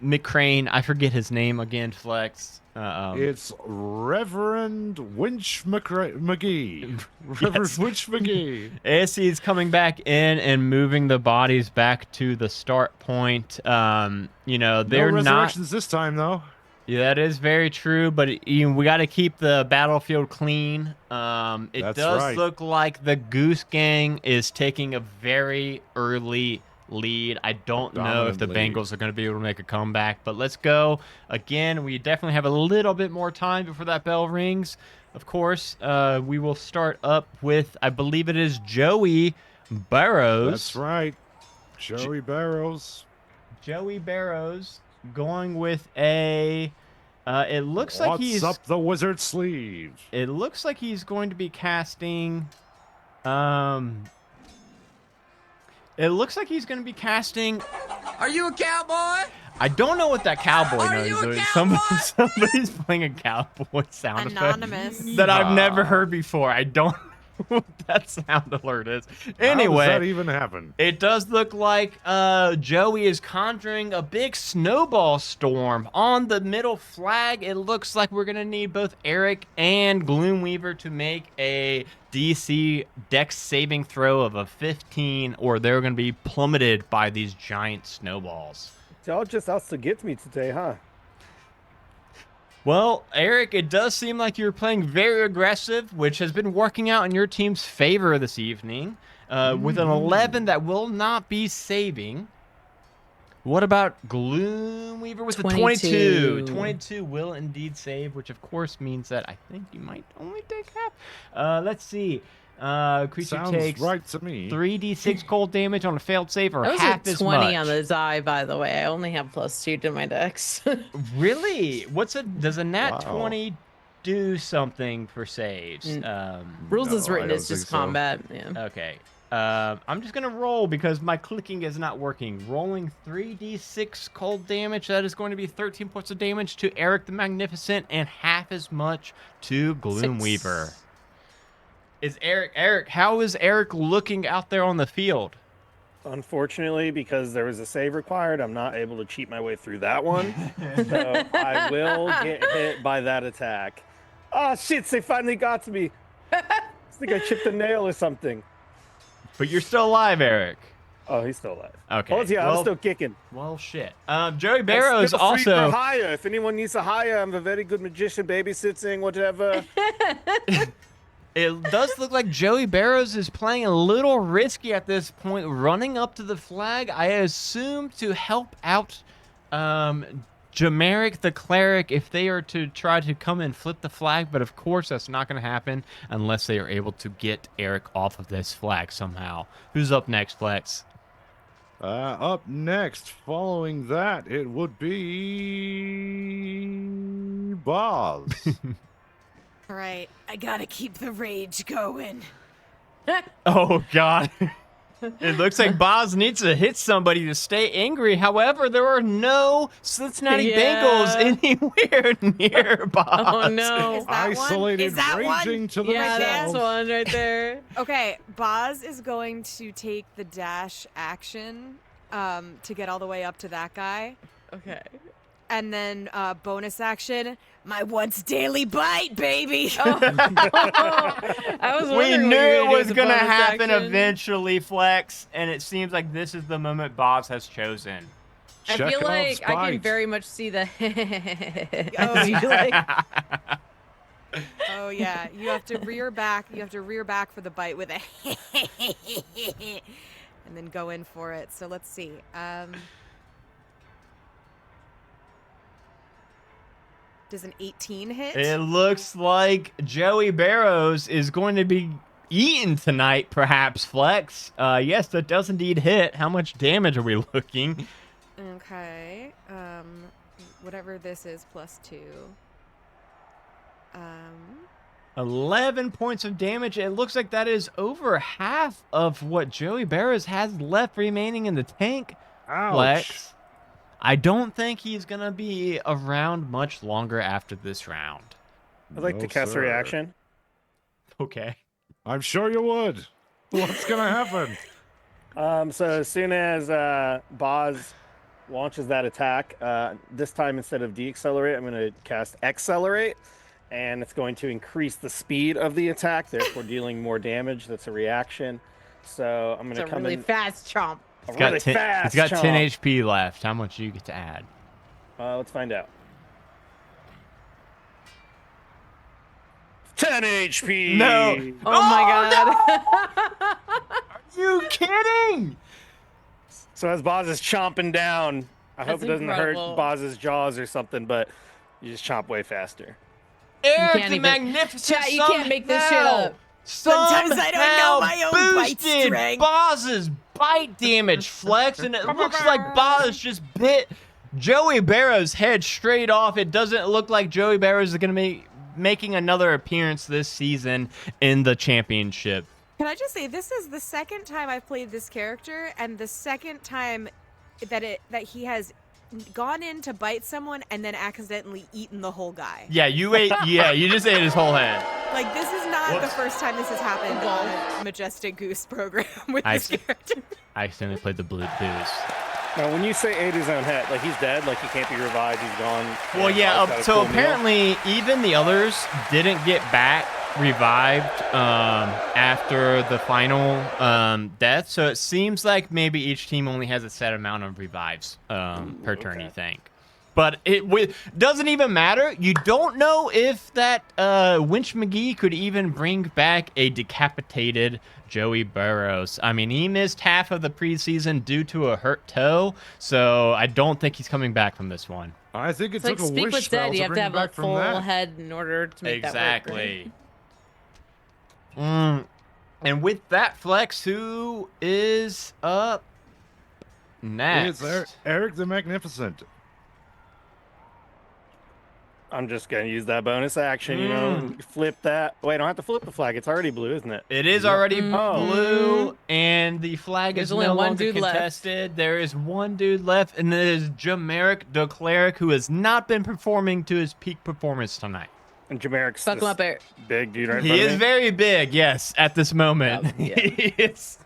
[SPEAKER 2] McCrane, I forget his name again, Flex.
[SPEAKER 1] It's Reverend Winch McGee. Reverend Winch McGee.
[SPEAKER 2] ASC is coming back in and moving the bodies back to the start point. They're
[SPEAKER 1] No
[SPEAKER 2] not.
[SPEAKER 1] resurrections this time, though.
[SPEAKER 2] Yeah, that is very true, but we got to keep the battlefield clean. It
[SPEAKER 1] That's
[SPEAKER 2] does
[SPEAKER 1] right.
[SPEAKER 2] look like the Goose Gang is taking a very early lead. I don't know if the
[SPEAKER 1] Dominant lead.
[SPEAKER 2] Bengals are going to be able to make a comeback, but let's go. Again, we definitely have a little bit more time before that bell rings. Of course, we will start up with, I believe it is Joey Barrows.
[SPEAKER 1] That's right. Joey Barrows.
[SPEAKER 2] Joey Barrows going with a It looks like
[SPEAKER 1] What's up the wizard's sleeve?
[SPEAKER 2] It looks like he's going to be casting. It looks like he's going to be casting.
[SPEAKER 7] Are you a cowboy?
[SPEAKER 2] I don't know what that cowboy
[SPEAKER 7] Are
[SPEAKER 2] noise
[SPEAKER 7] you a
[SPEAKER 2] is.
[SPEAKER 7] cowboy?
[SPEAKER 2] Somebody's playing a cowboy sound
[SPEAKER 3] Anonymous.
[SPEAKER 2] effect that I've never heard before. I don't know what that sound alert is. Anyway,
[SPEAKER 1] how does that even happen?
[SPEAKER 2] it does look like Joey is conjuring a big snowball storm on the middle flag. It looks like we're going to need both Eric and Gloomweaver to make a DC Dex saving throw of a 15, or they're going to be plummeted by these giant snowballs.
[SPEAKER 6] Y'all just out to get me today, huh?
[SPEAKER 2] Well, Eric, it does seem like you're playing very aggressive, which has been working out in your team's favor this evening. With an 11 that will not be saving. What about Gloomweaver with a 22? 22 will indeed save, which of course means that I think you might only take half. Let's see. Creature
[SPEAKER 1] Sounds
[SPEAKER 2] takes
[SPEAKER 1] right to me.
[SPEAKER 2] 3d6 cold damage on a failed save, or
[SPEAKER 5] That was
[SPEAKER 2] half
[SPEAKER 5] a
[SPEAKER 2] as
[SPEAKER 5] 20
[SPEAKER 2] much.
[SPEAKER 5] on the die, by the way. I only have +2 to my dex.
[SPEAKER 2] Really? Does a nat
[SPEAKER 1] Wow.
[SPEAKER 2] 20 do something for saves?
[SPEAKER 5] Rules is
[SPEAKER 1] No, I
[SPEAKER 5] written,
[SPEAKER 1] don't
[SPEAKER 5] it's just
[SPEAKER 1] think so.
[SPEAKER 5] combat. Yeah.
[SPEAKER 2] Okay. I'm just gonna roll because my clicking is not working. Rolling 3d6 cold damage. That is going to be 13 points of damage to Eric the Magnificent and half as much to Gloomweaver. Eric, how is Eric looking out there on the field?
[SPEAKER 6] Unfortunately, because there was a save required, I'm not able to cheat my way through that one. So I will get hit by that attack. Oh, shit, they finally got to me. I think I chipped a nail or something.
[SPEAKER 2] But you're still alive, Eric.
[SPEAKER 6] Oh, he's still alive.
[SPEAKER 2] Okay.
[SPEAKER 6] Oh, yeah,
[SPEAKER 2] well,
[SPEAKER 6] I'm still kicking.
[SPEAKER 2] Well, shit. Joey Barrows
[SPEAKER 6] Feel free
[SPEAKER 2] also.
[SPEAKER 6] for hire. If anyone needs a hire, I'm a very good magician, babysitting, whatever.
[SPEAKER 2] It does look like Joey Barrows is playing a little risky at this point, running up to the flag, I assume to help out Jameric the Cleric if they are to try to come and flip the flag, but of course that's not going to happen unless they are able to get Eric off of this flag somehow. Who's up next, Flex?
[SPEAKER 1] Up next, following that, it would be Boz.
[SPEAKER 3] All right, I gotta keep the rage going.
[SPEAKER 2] Oh, God. It looks like Boz needs to hit somebody to stay angry. However, there are no Cincinnati Bengals anywhere near Boz.
[SPEAKER 5] Oh, no.
[SPEAKER 3] Is that one?
[SPEAKER 1] Isolated,
[SPEAKER 3] Is that one?
[SPEAKER 1] raging to
[SPEAKER 5] Yeah,
[SPEAKER 1] themselves.
[SPEAKER 5] that's one right there.
[SPEAKER 3] Okay, Boz is going to take the dash action to get all the way up to that guy.
[SPEAKER 5] Okay.
[SPEAKER 3] And then bonus action, my once daily bite, baby.
[SPEAKER 5] Oh. I was
[SPEAKER 2] We
[SPEAKER 5] wondering
[SPEAKER 2] knew
[SPEAKER 5] what you
[SPEAKER 2] it
[SPEAKER 5] were
[SPEAKER 2] was
[SPEAKER 5] going
[SPEAKER 2] going to
[SPEAKER 5] to
[SPEAKER 2] happen eventually, Flex, and it seems like this is the moment Boz has chosen.
[SPEAKER 5] I feel
[SPEAKER 1] Chekhov's
[SPEAKER 5] like I can
[SPEAKER 1] bite.
[SPEAKER 5] very much see the.
[SPEAKER 3] Oh,
[SPEAKER 5] You like-
[SPEAKER 3] Oh yeah, you have to rear back. You have to rear back for the bite with a and then go in for it. So let's see. Does an 18 hit?
[SPEAKER 2] It looks like Joey Barrows is going to be eaten tonight, perhaps, Flex. Yes, that does indeed hit. How much damage are we looking?
[SPEAKER 3] Okay. Whatever this is, +2.
[SPEAKER 2] 11 points of damage. It looks like that is over half of what Joey Barrows has left remaining in the tank.
[SPEAKER 1] Ouch.
[SPEAKER 2] Flex. I don't think he's going to be around much longer after this round.
[SPEAKER 6] I'd like
[SPEAKER 1] No,
[SPEAKER 6] to cast
[SPEAKER 1] sir.
[SPEAKER 6] a reaction.
[SPEAKER 2] Okay.
[SPEAKER 1] I'm sure you would. What's going to happen?
[SPEAKER 6] So as soon as Boz launches that attack, this time instead of deaccelerate, I'm going to cast accelerate, and it's going to increase the speed of the attack, therefore dealing more damage. That's a reaction. So I'm going
[SPEAKER 5] It's
[SPEAKER 6] to
[SPEAKER 5] a
[SPEAKER 6] come
[SPEAKER 5] really
[SPEAKER 6] in
[SPEAKER 5] fast chomp.
[SPEAKER 6] a
[SPEAKER 2] It's got,
[SPEAKER 6] really
[SPEAKER 2] 10,
[SPEAKER 6] fast.
[SPEAKER 2] it's got 10
[SPEAKER 6] chomp.
[SPEAKER 2] HP left. How much do you get to add?
[SPEAKER 6] Let's find out. 10 HP.
[SPEAKER 2] No.
[SPEAKER 5] Oh my god.
[SPEAKER 2] Are you kidding?
[SPEAKER 6] So as Boz is chomping down, I hope
[SPEAKER 5] That's
[SPEAKER 6] it doesn't
[SPEAKER 5] incredible.
[SPEAKER 6] hurt Boz's jaws or something, but you just chomp way faster.
[SPEAKER 2] Eric
[SPEAKER 5] can't
[SPEAKER 2] the
[SPEAKER 5] even-
[SPEAKER 2] Magnificent
[SPEAKER 5] Chat, you can't make this shit
[SPEAKER 2] somehow-
[SPEAKER 5] up.
[SPEAKER 3] Sometimes I don't know my own
[SPEAKER 2] somehow
[SPEAKER 3] bite
[SPEAKER 2] boosted
[SPEAKER 3] strength.
[SPEAKER 2] Boz's bite damage, Flex, and it looks like Boz just bit Joey Barrows head straight off. It doesn't look like Joey Barrows is going to be making another appearance this season in the championship.
[SPEAKER 3] Can I just say, this is the second time I've played this character, and the second time that he has gone in to bite someone and then accidentally eaten the whole guy.
[SPEAKER 2] Yeah, you ate. Yeah, you just ate his whole head.
[SPEAKER 3] Like, this is not the first time this has happened on Majestic Goose program with this character.
[SPEAKER 2] I accidentally played the blue goose.
[SPEAKER 6] Now, when you say ate his own head, like he's dead, like he can't be revived, he's gone.
[SPEAKER 2] Well, yeah. So apparently, even the others didn't get back revived after the final death. So it seems like maybe each team only has a set amount of revives per turn. You think? But it doesn't even matter. You don't know if that Winch McGee could even bring back a decapitated Joey Burrows. I mean, he missed half of the preseason due to a hurt toe, so I don't think he's coming back from this one.
[SPEAKER 1] I think it
[SPEAKER 5] It's
[SPEAKER 1] took
[SPEAKER 5] like
[SPEAKER 1] a
[SPEAKER 5] Speak
[SPEAKER 1] wish
[SPEAKER 5] with
[SPEAKER 1] spell
[SPEAKER 5] Dead. You
[SPEAKER 1] to
[SPEAKER 5] have to
[SPEAKER 1] bring him
[SPEAKER 5] have a
[SPEAKER 1] back from
[SPEAKER 5] full
[SPEAKER 1] that.
[SPEAKER 5] head in order to make that work.
[SPEAKER 2] Exactly. And with that, Flex, who is up next?
[SPEAKER 1] It's Eric the Magnificent.
[SPEAKER 6] I'm just going to use that bonus action, you know, and flip that. Wait, I don't have to flip the flag. It's already blue, isn't it?
[SPEAKER 2] It is already
[SPEAKER 6] Oh.
[SPEAKER 2] blue, and the flag
[SPEAKER 5] There's
[SPEAKER 2] is
[SPEAKER 5] only
[SPEAKER 2] no
[SPEAKER 5] one
[SPEAKER 2] longer
[SPEAKER 5] dude left.
[SPEAKER 2] contested. There is one dude left, and it is Jameric the Cleric, who has not been performing to his peak performance tonight.
[SPEAKER 6] And Jameric's
[SPEAKER 5] Fuck him
[SPEAKER 6] this
[SPEAKER 5] up, Eric.
[SPEAKER 6] big dude right in
[SPEAKER 2] He
[SPEAKER 6] front of
[SPEAKER 2] is
[SPEAKER 6] me.
[SPEAKER 2] very big, yes, at this moment.
[SPEAKER 5] Yeah.
[SPEAKER 2] He is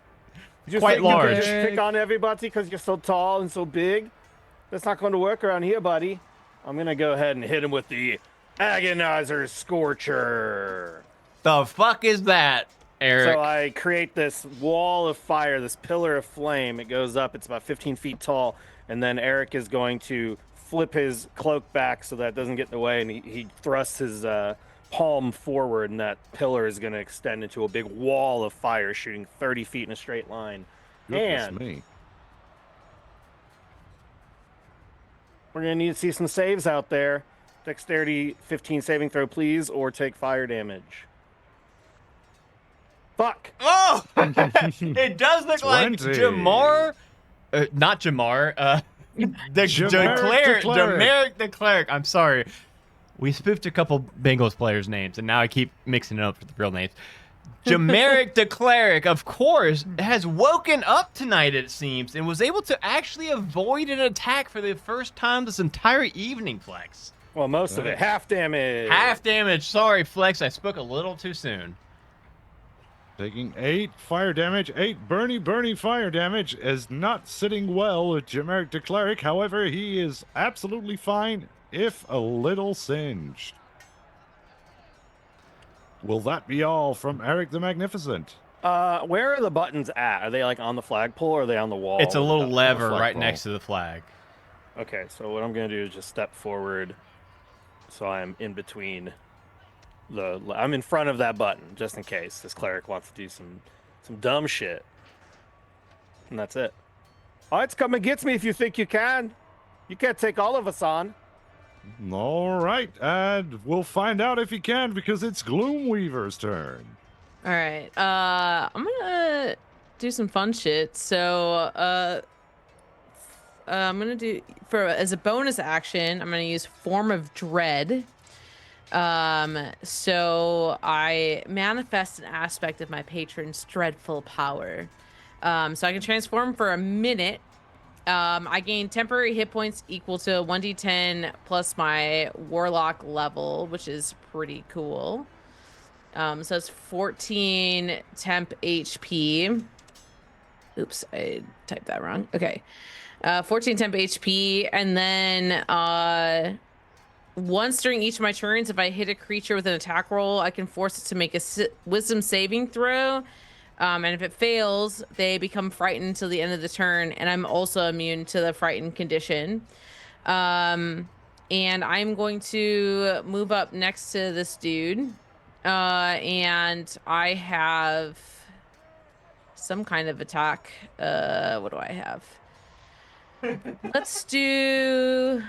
[SPEAKER 6] You
[SPEAKER 2] quite
[SPEAKER 6] think you
[SPEAKER 2] large.
[SPEAKER 6] can just pick on everybody because you're so tall and so big? That's not going to work around here, buddy. I'm going to go ahead and hit him with the Agonizer Scorcher.
[SPEAKER 2] The fuck is that, Eric?
[SPEAKER 6] So I create this wall of fire, this pillar of flame. It goes up. It's about 15 feet tall. And then Eric is going to flip his cloak back so that it doesn't get in the way. And he thrusts his palm forward, and that pillar is going to extend into a big wall of fire, shooting 30 feet in a straight line.
[SPEAKER 1] Goodness
[SPEAKER 6] And
[SPEAKER 1] me.
[SPEAKER 6] we're going to need to see some saves out there. Dexterity 15 saving throw, please, or take fire damage. Fuck.
[SPEAKER 2] Oh! It does look like
[SPEAKER 1] 20.
[SPEAKER 2] Jamar. Not Jamar. Jameric the Cleric. I'm sorry. We spoofed a couple Bengals players' names, and now I keep mixing it up with the real names. Jameric the Cleric, of course, has woken up tonight, it seems, and was able to actually avoid an attack for the first time this entire evening, Flex.
[SPEAKER 6] Well, most of it. Half damage.
[SPEAKER 2] Half damage. Sorry, Flex. I spoke a little too soon.
[SPEAKER 1] Taking 8 fire damage, 8 burny fire damage is not sitting well with Jameric the Cleric. However, he is absolutely fine, if a little singed. Will that be all from Eric the Magnificent?
[SPEAKER 6] Where are the buttons at? Are they like on the flagpole or are they on the wall?
[SPEAKER 2] It's a little
[SPEAKER 1] on the
[SPEAKER 2] lever right
[SPEAKER 1] flagpole.
[SPEAKER 2] next to the flag.
[SPEAKER 6] Okay, so what I'm gonna do is just step forward, so I'm in between I'm in front of that button, just in case this cleric wants to do some dumb shit. And that's it. All right, come and get me if you think you can. You can't take all of us on.
[SPEAKER 1] All right, and we'll find out if he can because it's Gloomweaver's turn.
[SPEAKER 5] All right. I'm gonna do some fun shit. So, I'm gonna do as a bonus action. I'm gonna use Form of Dread. So I manifest an aspect of my patron's dreadful power. So I can transform for a minute. I gain temporary hit points equal to 1d10 plus my warlock level, which is pretty cool. So it's 14 temp HP. Oops, I typed that wrong. Okay. 14 temp HP, and then once during each of my turns, if I hit a creature with an attack roll, I can force it to make a wisdom saving throw. And if it fails, they become frightened until the end of the turn, and I'm also immune to the frightened condition. And I'm going to move up next to this dude. And I have some kind of attack. What do I have? Let's do...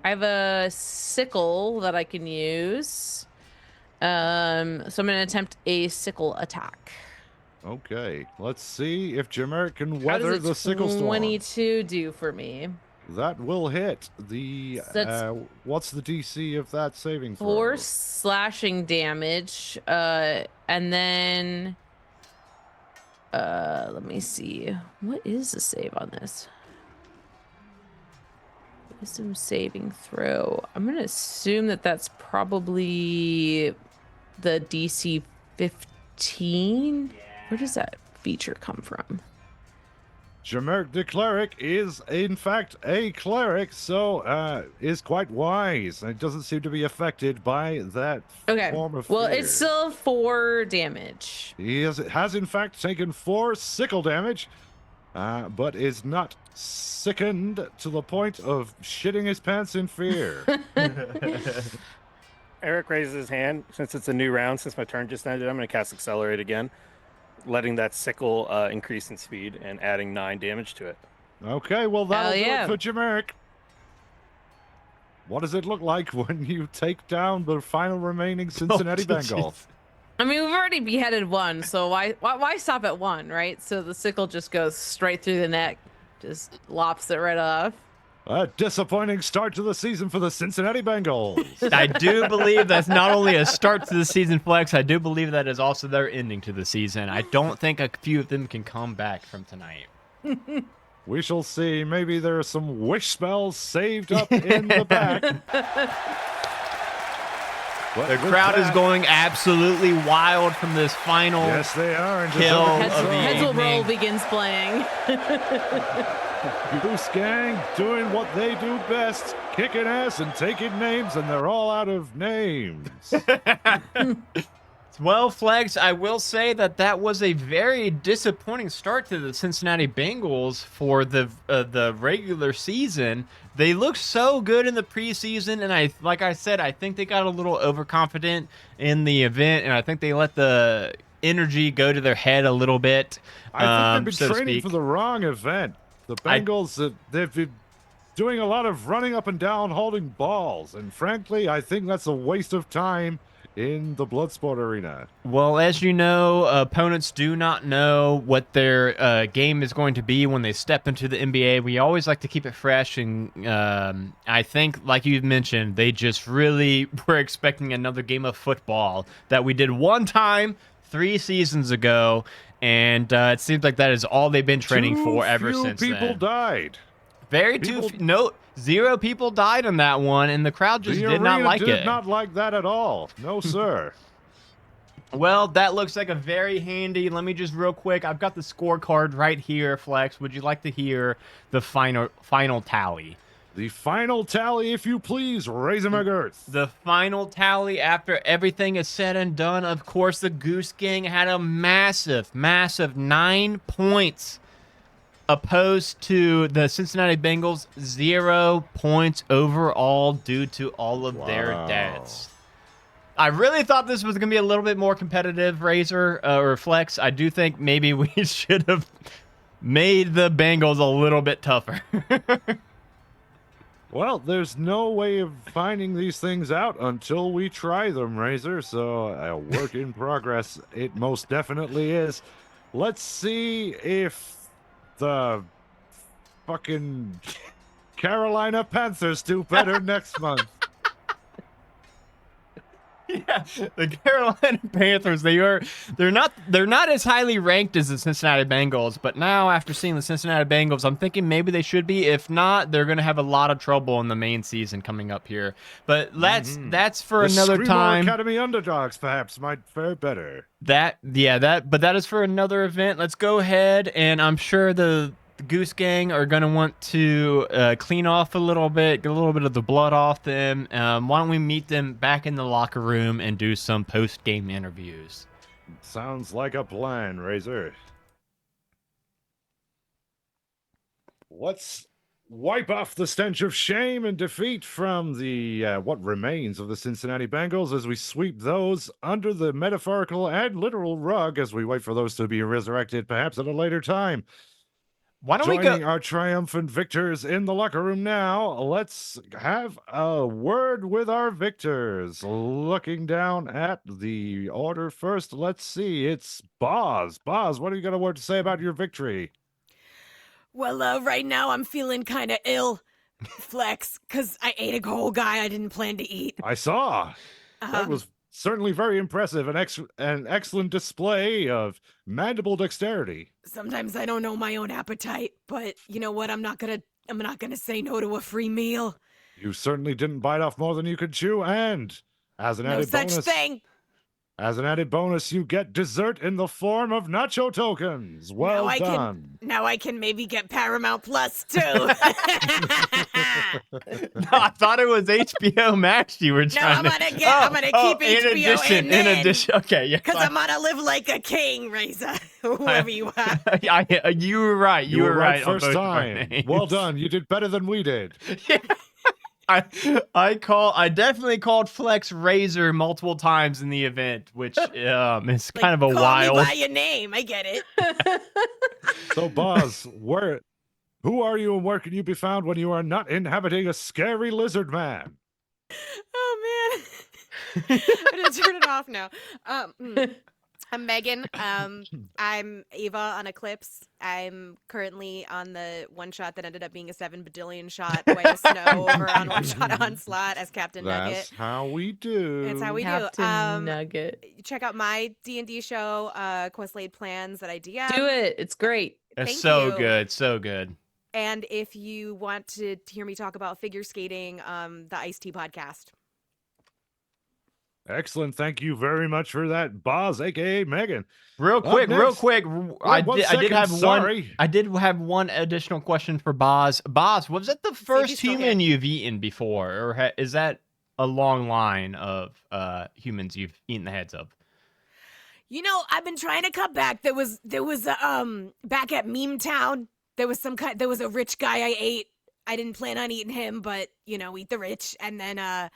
[SPEAKER 5] I have a sickle that I can use. So I'm going to attempt a sickle attack.
[SPEAKER 1] Okay, let's see if Jameric can
[SPEAKER 5] How
[SPEAKER 1] weather
[SPEAKER 5] does
[SPEAKER 1] the
[SPEAKER 5] a
[SPEAKER 1] sickle storm.
[SPEAKER 5] 22 do for me?
[SPEAKER 1] That will hit.
[SPEAKER 5] That's
[SPEAKER 1] What's the DC of that saving throw?
[SPEAKER 5] 4 slashing damage. And then let me see. What is the save on this? Wisdom saving throw. I'm gonna assume that that's probably the DC 15. Where does that feature come from?
[SPEAKER 1] Jamerk the cleric is in fact a cleric, so is quite wise. It doesn't seem to be affected by that form of
[SPEAKER 5] Well,
[SPEAKER 1] fear.
[SPEAKER 5] it's still 4 damage.
[SPEAKER 1] He has in fact taken 4 sickle damage, but is not sickened to the point of shitting his pants in fear.
[SPEAKER 6] Eric raises his hand. Since it's a new round, since my turn just ended, I'm going to cast Accelerate again, letting that sickle increase in speed and adding 9 damage to it.
[SPEAKER 1] Okay, well that'll do
[SPEAKER 5] yeah.
[SPEAKER 1] it for Jamerk. What does it look like when you take down the final remaining Cincinnati Bengal?
[SPEAKER 5] I mean, we've already beheaded one, so why stop at 1, right? So the sickle just goes straight through the neck, just lops it right off.
[SPEAKER 1] A disappointing start to the season for the Cincinnati Bengals.
[SPEAKER 2] I do believe that's not only a start to the season, Flex. I do believe that is also their ending to the season. I don't think a few of them can come back from tonight.
[SPEAKER 1] We shall see. Maybe there are some wish spells saved up in the back. But
[SPEAKER 2] The crowd is going absolutely wild from this final
[SPEAKER 1] Yes, they are. And
[SPEAKER 2] kill
[SPEAKER 1] just
[SPEAKER 2] of the
[SPEAKER 5] Pencil Roll
[SPEAKER 2] evening.
[SPEAKER 5] begins playing.
[SPEAKER 1] Goose Gang doing what they do best, kicking ass and taking names, and they're all out of names.
[SPEAKER 2] Well, Flex, I will say that was a very disappointing start to the Cincinnati Bengals for the regular season. They looked so good in the preseason, and like I said, I think they got a little overconfident in the event, and I think they let the energy go to their head a little bit.
[SPEAKER 1] I think they've
[SPEAKER 2] so
[SPEAKER 1] been
[SPEAKER 2] to
[SPEAKER 1] training
[SPEAKER 2] speak.
[SPEAKER 1] for the wrong event. The Bengals, they've been doing a lot of running up and down, holding balls, and frankly, I think that's a waste of time in the Bloodsport arena.
[SPEAKER 2] Well, as you know, opponents do not know what their game is going to be when they step into the NBA. We always like to keep it fresh, and I think, like you mentioned, they just really were expecting another game of football that we did one time 3 seasons ago, and it seems like that is all they've been training for ever since
[SPEAKER 1] Too few people
[SPEAKER 2] then.
[SPEAKER 1] died.
[SPEAKER 2] Zero people died on that one, and the crowd just
[SPEAKER 1] The
[SPEAKER 2] did not
[SPEAKER 1] arena
[SPEAKER 2] like
[SPEAKER 1] did
[SPEAKER 2] it.
[SPEAKER 1] not like that at all. No, sir.
[SPEAKER 2] Well, that looks like a very handy. Let me just real quick. I've got the scorecard right here, Flex. Would you like to hear the final tally?
[SPEAKER 1] The final tally, if you please, Razor McGirth.
[SPEAKER 2] The final tally after everything is said and done. Of course, the Goose Gang had a massive 9 points, opposed to the Cincinnati Bengals 0 points overall due to all of their deaths. I really thought this was going to be a little bit more competitive, Razor or Flex. I do think maybe we should have made the Bengals a little bit tougher.
[SPEAKER 1] Well, there's no way of finding these things out until we try them, Razor. So a work in progress, it most definitely is. Let's see if the fucking Carolina Panthers do better next month.
[SPEAKER 2] Yeah, the Carolina Panthers, they're not as highly ranked as the Cincinnati Bengals, but now after seeing the Cincinnati Bengals, I'm thinking maybe they should be. If not, they're going to have a lot of trouble in the main season coming up here. But that's for
[SPEAKER 1] The
[SPEAKER 2] another
[SPEAKER 1] Screamo
[SPEAKER 2] time.
[SPEAKER 1] Academy underdogs perhaps might fare better.
[SPEAKER 2] But that is for another event. Let's go ahead, and I'm sure the Goose Gang are going to want to clean off a little bit, get a little bit of the blood off them. Why don't we meet them back in the locker room and do some post-game interviews?
[SPEAKER 1] Sounds like a plan, Razor. Let's wipe off the stench of shame and defeat from the what remains of the Cincinnati Bengals as we sweep those under the metaphorical and literal rug as we wait for those to be resurrected perhaps at a later time.
[SPEAKER 2] Why don't
[SPEAKER 1] Joining
[SPEAKER 2] we go?
[SPEAKER 1] our triumphant victors in the locker room now, let's have a word with our victors. Looking down at the order first, let's see. It's Boz. Boz, what do you got a word to say about your victory?
[SPEAKER 3] Well, right now I'm feeling kind of ill. Flex, because I ate a whole guy I didn't plan to eat.
[SPEAKER 1] I saw. That was certainly very impressive. An excellent display of mandible dexterity.
[SPEAKER 3] Sometimes I don't know my own appetite, but you know what? I'm not gonna say no to a free meal.
[SPEAKER 1] You certainly didn't bite off more than you could chew, and as an
[SPEAKER 3] No
[SPEAKER 1] added
[SPEAKER 3] such
[SPEAKER 1] bonus,
[SPEAKER 3] thing.
[SPEAKER 1] as an added bonus, you get dessert in the form of nacho tokens. Well done.
[SPEAKER 3] Now I can maybe get Paramount Plus too.
[SPEAKER 2] No, I thought it was HBO Max you were trying
[SPEAKER 3] I'm gonna keep HBO
[SPEAKER 2] in addition. Okay, yeah.
[SPEAKER 3] Because I'm gonna live like a king, Reza. Whoever you are.
[SPEAKER 2] You were right.
[SPEAKER 1] You were right
[SPEAKER 2] on
[SPEAKER 1] first
[SPEAKER 2] both of our
[SPEAKER 1] time.
[SPEAKER 2] names.
[SPEAKER 1] Well done. You did better than we did.
[SPEAKER 2] I definitely called Flex Razor multiple times in the event, which is kind of a
[SPEAKER 3] call
[SPEAKER 2] wild.
[SPEAKER 3] me by your name. I get it.
[SPEAKER 1] So, Boz, who are you and where can you be found when you are not inhabiting a scary lizard man?
[SPEAKER 3] Oh man. I'm gonna turn it off now. I'm Megan. I'm Ava on Eclipse. I'm currently on the one shot that ended up being a 7 badillion shot White as Snow over on One Shot Onslaught as Captain Nugget.
[SPEAKER 1] That's how we do.
[SPEAKER 3] That's how we do.
[SPEAKER 5] Captain Nugget.
[SPEAKER 3] Check out my D&D show, Quest Laid Plans that I DM.
[SPEAKER 5] Do it. It's great.
[SPEAKER 2] It's
[SPEAKER 3] Thank
[SPEAKER 2] so
[SPEAKER 3] you.
[SPEAKER 2] good, so good.
[SPEAKER 3] And if you want to hear me talk about figure skating, the Ice Tea podcast.
[SPEAKER 1] Excellent. Thank you very much for that, Boz, aka Megan.
[SPEAKER 2] Real quick. I did have one additional question for Boz. Boz, was that the first human you've eaten before, or is that a long line of humans you've eaten the heads of?
[SPEAKER 3] You know, I've been trying to cut back. There was back at Meme Town, there was a rich guy I ate. I didn't plan on eating him, but you know, eat the rich. And then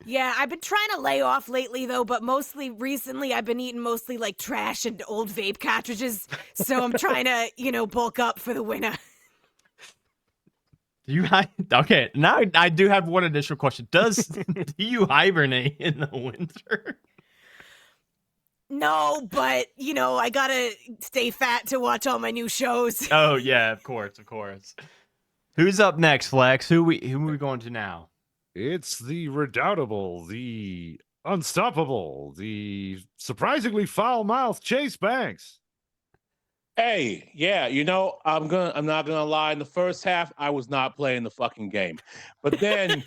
[SPEAKER 3] yeah, I've been trying to lay off lately though, but recently I've been eating mostly like trash and old vape cartridges. So I'm trying to, bulk up for the winter.
[SPEAKER 2] Okay, now I do have one additional question. Do you hibernate in the winter?
[SPEAKER 3] No, but I gotta stay fat to watch all my new shows.
[SPEAKER 2] Oh yeah, of course. Who's up next, Flex? Who are we going to now?
[SPEAKER 1] It's the redoubtable, the unstoppable, the surprisingly foul-mouthed Chase Banks.
[SPEAKER 4] Hey, yeah, I'm not gonna lie. In the first half, I was not playing the fucking game, but then,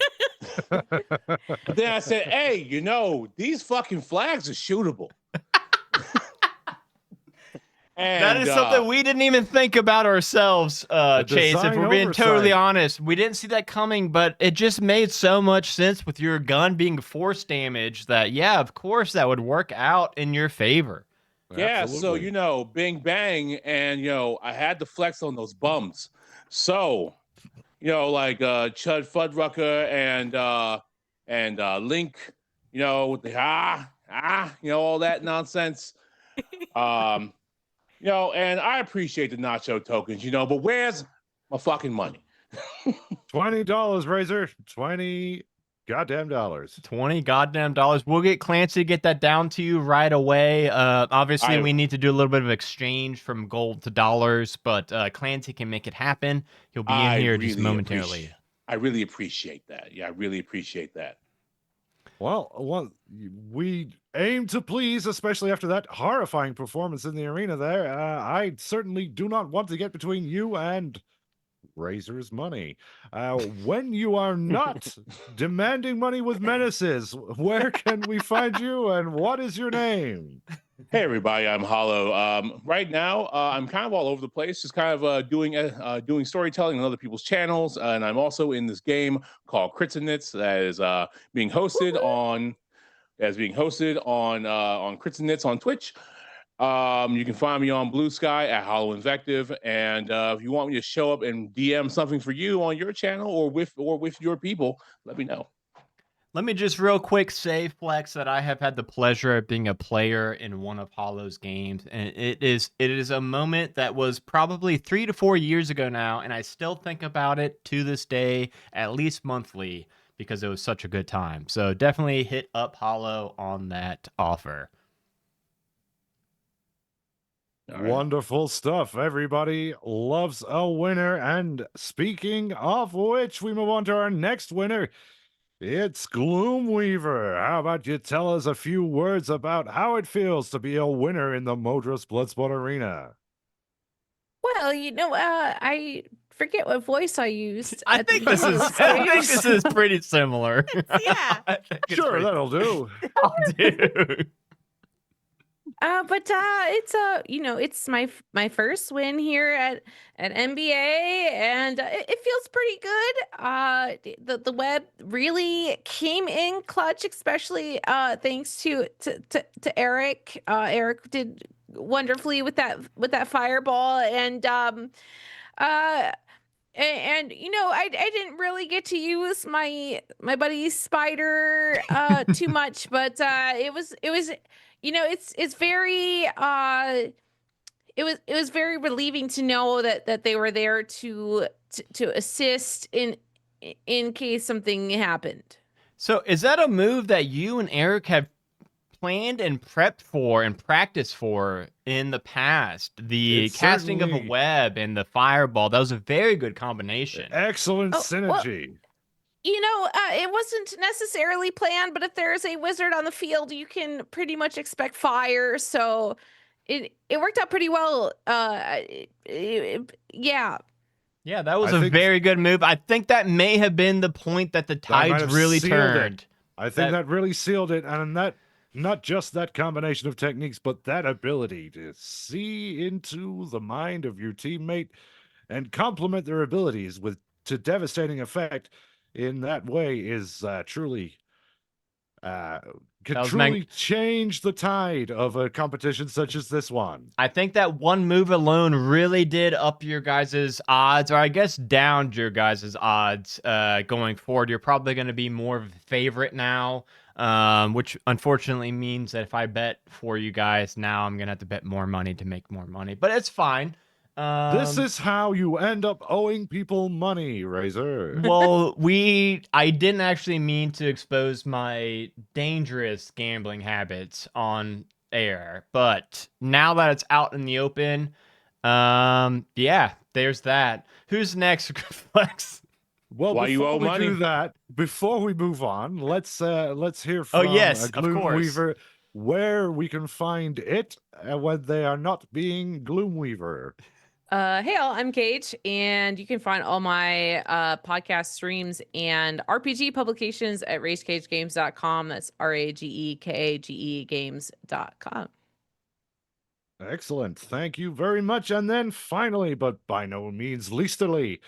[SPEAKER 4] I said, hey, these fucking flags are shootable. And,
[SPEAKER 2] that is something we didn't even think about ourselves, Chase. If we're being totally honest, we didn't see that coming, but it just made so much sense with your gun being force damage that, yeah, of course, that would work out in your favor.
[SPEAKER 4] Yeah,
[SPEAKER 1] Absolutely.
[SPEAKER 4] so Bing Bang, and I had to flex on those bums. So, like Chud Fuddrucker and Link, with the all that nonsense. And I appreciate the nacho tokens, but where's my fucking money?
[SPEAKER 1] $20, Razor. 20 goddamn dollars.
[SPEAKER 2] $20 We'll get Clancy to get that down to you right away. Obviously, we need to do a little bit of exchange from gold to dollars, but Clancy can make it happen. He'll be in here just momentarily.
[SPEAKER 4] I really appreciate that. Yeah, I really appreciate that.
[SPEAKER 1] Well, we aim to please, especially after that horrifying performance in the arena there. I certainly do not want to get between you and Razor's money. When you are not demanding money with menaces, where can we find you and what is your name?
[SPEAKER 4] Hey, everybody, I'm Hollow. Right now, I'm kind of all over the place, just kind of doing storytelling on other people's channels, and I'm also in this game called Crits and Nits that is being hosted on Crits and Nits on Twitch. You can find me on Blue Sky at Hollow Invective, and if you want me to show up and DM something for you on your channel or with your people, let me know.
[SPEAKER 2] Let me just real quick say, Flex, that I have had the pleasure of being a player in one of Hollow's games, and it is a moment that was probably 3 to 4 years ago now, and I still think about it to this day, at least monthly, because it was such a good time. So definitely hit up Hollow on that offer.
[SPEAKER 4] All right.
[SPEAKER 1] Wonderful stuff. Everybody loves a winner. And speaking of which, we move on to our next winner. It's Gloomweaver. How about you tell us a few words about how it feels to be a winner in the Modras Bloodsport Arena?
[SPEAKER 5] Well, I forget what voice I used
[SPEAKER 2] I
[SPEAKER 5] at the
[SPEAKER 2] think this
[SPEAKER 5] beginning
[SPEAKER 2] is
[SPEAKER 5] of the
[SPEAKER 2] I think
[SPEAKER 5] stage.
[SPEAKER 2] this is pretty similar.
[SPEAKER 3] Yeah.
[SPEAKER 2] I think it's
[SPEAKER 1] Sure,
[SPEAKER 2] pretty-
[SPEAKER 1] that'll do.
[SPEAKER 2] I'll do.
[SPEAKER 5] But it's my first win here at NBA, and it feels pretty good. The web really came in clutch, especially thanks to Eric. Eric did wonderfully with that fireball, and I didn't really get to use my buddy Spider too much, but it was it's very it was very relieving to know that they were there to assist in case something happened.
[SPEAKER 2] So is that a move that you and Eric have planned and prepped for and practiced for in the past? The
[SPEAKER 1] It's
[SPEAKER 2] casting of a
[SPEAKER 1] certainly-
[SPEAKER 2] web and the fireball, that was a very good combination.
[SPEAKER 1] Excellent
[SPEAKER 5] Oh, well-
[SPEAKER 1] synergy.
[SPEAKER 5] It wasn't necessarily planned, but if there's a wizard on the field, you can pretty much expect fire. So it worked out pretty well. Yeah.
[SPEAKER 2] Yeah, that was
[SPEAKER 1] I
[SPEAKER 2] a
[SPEAKER 1] think-
[SPEAKER 2] very good move. I think that may have been the point that the
[SPEAKER 1] might
[SPEAKER 2] tides
[SPEAKER 1] have
[SPEAKER 2] really
[SPEAKER 1] sealed it.
[SPEAKER 2] turned.
[SPEAKER 1] I think
[SPEAKER 2] that-
[SPEAKER 1] that really sealed it. And that, not just that combination of techniques, but that ability to see into the mind of your teammate and complement their abilities to devastating effect in that way is truly could
[SPEAKER 2] That was
[SPEAKER 1] truly change the tide of a competition such as this one.
[SPEAKER 2] I think that one move alone really did up your guys' odds, or I guess downed your guys' odds going forward. You're probably going to be more of a favorite now, which unfortunately means that if I bet for you guys now, I'm going to have to bet more money to make more money. But it's fine.
[SPEAKER 1] This is how you end up owing people money, Razor.
[SPEAKER 2] Well, I didn't actually mean to expose my dangerous gambling habits on air, but now that it's out in the open, yeah, there's that. Who's next, Flex?
[SPEAKER 1] Well,
[SPEAKER 4] Why you
[SPEAKER 1] before
[SPEAKER 4] owe
[SPEAKER 1] we
[SPEAKER 4] money?
[SPEAKER 1] do that, before we move on, let's hear from
[SPEAKER 2] yes, of course.
[SPEAKER 1] Gloomweaver where we can find it when they are not being Gloomweaver.
[SPEAKER 5] Hey all, I'm Kate, and you can find all my podcast streams and RPG publications at ragecagegames.com. That's RAGEKAGE games.com.
[SPEAKER 1] Excellent. Thank you very much. And then finally, but by no means leastily,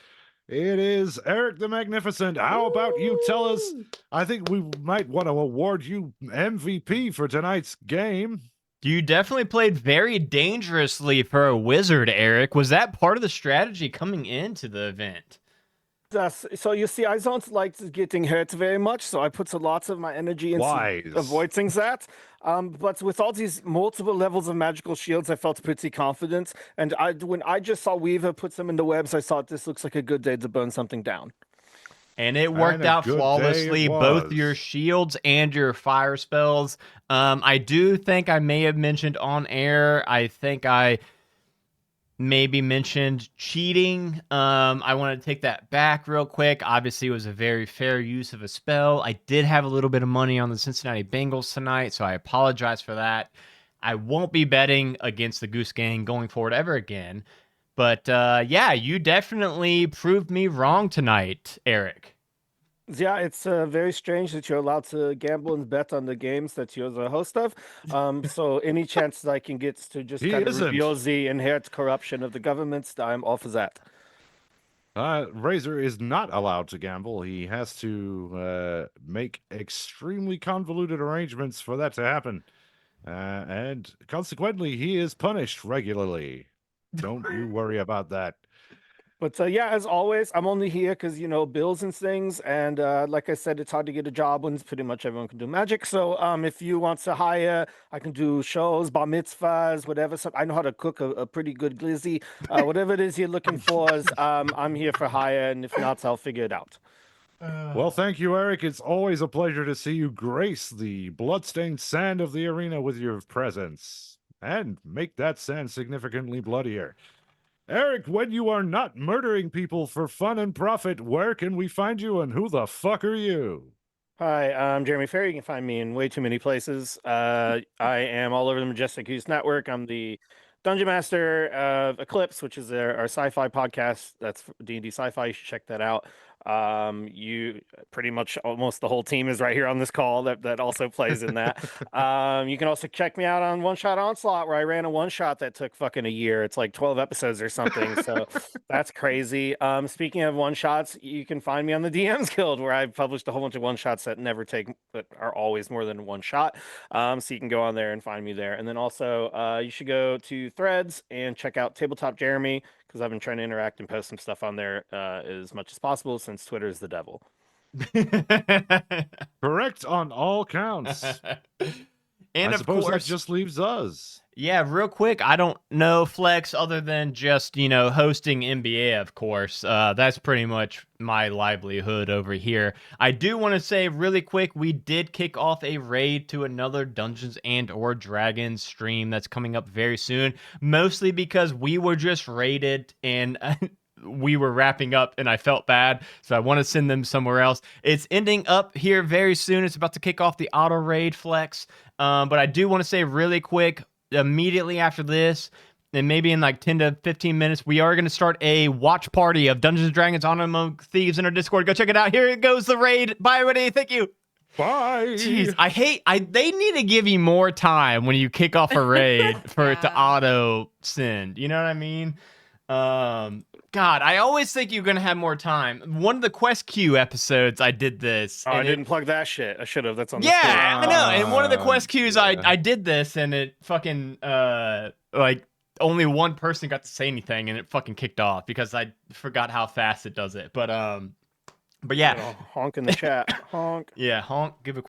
[SPEAKER 1] it is Eric the Magnificent. How about you tell us? I think we might want to award you MVP for tonight's game.
[SPEAKER 2] You definitely played very dangerously for a wizard, Eric. Was that part of the strategy coming into the event?
[SPEAKER 6] So you see, I don't like getting hurt very much, so I put lots of my energy into
[SPEAKER 1] Wise.
[SPEAKER 6] avoiding that. But with all these multiple levels of magical shields, I felt pretty confident. And when I just saw Weaver put them in the webs, I thought this looks like a good day to burn something down.
[SPEAKER 2] And it worked
[SPEAKER 1] And a
[SPEAKER 2] out
[SPEAKER 1] good day it
[SPEAKER 2] flawlessly, both your
[SPEAKER 1] was.
[SPEAKER 2] shields and your fire spells. I do think I may have mentioned on air, I think I maybe mentioned cheating. I want to take that back real quick. Obviously, it was a very fair use of a spell. I did have a little bit of money on the Cincinnati Bengals tonight, so I apologize for that. I won't be betting against the Goose Gang going forward ever again. But yeah, you definitely proved me wrong tonight, Eric.
[SPEAKER 6] Yeah, it's very strange that you're allowed to gamble and bet on the games that you're the host of. So any chance that I can get to just
[SPEAKER 1] He
[SPEAKER 6] kind of
[SPEAKER 1] isn't.
[SPEAKER 6] reveal the inherent corruption of the governments, I'm all for that.
[SPEAKER 1] Razor is not allowed to gamble. He has to make extremely convoluted arrangements for that to happen. And consequently, he is punished regularly. Don't you worry about that.
[SPEAKER 6] But yeah, as always, I'm only here because, bills and things. And like I said, it's hard to get a job when pretty much everyone can do magic. So if you want to hire, I can do shows, bar mitzvahs, whatever. So I know how to cook a pretty good glizzy. Whatever it is you're looking for, I'm here for hire. And if not, I'll figure it out.
[SPEAKER 1] Well, thank you, Eric. It's always a pleasure to see you grace the bloodstained sand of the arena with your presence. and make that sand significantly bloodier. Eric, when you are not murdering people for fun and profit, where can we find you and who the fuck are you?
[SPEAKER 6] Hi, I'm Jeremy Ferry. You can find me in way too many places. I am all over the Majestic Goose Network. I'm the Dungeon Master of Eclipse, which is our sci-fi podcast. That's D&D sci-fi. You should check that out. You pretty much almost the whole team is right here on this call that also plays in that. You can also check me out on One Shot Onslaught, where I ran a one shot that took fucking a year. It's like 12 episodes or something. So that's crazy. Speaking of one shots, you can find me on the DMs Guild, where I've published a whole bunch of one shots that never take, but are always more than one shot. So you can go on there and find me there. And then also, you should go to Threads and check out Tabletop Jeremy, because I've been trying to interact and post some stuff on there as much as possible, since Twitter is the devil.
[SPEAKER 1] Correct on all counts.
[SPEAKER 2] And
[SPEAKER 1] I
[SPEAKER 2] of
[SPEAKER 1] suppose
[SPEAKER 2] course,
[SPEAKER 1] that just leaves us.
[SPEAKER 2] yeah, real quick, I don't know Flex other than just, hosting NBA, of course. That's pretty much my livelihood over here. I do want to say really quick, we did kick off a raid to another Dungeons and or Dragons stream that's coming up very soon, mostly because we were just raided and we were wrapping up and I felt bad, so I want to send them somewhere else. It's ending up here very soon. It's about to kick off the auto raid, Flex. But I do want to say really quick, immediately after this, and maybe in like 10 to 15 minutes, we are going to start a watch party of Dungeons & Dragons Honor Among Thieves in our Discord. Go check it out. Here it goes, the raid. Bye, everybody. Thank you.
[SPEAKER 1] Bye.
[SPEAKER 2] Jeez, they need to give you more time when you kick off a raid for it to auto send. You know what I mean? God, I always think you're gonna have more time. One of the Quest Queue episodes, I did this.
[SPEAKER 6] Oh, I didn't plug that shit. I should have. That's on the
[SPEAKER 2] Yeah, I know. And one of the
[SPEAKER 1] Ah,
[SPEAKER 2] Quest Queues,
[SPEAKER 1] yeah.
[SPEAKER 2] I did this, and it fucking like only one person got to say anything, and it fucking kicked off because I forgot how fast it does it. But yeah,
[SPEAKER 6] honk in the chat. Honk.
[SPEAKER 2] yeah, honk. Give a